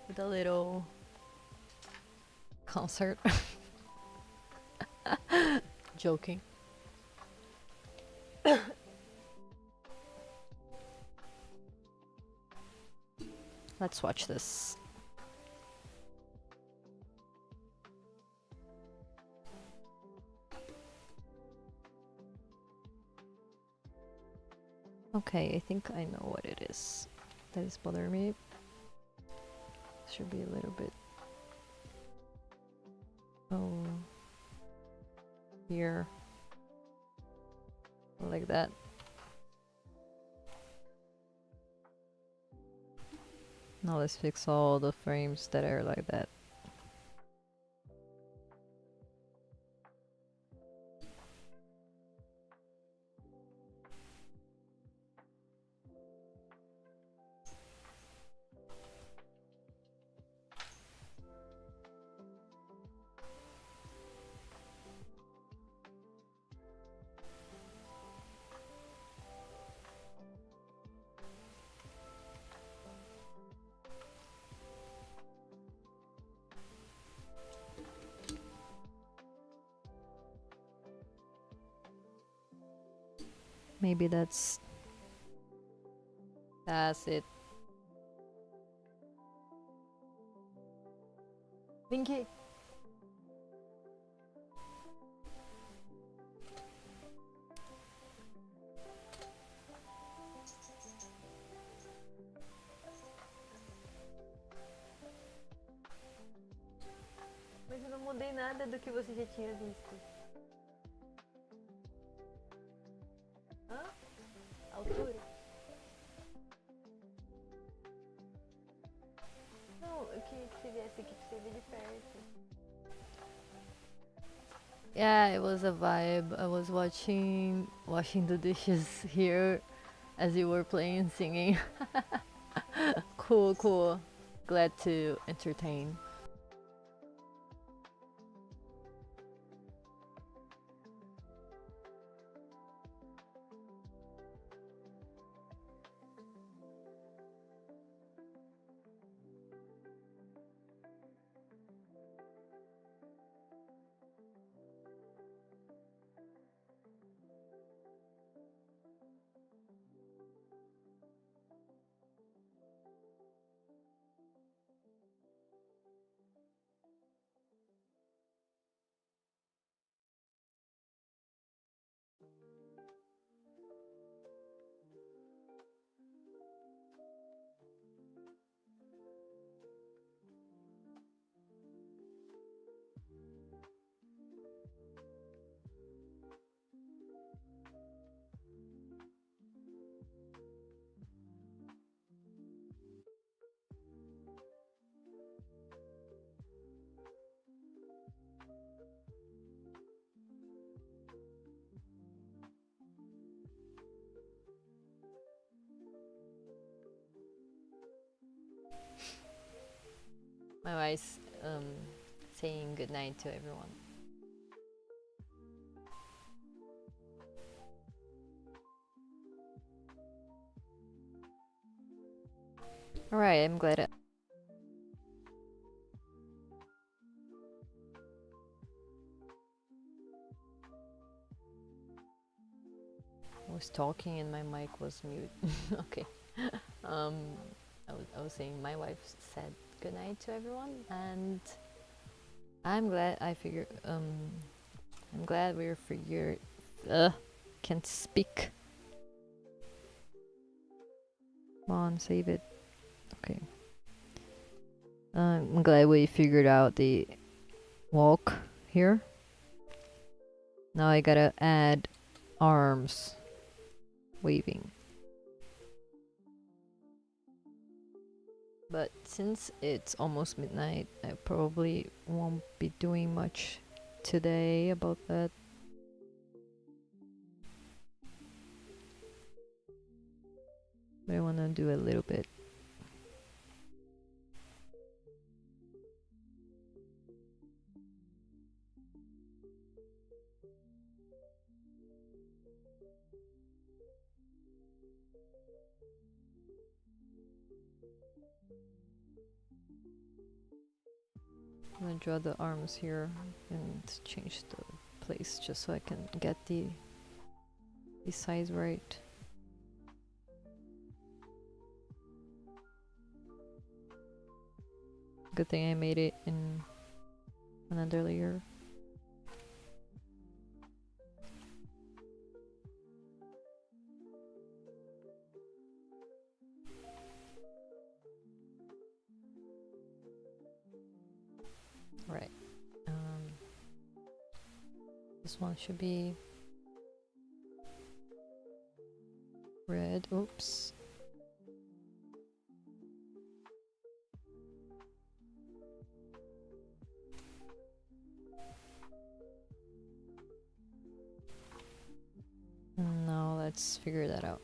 with a little concert. Joking. Let's watch this. Okay, I think I know what it is that is bothering me. Should be a little bit. Oh, here, like that. Now let's fix all the frames that are like that. Maybe that's it. Vinky. Mas eu não mudei nada do que você já tinha visto. Hã? Altura? Não, eu queria que você viesse aqui pra você ver de perto. Yeah, it was a vibe. I was washing the dishes here as you were playing and singing. Cool, cool. Glad to entertain. My wife's saying goodnight to everyone. Alright, I'm glad I was talking and my mic was mute. Okay. I was saying my wife said goodnight to everyone, and I'm glad I'm glad we're figured. Can't speak. Come on, save it. Okay. I'm glad we figured out the walk here. Now I gotta add arms waving. But since it's almost midnight, I probably won't be doing much today about that. But I wanna do a little bit. I'm gonna draw the arms here and change the place just so I can get the size right. Good thing I made it in another layer. Right. This one should be red. Oops. Now let's figure that out.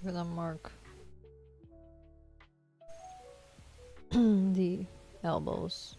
Gonna mark the elbows.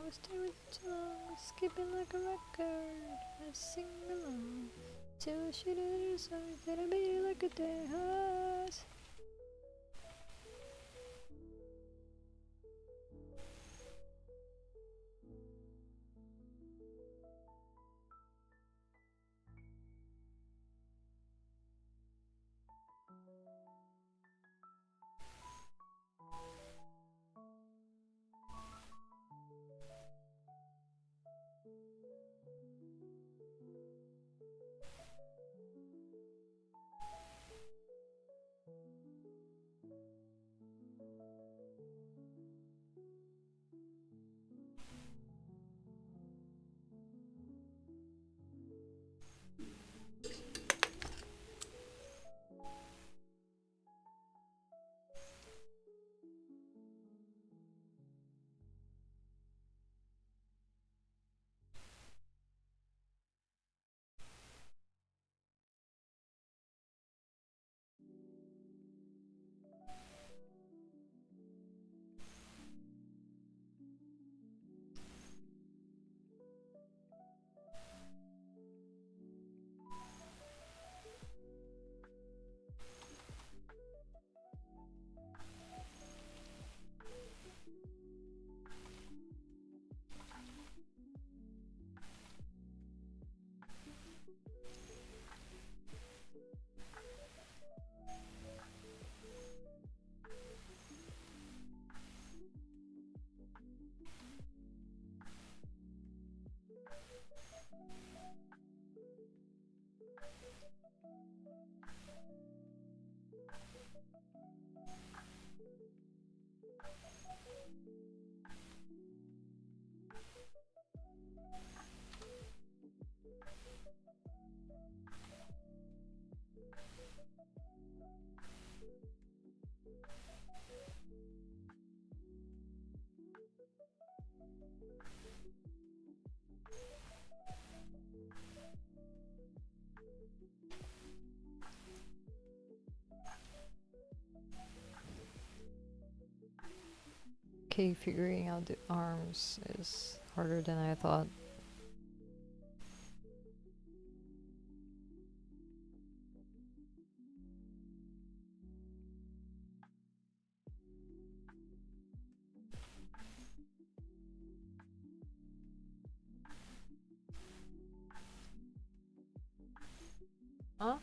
I stay with you too long, skipping like a record. I sing along till she did something that I beat it like a dead horse. Okay, figuring out the arms is harder than I thought. Huh?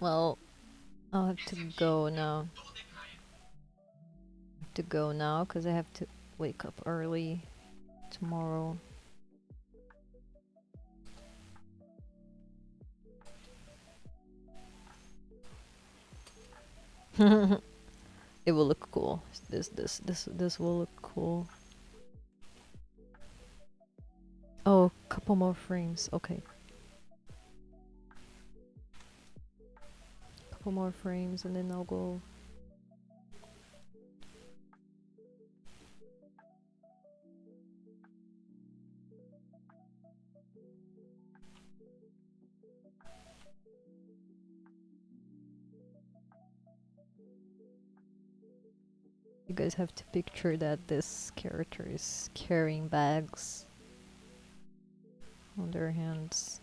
Well, I'll have to go now. Because I have to wake up early tomorrow. It will look cool. This will look cool. Oh, couple more frames. Okay. Couple more frames and then I'll go. You guys have to picture that this character is carrying bags on their hands.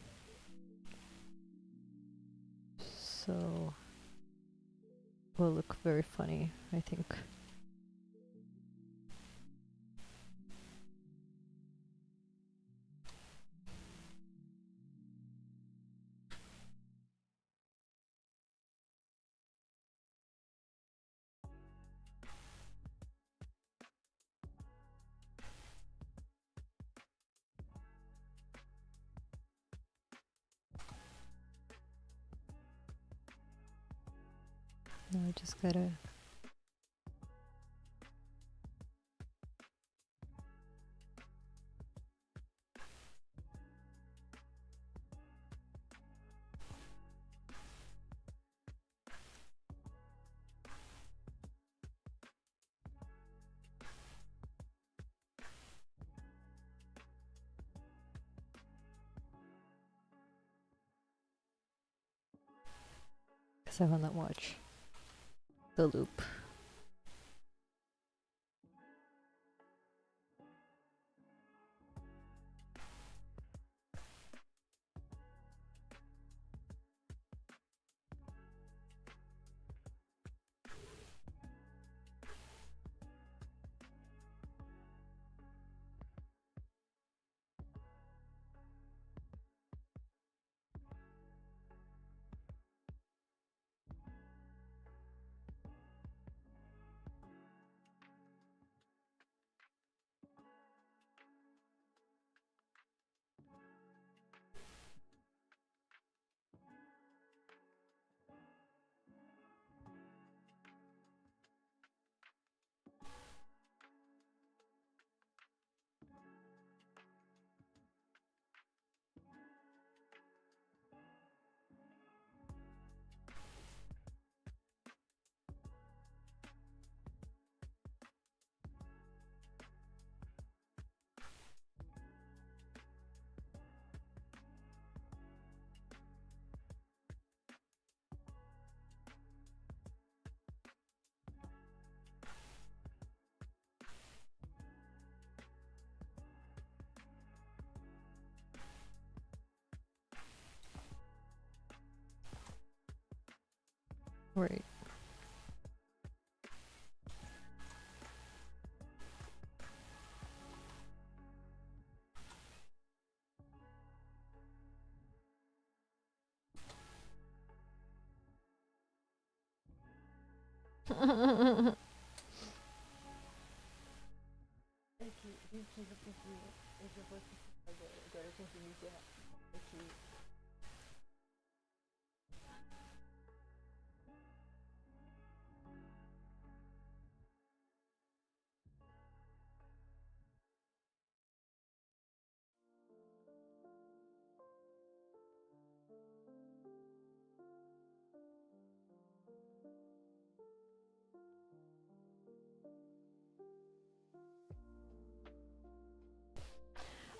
So will look very funny, I think. Now I just gotta. Because I wanna watch the loop. Right.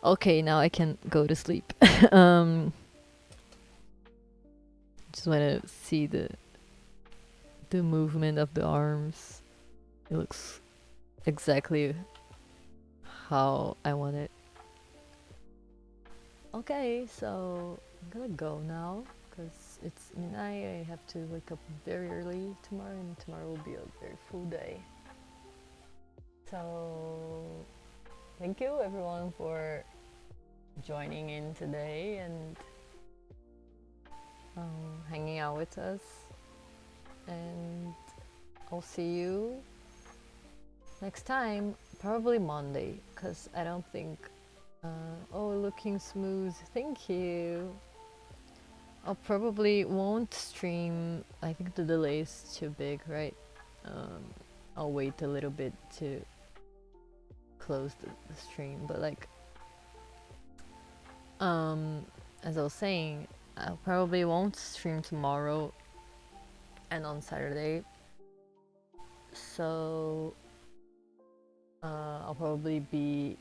Okay, now I can go to sleep. Just want to see the movement of the arms. It looks exactly how I want it. Okay, so I'm gonna go now because it's midnight. I have to wake up very early tomorrow, and tomorrow will be a very full day. So thank you everyone for joining in today and hanging out with with us, and I'll see you next time, probably Monday, because I don't think. Oh, looking smooth. Thank you. I probably won't stream. I think the delay is too big, right? I'll wait a little bit to close the stream, but like, as I was saying, I probably won't stream tomorrow and on Saturday. So I'll probably be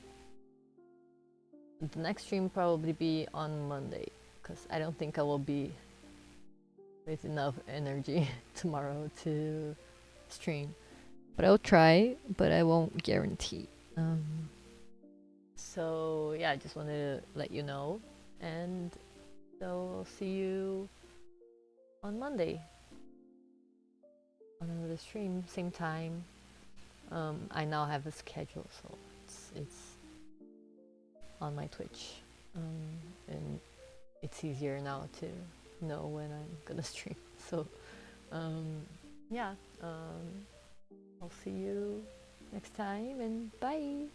the next stream probably be on Monday, because I don't think I will be with enough energy tomorrow to stream. But I'll try, but I won't guarantee. So yeah, I just wanted to let you know, and so I'll see you on Monday on another stream, same time. I now have a schedule, so it's on my Twitch, and it's easier now to know when I'm gonna stream. So yeah, I'll see you next time, and bye.